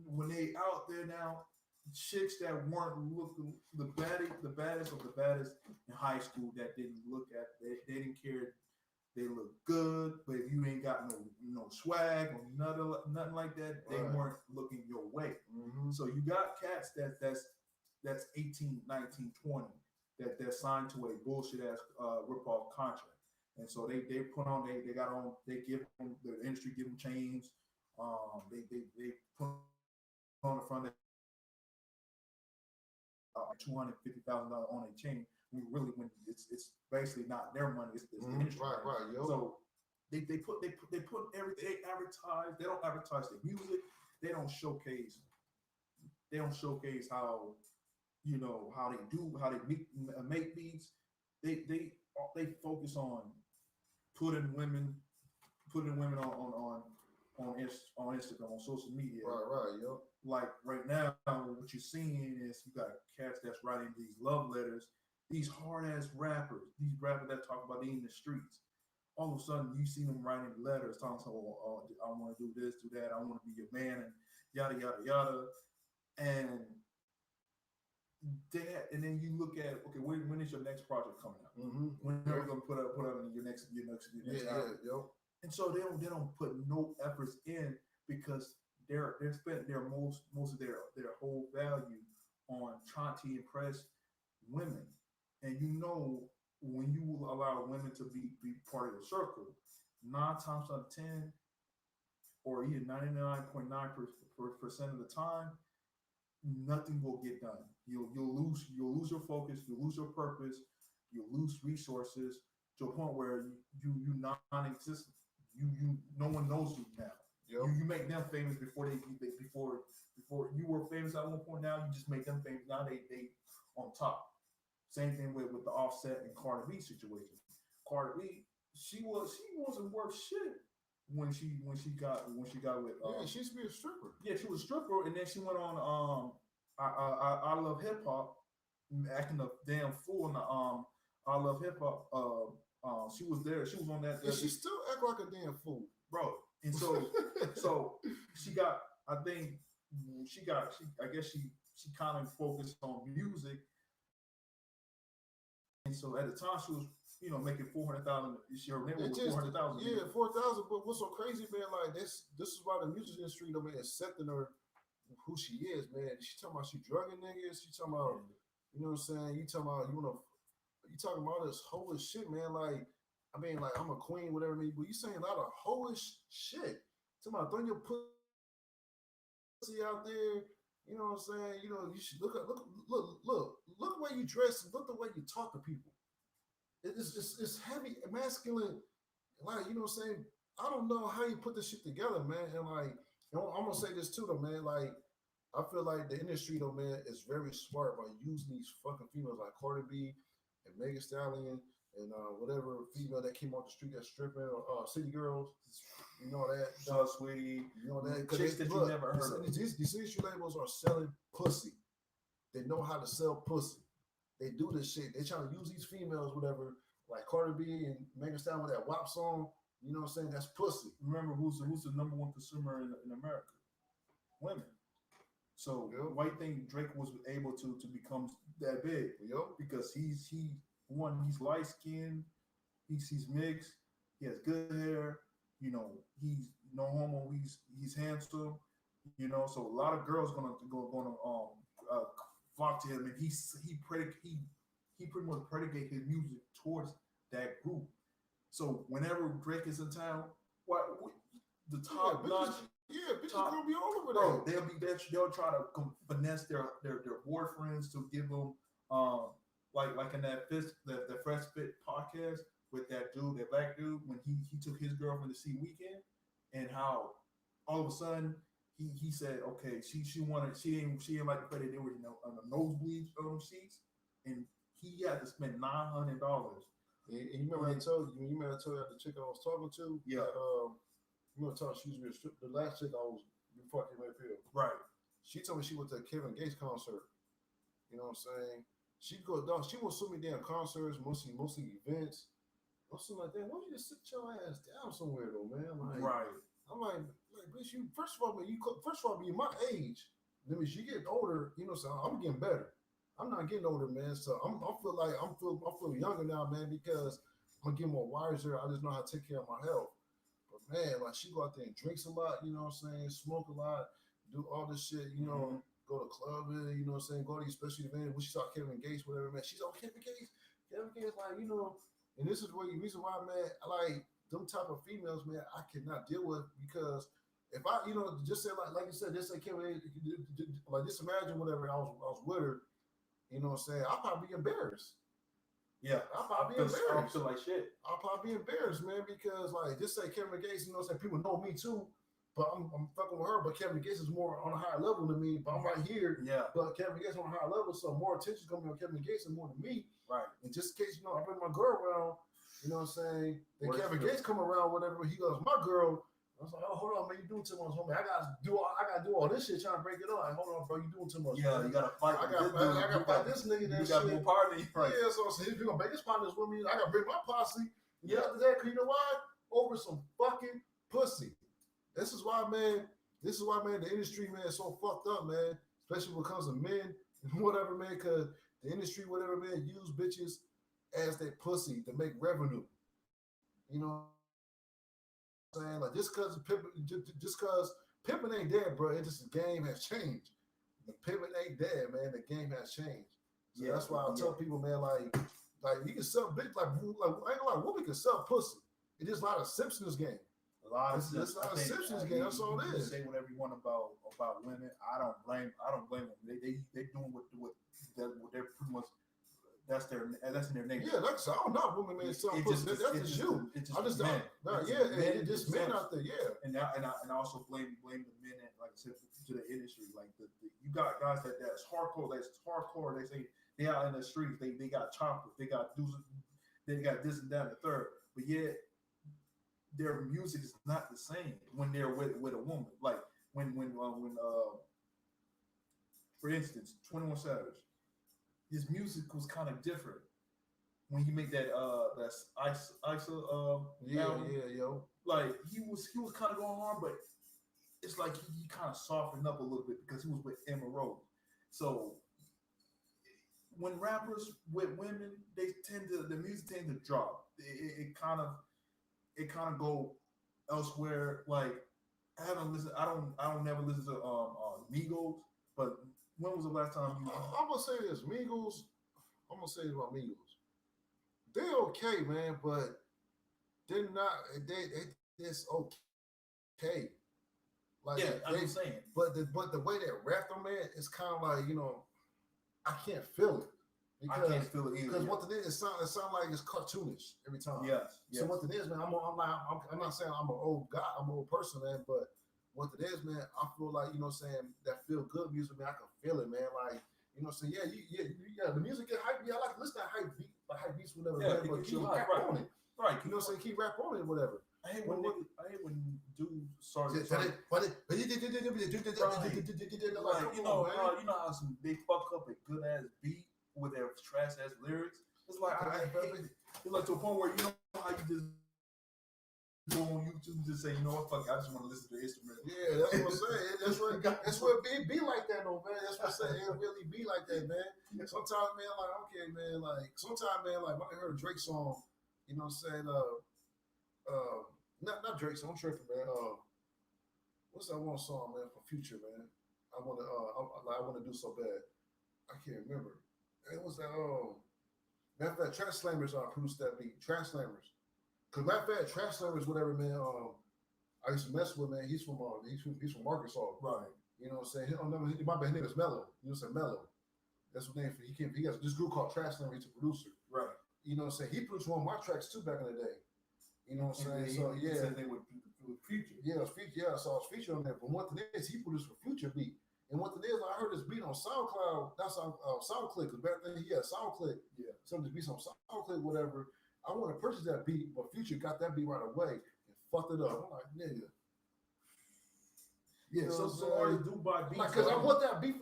when they out there now, chicks that weren't looking the baddest of the baddest in high school that didn't look at they didn't care. They look good, but if you ain't got no swag or nothing like that, they weren't looking your way. So you got cats that's 18, 19, 20 that they're signed to a bullshit ass rip-off contract. And so they put on they got on they give them the industry give them chains. They put on the front $250,000 on a chain. When it's basically not their money, it's the industry. Right, yo. So they put everything. They advertise. They don't advertise their music. They don't showcase how how they make beats. They focus on putting women on Instagram, on social media. Right, yo. Like right now, what you're seeing is you got cats that's writing these love letters, these hard ass rappers, these rappers that talk about they in the streets. All of a sudden, you see them writing letters, talking about, I want to do this, do that, I want to be your man, and yada yada yada. And then you look at, okay, when is your next project coming out? When are we gonna put up in your next album? Yo. And so they don't put no efforts in because they're spending most of their whole value on trying to impress women. And when you allow women to be part of your circle, 9 times out of 10, or even 99.9% of the time, nothing will get done. You'll lose your focus, you'll lose your purpose, you'll lose resources to a point where you non-existent. No one knows you now. You make them famous before before you were famous at one point. Now you just make them famous. Now they on top. Same thing with the Offset and Cardi B situation. Cardi B, she wasn't worth shit when she got with she used to be a stripper. Yeah, she was a stripper, and then she went on I Love Hip Hop, acting a damn fool in the I Love Hip Hop. She was there. She was on that. And she still act like a damn fool, bro. And so she got. I think she got. I guess she kind of focused on music. And so at the time she was, making 400,000. Her name was 400,000. Yeah, 4,000. But what's so crazy, man? Like this is why the music industry, man, accepting her who she is, man. She talking about she drugging niggas. She talking about, you know what I'm saying? You talking about you talking about this hoish shit, man. Like, I mean, like I'm a queen, whatever it means, but you saying a lot of hoish shit. Talking about throwing your pussy out there. You know what I'm saying? You should look the way you dress and look the way you talk to people. It's heavy, masculine. Like, you know what I'm saying? I don't know how you put this shit together, man. And like, I'm gonna say this too, though, man. Like, I feel like the industry, though, man, is very smart by using these fucking females like Cardi B and Megan Stallion and whatever female that came off the street that's stripping or City Girls. You know that. So sweet. You know that. Chicks that you never heard of. These industry labels are selling pussy. They know how to sell pussy. They do this shit. They trying to use these females, whatever, like Cardi B and Megan Stallion with that WAP song. You know what I'm saying? That's pussy. Remember who's the number one consumer in America? Women. So why you think Drake was able to become that big? Because he's light skinned, he's mixed, he has good hair, he's no homo, he's handsome, so a lot of girls gonna flock to him, and he pretty much predicate his music towards that group. So whenever Drake is in town, the top notch. Yeah, bitches gonna be all over that. They'll try to finesse their boyfriends to give them like in that Fresh Fit podcast with that dude, that black dude, when he took his girlfriend to see Weekend, and how all of a sudden he said, okay, she didn't like the fact that they were on the nosebleed seats, and he had to spend $900. And you remember I told you that the chick I was talking to? Yeah. You know, she used to be a strip. The last chick I was before I came in Mayfield. Right. She told me she went to a Kevin Gates concert. You know what I'm saying? She goes, dog. She won't sue me damn concerts, mostly events. I'm saying like, damn, why don't you just sit your ass down somewhere though, man? Like, right. I'm like, bitch, you first of all, be my age. That means you get older. You know, so I'm getting better. I'm not getting older, man. So I feel younger now, man, because I'm getting more wiser. I just know how to take care of my health. But man, like she go out there and drinks a lot. You know what I'm saying? Smoke a lot. Do all this shit. You know, go to club. You know what I'm saying? Go to these special events. When she saw Kevin Gates, whatever, man. She's on Kevin Gates. Kevin Gates, like, you know. And this is the reason why, man, I like them type of females, man, I cannot deal with, because if I, just say like you said, just say Kevin, like just imagine whatever I was with her, you know what I'm saying? I'll probably be embarrassed. Yeah, I'll probably be embarrassed. I feel like shit. I'll probably be embarrassed, man, because like just say Kevin Gates, you know what I'm saying? People know me too, but I'm fucking with her. But Kevin Gates is more on a higher level than me. But I'm right here. Yeah. But Kevin Gates on a higher level, so more attention's gonna be on Kevin Gates and more than me. Right. And just in case I bring my girl around, you know what I'm saying? Then Kevin Gates come around, whatever. He goes, my girl. I was like, oh, hold on, man, you doing too much, homie. I gotta do all this shit trying to break it up. Like, hold on, bro, you doing too much. Yeah, man. You gotta fight. I gotta fight this nigga. You got more power than you. Right. Yeah, so if you're gonna break this partners with me, I gotta bring my posse. Yeah, that, cause you know why? Over some fucking pussy. This is why, man, the industry, man, is so fucked up, man. Especially when it comes to men and whatever, man, because the industry, whatever, man, use bitches as their pussy to make revenue. You know what I'm saying? Like, just because pimping ain't dead, bro, it's just the game has changed. The pimping ain't dead, man. The game has changed. So that's why I tell people, man, like you can sell bitch, like I ain't gonna lie, women can sell pussy. It's just a lot of simps in this game. A lot of simps in this game. That's all it is. Say whatever you want about women. I don't blame them. They doing what they're pretty much. That's in their name. Yeah, I don't know, women, man. That's just you. It's I just men. don't. It's just men out there. Yeah. and I also blame the men that, like I said, to the industry. Like you got guys that's hardcore. They say they out in the streets. They got choppers. They got they got this and that and the third. But yet their music is not the same when they're with a woman. Like when for instance, 21 Savage, his music was kind of different when he made that's Isa album. Yo. Like he was kind of going hard, but it's like he kind of softened up a little bit because he was with Emma Rose. So when rappers with women, the music tends to drop. It kind of go elsewhere. Like I haven't listened. I don't never listen to Migos. But when was the last time you? I'm gonna say this, Migos. I'm gonna say this about Migos. They're okay, man, but they're not. It's okay. Like yeah, I'm saying. But the way they rap them, man, it's kind of like I can't feel it. I can't feel it either. Because what it is, it sound like it's cartoonish every time. Yes. So what it is, man, I'm not saying I'm an old guy, I'm an old person, man, but what it is, man, I feel like, that feel good music, man, I can feel it, man. Like, saying, yeah, the music get hype. Yeah, I like to listen to hype beats, whatever, man, but keep rap on it. Right. Keep rap on it, whatever. I hate when dudes start. You know how they fuck up a good ass beat with their trash ass lyrics. It's like it's like to a point where how you just go on YouTube and just say, fuck it, I just want to listen to the instrument. Yeah, that's what I'm saying. That's what it be like that, though, man. That's what I'm saying. It really be like that, man. Sometimes, man, like, okay, man, like, sometimes, man, like, when I heard a Drake song, you know what I'm saying? Not Drake song, I'm tripping, man. What's that one song, man, for Future, man? I wanna do so bad. I can't remember. It was that matter of fact, Trash Slammers produced that beat. Trash Slammers. Cause matter of fact, Trash Slammers, whatever, man. I used to mess with, man. He's from Arkansas, right? You know what I'm saying? His name is Mello. You know what I'm saying? Mello. That's his name. He has this group called Trash Slammer. He's a producer, right? You know what I'm saying? He produced one of my tracks too back in the day. You know what I'm saying? So yeah, they with Future. Yeah, it was Future. Yeah, so I was featured on there. But one thing is, he produced for Future beat. And what it is, I heard this beat on SoundCloud. That's on SoundClick. Because back then he had SoundClick. Yeah. Some of the beats on SoundClick, whatever. I want to purchase that beat, but Future got that beat right away and fucked it up. I'm like, nigga. Yeah, so artists do buy beats. Like, cause I want that beat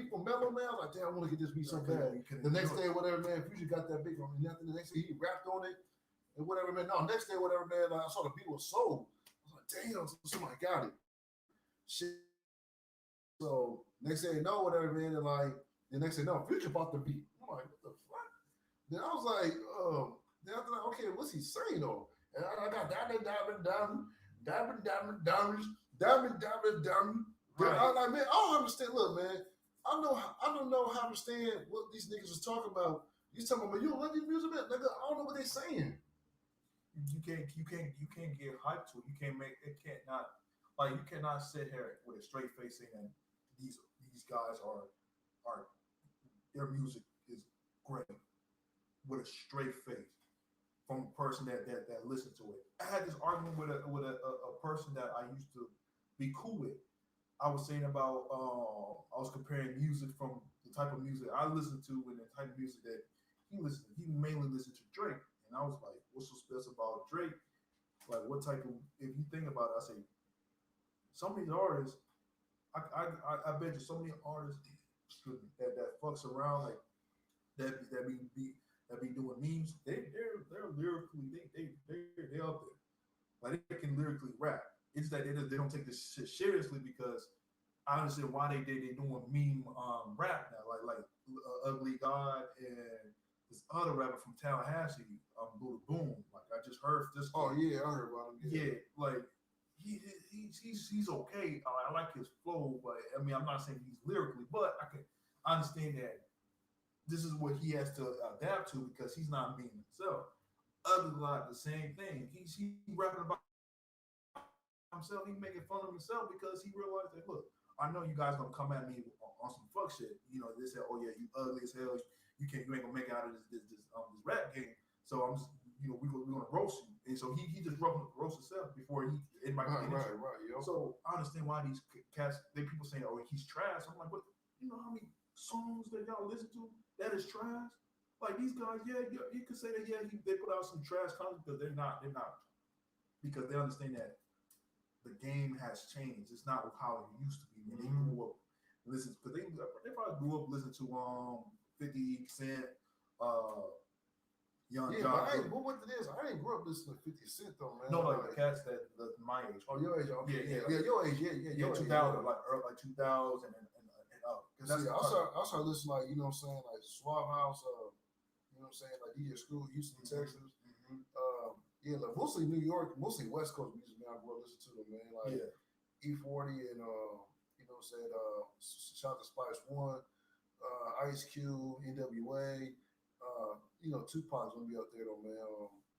from Mello, man. I'm like, damn, I want to get this beat so bad. The next day, whatever, man, Future got that beat from me. Nothing. The next day he rapped on it and whatever, man. No, next day, whatever, man. Like, I saw the beat was sold. I was like, damn, somebody got it. Shit. So next day, no, whatever, man. And like the next day, no, Future bought the beat. I'm like, what the fuck? Then I was like, then after that, okay, what's he saying though? And I got diamond. Right. I was like, man, I don't understand. Look, man, I don't know how to understand what these niggas was talking about. You talking about, you don't like these music, man? Nigga, I don't know what they saying. You can't get hyped to it. You cannot sit here with a straight face saying these guys are their music is great with a straight face from a person that listened to it. I had this argument with a person that I used to be cool with. I was saying about I was comparing music from the type of music I listen to and the type of music that he listened to. He mainly listened to Drake, and I was like, "What's so special about Drake? Like, what type of?" If you think about it, I say some of these artists. I bet you so many artists that fucks around like that be doing memes. They're lyrically they up there. Like they can lyrically rap. It's that they don't take this shit seriously because I understand why they doing meme rap now. Like Ugly God and this other rapper from Tallahassee, Buddha Boom. Like I just heard this. Oh yeah, I heard about him. Yeah, like he's okay. I like his flow, but I mean I'm not saying he's lyrically, but I understand that this is what he has to adapt to because he's not being himself. Ugly God, the same thing. He's rapping about himself. He's making fun of himself because he realized that look, I know you guys gonna come at me on some fuck shit. You know, they say, oh yeah, you ugly as hell. You ain't gonna make it out of this rap game. So I'm just we're gonna roast you. And so he just roast himself before anybody can get into it. Right, yo. So I understand why these cats, people saying, oh, he's trash. I'm like, what? You know how many songs that y'all listen to that is trash? Like these guys, you could say that, they put out some trash content, but they're not, because they understand that the game has changed. It's not how it used to be when they grew up. Listen, because they probably grew up listening to 50 Cent, Young John. But what it is, I didn't grow up listening to 50 Cent though, man. No, like the cats that my age. Oh, your age, okay. Yeah, your age, yeah. 2000, like 2000 and up. See, I started listening, like, you know what I'm saying, like Suave House, you know what I'm saying, like DJ Screw, Houston, Texas. Like mostly New York, mostly West Coast music, man. I grew up listening to them, man. Like E40 and you know what I'm saying, shout out to Spice One, Ice Cube, NWA, you know, Tupac's gonna be up there though, man.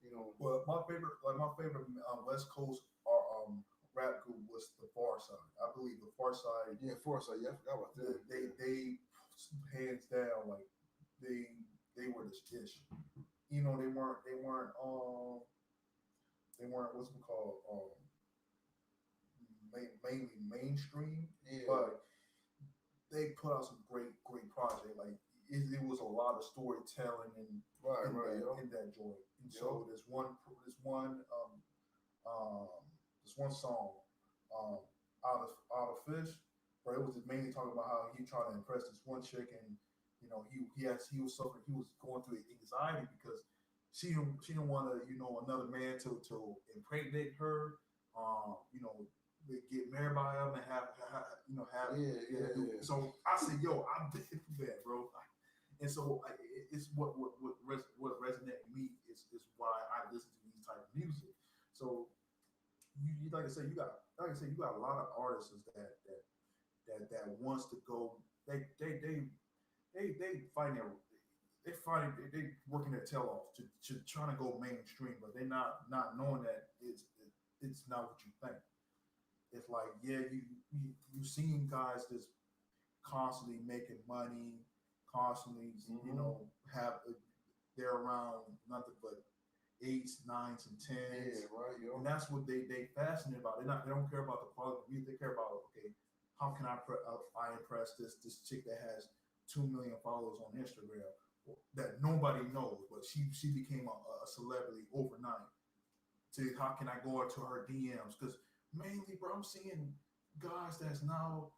You know, well, my favorite West Coast rap group was the Far Side. I believe the Far Side. Yeah, Far Side. Yeah, I forgot about that. They hands down, like they were the dish. You know, they weren't what's it called, mainly mainstream, but they put out some great project. Like it was a lot of storytelling in that joint. And so there's one song, out of Fish, where it was just mainly talking about how he tried to impress this one chick, and you know he was suffering, he was going through anxiety because she didn't want to, you know, another man to impregnate her, you know, get married by him and have. So I said, yo, I'm dead for that, bro. And so it's what resonated with me is why I listen to these type of music. So you like I said, you got a lot of artists that wants to go. They find their. They working their tail off to trying to go mainstream, but they're not knowing that it's not what you think. It's like, you seen guys that's constantly making money, constantly you know they're around nothing but 8s, 9s, and 10s. Yeah, right, yo. And that's what they fascinated about. They don't care about the quality of music. They care about, okay, how can I impress this chick that has 2 million followers on Instagram that nobody knows, but she became a celebrity overnight. So how can I go into her DMs? Because mainly, bro, I'm seeing guys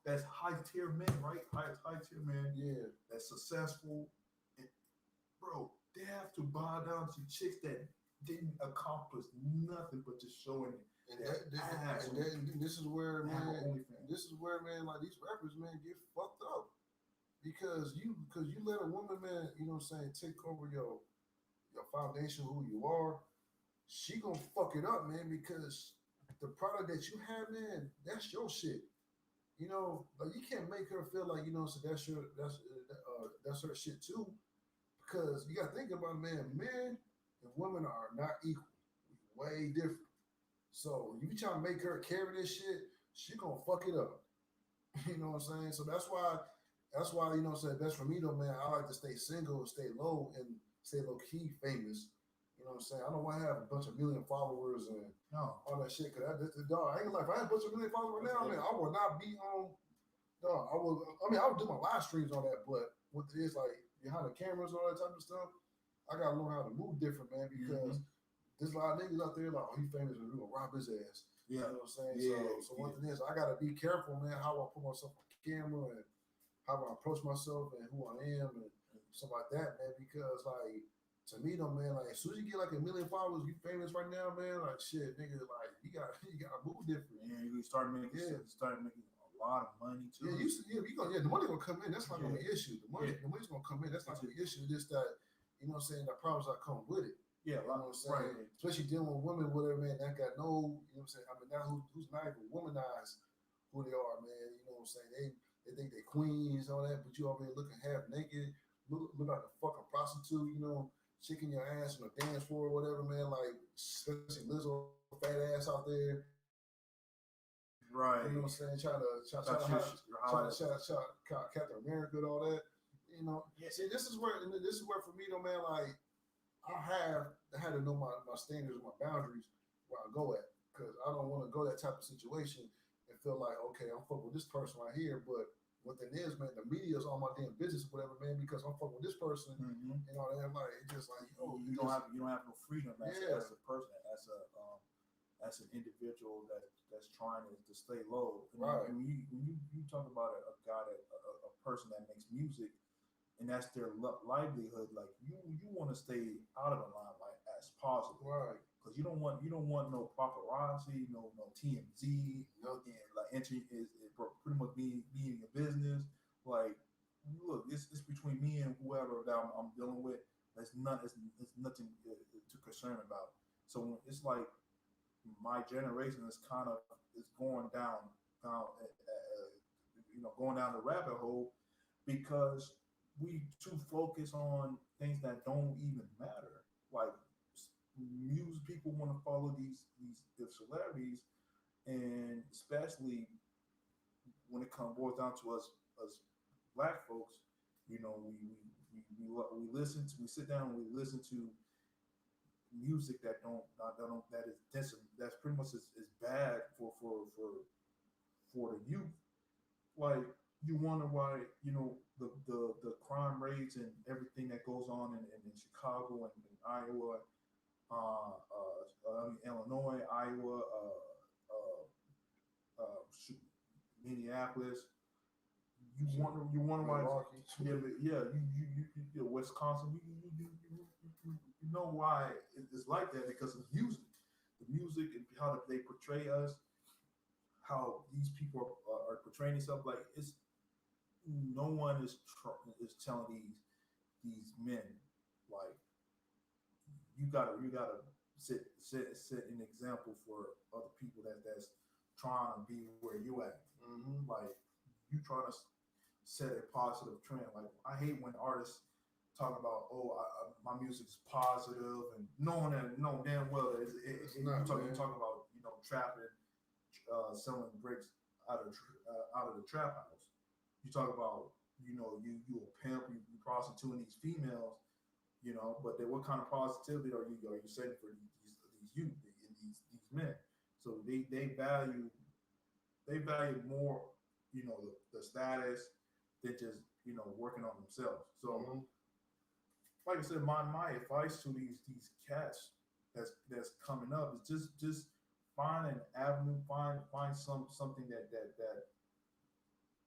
that's high tier men, right? High tier men, that's successful. And, bro, they have to bow down to chicks that didn't accomplish nothing but just showing it. And this is where, man, like these rappers, man, get fucked up. Because you let a woman, man, you know what I'm saying, take over your foundation, who you are, she gonna fuck it up, man, because the product that you have, man, that's your shit. You know, like you can't make her feel like, you know, so that's her shit too. Because you gotta think about, man and women are not equal. Way different. So you trying to make her carry this shit, she gonna fuck it up. You know what I'm saying? So that's why, you know what I'm saying, that's for me though, man. I like to stay single and stay low and stay low key famous. You know what I'm saying? I don't want to have a bunch of million followers and all that shit. Cause dog, I ain't gonna lie. If I had a bunch of million followers right now, man, I would not be on. Dog, I would do my live streams on that, but what it is, like behind the cameras and all that type of stuff, I gotta learn how to move different, man. Because there's a lot of niggas out there like, oh, he famous and we're gonna rob his ass. Yeah. You know what I'm saying? So one thing is, I gotta be careful, man, how I put myself on camera and how I approach myself and who I am and stuff like that, man. Because like to me though, man, like as soon as you get like 1 million followers, you famous right now, man. Like shit, nigga, like you gotta move different. Yeah, you start making a lot of money too. The money gonna come in. That's not gonna be an issue. The money's gonna come in. That's not gonna be an issue. Just that, you know what I'm saying, the problems that come with it. Yeah, you know what I'm saying? Right. Especially dealing with women, whatever, man, that got no, you know what I'm saying? I mean, now who's not even womanize who they are, man. You know what I'm saying? They think they queens, all that, but you over here looking half naked, look like a fucking prostitute, you know, shaking your ass on a dance floor or whatever, man. Like, especially Lizzo, fat ass out there. Right. You know what I'm saying? Trying to Captain America and all that. You know, see, this is where for me though, man, like I had to know my standards and my boundaries where I go at because I don't want to go that type of situation and feel like okay I'm fucking with this person right here, but what it is, man, the media is all my damn business, or whatever, man, because I'm fucking with this person and all that. Like it's just like yo, you don't have no freedom as a person, as an individual that's trying to stay low. And right. When you talk about a guy a person that makes music and that's their livelihood, like you want to stay out of the limelight as possible, right? Because you don't want no paparazzi, no TMZ, No, and like entering is pretty much being in your business. Like, look, it's between me and whoever that I'm dealing with. It's nothing to concern about. So it's like my generation is kind of is going down going down the rabbit hole because we too focus on things that don't even matter. Like music, people want to follow these celebrities, and especially when it comes boils down to us black folks, we listen to we sit down and we listen to music that is that's pretty much is bad for the youth. Like you wonder why the crime rates and everything that goes on in Chicago and Iowa, Illinois, Iowa, shoot, Minneapolis. You wonder why. Yeah, Wisconsin. You know why it's like that because of the music and how they portray us, how these people are portraying themselves. Like it's no one is telling these men like you gotta set an example for other people that's trying to be where you at. Like you trying to set a positive trend. Like I hate when artists talk about my music is positive and knowing damn well that you talk about trapping, selling bricks out of the trap house. You talk about you a pimp, you prostituting these females, but then what kind of positivity are you setting for these youth and these men? So they value more the status than just working on themselves. So like I said, my advice to these cats that's coming up is just find an avenue, find something that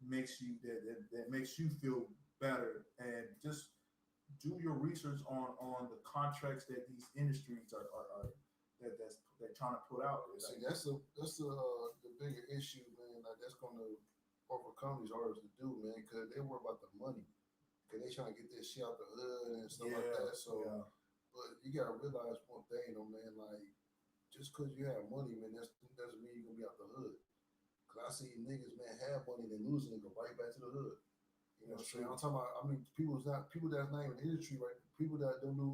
makes you that makes you feel better, and just do your research on the contracts that these industries are that's they're trying to put out there. See, that's the bigger issue, man. Like that's going to overcome these artists to do, man, because they worry about the money, because they trying to get this shit out the hood and stuff like that. So, but you gotta realize one thing, though, man. Like just because you have money, man, that doesn't mean you're gonna be out the hood. Cause I see niggas, man, have money, then lose it and go right back to the hood. You know what I'm saying? I'm talking about. I mean, people that's not even in the industry, right? People that don't do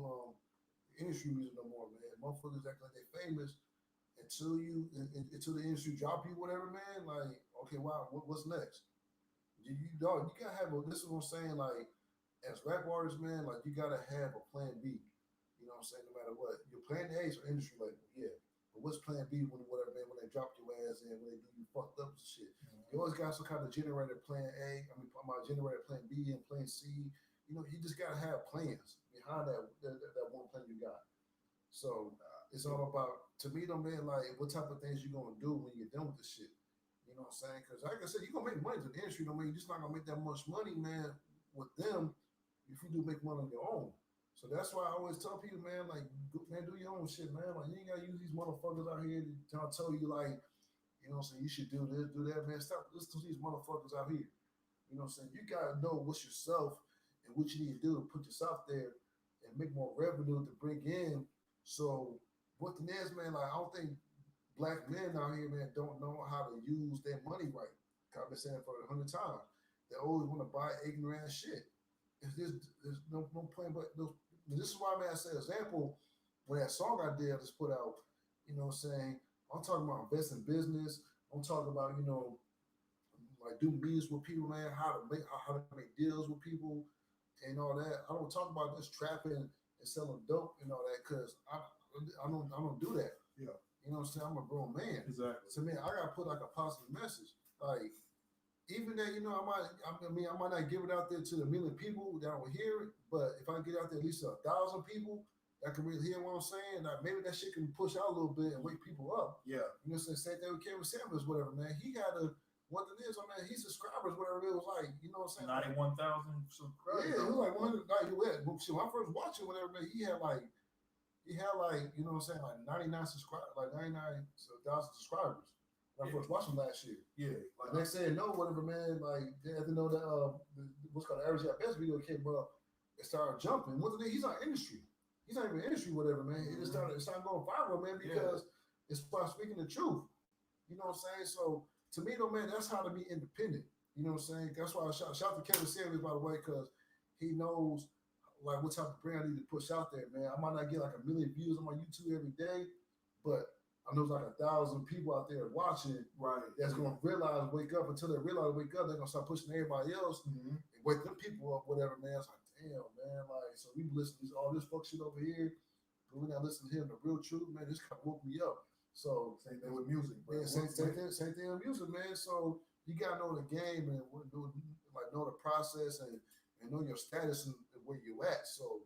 industry music no more, man. Motherfuckers act like they're famous until the industry drop you, whatever, man. Like, okay, wow, what's next? You gotta have a. This is what I'm saying. Like, as rap artists, man, like you gotta have a plan B. You know what I'm saying? No matter what, your plan A is for industry label, yeah. But what's plan B when whatever, man? When they drop your ass in, when they do you fucked up and shit. You always got some kind of generator plan A. I mean, my generator plan B and plan C. You just gotta have plans behind that one plan you got. So it's all about, to me, though, man, like what type of things you gonna do when you're done with this shit. You know what I'm saying? Because like I said, you're gonna make money to the industry. Don't mean you're just not gonna make that much money, man, with them if you do make money on your own. So that's why I always tell people, man, like, man, do your own shit, man. Like, you ain't gotta use these motherfuckers out here to tell you, like, you know what I'm saying, you should do this, do that, man. Stop listening to these motherfuckers out here. You know what I'm saying? You gotta know what's yourself and what you need to do to put yourself there and make more revenue to bring in. So what the is, man, like I don't think black men out here, man, don't know how to use their money right. I've been saying for 100 times. They always want to buy ignorant shit. There's no point, but this is why, man, I say example, when that song I did, I just put out, you know what I'm saying? I'm talking about invest in business. I'm talking about, like do meetings with people, man, how to make deals with people and all that. I don't talk about just trapping and selling dope and all that because I don't do that. Yeah. You know what I'm saying? I'm a grown man. Exactly. So man, I gotta put like a positive message. Like even that, I might not give it out there to the million people that will hear it, but if I get out there at least 1,000 people that can really hear what I'm saying, like maybe that shit can push out a little bit and wake people up. Yeah. You know what I'm saying? Same thing with Kevin Samuels, whatever, man. He got what it is, his subscribers, whatever it was like, you know what I'm saying? 91,000 subscribers. Yeah, it was like when I first watched it, whatever, man, he had like, you know what I'm saying, like 99,000 subscribers. When I first watched him last year. Yeah. Like they said no, whatever, man. Like they had to know that what's called the average at best video came up. It started jumping. What the he's not industry. He's not even industry, whatever, man. It started going viral, man, because it's about speaking the truth. You know what I'm saying? So to me, though, man, that's how to be independent. You know what I'm saying? That's why I shout to Kevin Samuels, by the way, because he knows like what type of brand I need to push out there, man. I might not get like 1 million views on my YouTube every day, but I know there's like 1,000 people out there watching, right? That's gonna realize, wake up. Until they realize, wake up, they're gonna start pushing everybody else and wake them people up, whatever, man. It's like, damn, man, like, so we listen to all this fuck shit over here, but we're not listening to him the real truth, man. This kind of woke me up. So same thing with music, bro. Yeah, same thing with music, man. So you gotta know the game and know the process and know your status and where you at. So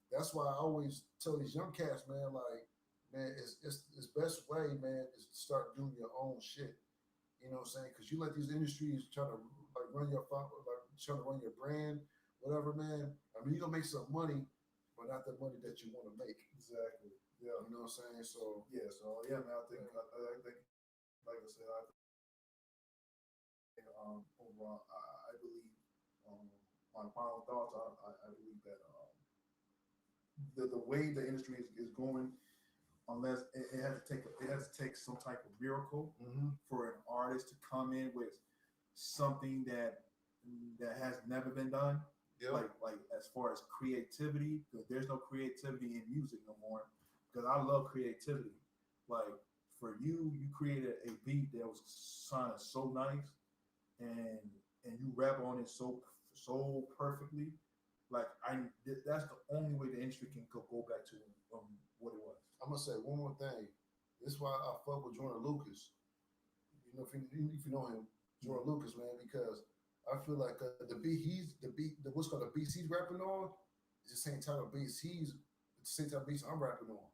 that's why I always tell these young cats, man, like, man, it's best way, man, is to start doing your own shit. You know what I'm saying? Because you let these industries try to like run your trying to run your brand, whatever, man. I mean, you gonna make some money, but not the money that you want to make. Exactly. Yeah. You know what I'm saying? So yeah. So yeah, man. I think like I said, overall, I believe my final thoughts. I believe that the way the industry is going, unless it has to take some type of miracle for an artist to come in with something that has never been done. Yeah. Like as far as creativity, because there's no creativity in music no more. Because I love creativity. Like for you created a beat that was sounded so nice, and you rap on it so perfectly. Like that's the only way the industry can go back to what it was. I'm gonna say one more thing. This is why I fuck with Jordan Lucas. You know, if you know him, Jordan Lucas, man, because I feel like the what's called the beats he's rapping on is the same type of beats I'm rapping on.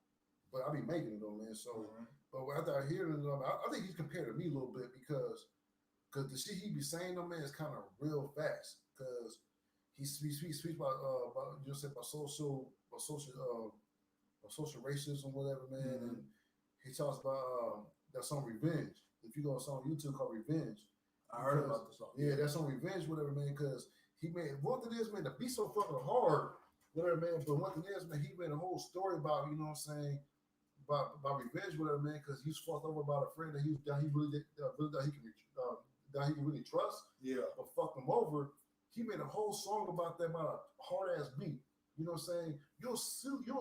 But I be making it though, man. So, but after I hear it, I think he's compared to me a little bit because the shit he be saying though, man, is kind of real fast. Because he speaks about you know, say about social racism, whatever, man. And he talks about that song Revenge. If you go on a song on YouTube called Revenge. I heard about the song. Yeah, that song Revenge, whatever, man, because he made one thing is, man, the beat's so fucking hard, whatever, man. But one thing is, man, he made a whole story about, you know what I'm saying, about revenge, whatever, man, because he was fucked over about a friend that he really that he can really trust. Yeah. But fucked him over. He made a whole song about that, about a hard ass beat. You know what I'm saying? You'll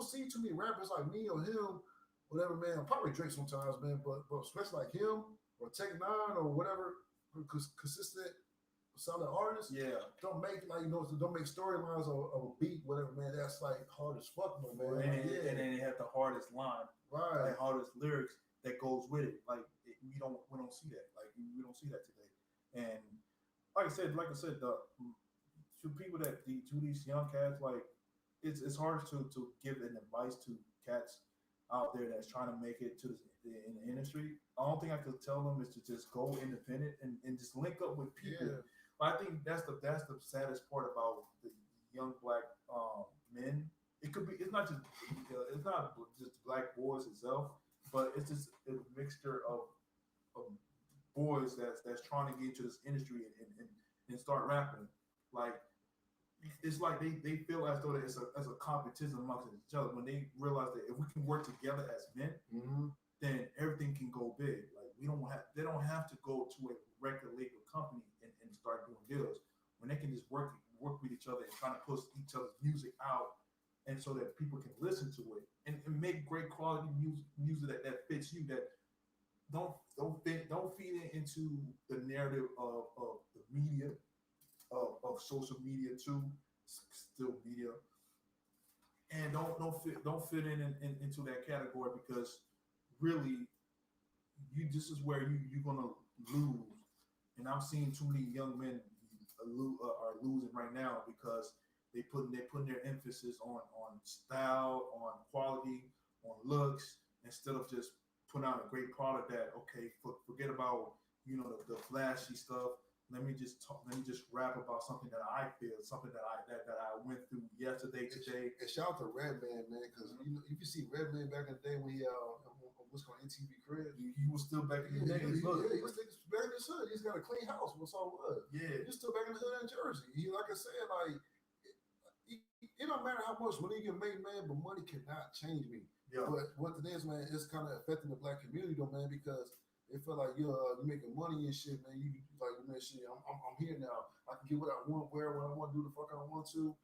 see too many rappers like me or him, whatever, man. Probably Drake sometimes, man, but especially like him or Tech Nine or whatever, consistent solid artists. Yeah. Don't make don't make storylines of a beat, whatever, man. That's like hard as fuck, man. And then they have the hardest line, right? Like hardest lyrics that goes with it. Like we don't see that. Like we don't see that today. And like I said, to people to these young cats, like it's hard to give an advice to cats out there that's trying to make it to in the industry. The only thing I could tell them is to just go independent and just link up with people. Yeah. But I think that's the saddest part about the young black men. It's not just black boys itself, but it's just a mixture of boys that's trying to get into this industry and start rapping. Like it's like they feel as though it's a competition amongst each other when they realize that if we can work together as men, then everything can go big. Like they don't have to go to a record label company and start doing deals when they can just work with each other and trying to push each other's music out, and so that people can listen to it and make great quality music that fits you, that don't feed it into the narrative of the media, of social media too, still media, and don't fit into that category, because really this is where you're gonna lose. And I'm seeing too many young men are losing right now, because they're putting their emphasis on style, on quality, on looks, instead of just putting out a great product that, okay, forget about the flashy stuff. Let me just rap about something that I feel, something that I went through yesterday, today. And shout out to Redman, man, because if you see Redman back in the day when he what's called NTV Crib, he was still back in the day. He was back in the hood. He's got a clean house. What's all was? Yeah, he's still back in the hood in Jersey. He, like I said, like it don't matter how much money you can make, man, but money cannot change me. Yeah. But what it is, man, it's kind of affecting the black community, though, man, because they feel like you're making money and shit, man. You like, man, shit. I'm here now. I can get what I want, wear what I want, do the fuck I want to,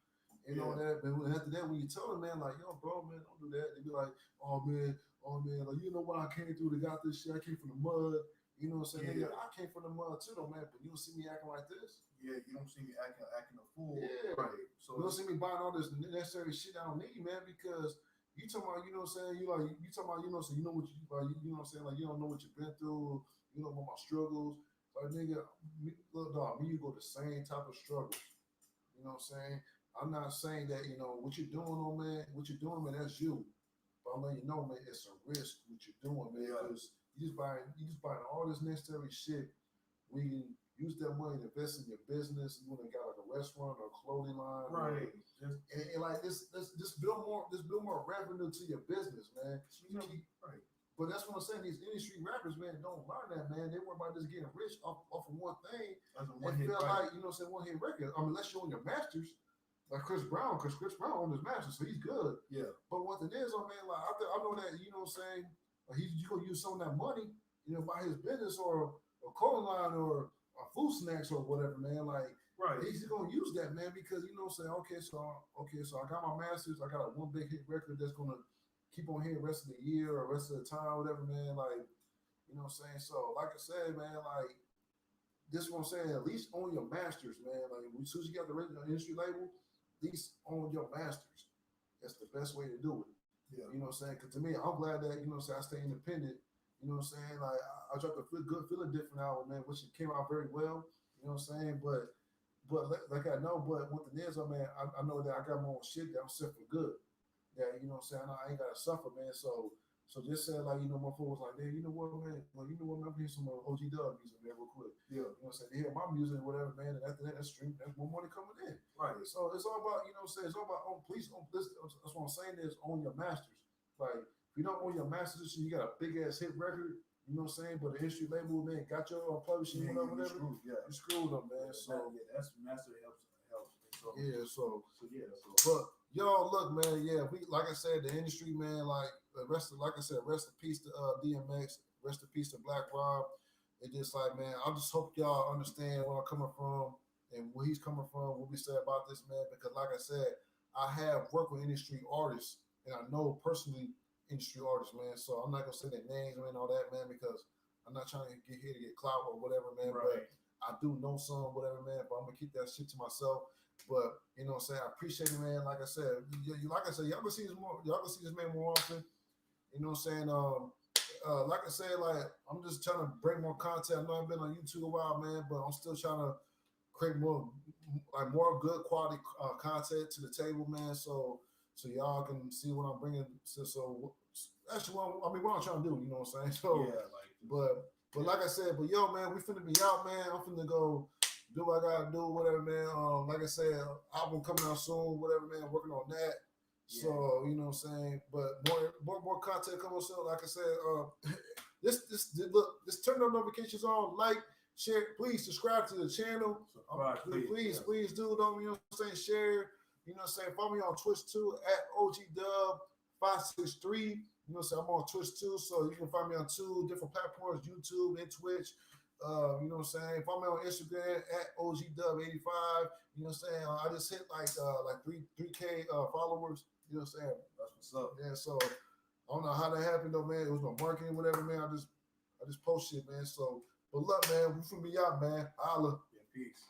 and all that. But after that, when you tell them, man, like, yo, bro, man, don't do that. They be like, oh man, like, you know what I came through? They got this shit. I came from the mud. You know what I'm saying? Yeah. I came from the mud too, though, man. But you don't see me acting like this. Yeah, you don't see me acting a fool. Yeah. Right. So you don't see me buying all this necessary shit I don't need, man, because you talking about, you know what I'm saying? You talking about, so you know what you like, you know what I'm saying? Like, you don't know what you've been through, you know about my struggles. Like, nigga, look, dog, me, you go the same type of struggles. You know what I'm saying? I'm not saying that, what you're doing, man, that's you. But I'm letting you know, man, it's a risk what you're doing, man, because you just buying all this necessary shit. We use that money to invest in your business. You want to got like a restaurant or a clothing line, right? And like this build more revenue to your business, man. Right. But that's what I'm saying. These industry rappers, man, don't learn that, man. They worry about just getting rich off of one thing. They feel like, one hit record. I mean, unless you're on your masters, like Chris Brown, because Chris Brown on his masters, so he's good. Yeah. But what it is, man, like I know that, you know what I'm saying, you gonna use some of that money, buy his business or a clothing line or food snacks or whatever, man. Like, right. He's gonna use that, man, because saying, okay, so I got my masters, I got one big hit record that's gonna keep on here the rest of the year or rest of the time, whatever, man. Like, you know what I'm saying? So, like I said, man, like, this is what I'm saying, at least own your masters, man. Like, as soon as you got the industry label, at least own your masters. That's the best way to do it. Yeah. You know what I'm saying? Because to me, I'm glad that, I stay independent. You know what I'm saying? Like, I dropped a Feeling Different album, man, which came out very well. You know what I'm saying? But like I know, but what the is, man, I know that I got my own shit that I'm set for good. That, you know what I'm saying? I ain't got to suffer, man. So just say, like, my phone was like, hey, you know what, man? Well, you know what, man? I'm hearing some OG Dubb music, man, real quick. Yeah. You know what I'm saying? They hear my music, whatever, man. And after that, that's more money coming in. Right. So it's all about, you know what I'm saying? It's all about, that's what I'm saying is own your masters. Like, if you don't own your masters, you got a big ass hit record, you know what I'm saying? But the industry label, man, got your publishing, whatever. You screwed them, man. So that's master helps. So, But y'all, look, man. Yeah, like I said, the industry, man. Like rest in peace to DMX. Rest in peace to Black Rob. It just like, man, I just hope y'all understand where I'm coming from and where he's coming from. What we said about this, man. Because like I said, I have worked with industry artists, and I know personally industry artists, man. So I'm not gonna say their names, man, all that, man, because I'm not trying to get here to get clout or whatever, man. Right. But I do know some, whatever, man. But I'm gonna keep that shit to myself. But you know what I'm saying? I appreciate it, man. Like I said, y'all gonna see this more. Y'all gonna see this man more often. You know what I'm saying? Like I said, like I'm just trying to bring more content. I know I've been on YouTube a while, man, but I'm still trying to create more good quality content to the table, man. So y'all can see what I'm bringing. So actually, what I'm trying to do. You know what I'm saying? So yeah, but like I said, but yo, man, we finna be out, man. I'm finna go do what I gotta do, whatever, man. Like I said, album coming out soon, whatever, man. Working on that. Yeah. So you know what I'm saying. But more content coming soon. Like I said, this turn on notifications on, like, share, please subscribe to the channel. Please do. Don't, you know what I'm saying? Share. You know what I'm saying? Follow me on Twitch too at OGDub563. You know what I'm saying? I'm on Twitch too, so you can find me on 2 different platforms, YouTube and Twitch. You know what I'm saying? Follow me on Instagram at OGDub85. You know what I'm saying? I just hit like 3K followers. You know what I'm saying? That's what's up. Yeah, so I don't know how that happened though, man. It was my marketing, whatever, man. I just post shit, man. So, but look, man, we finna be out, man. Holla. Yeah, peace.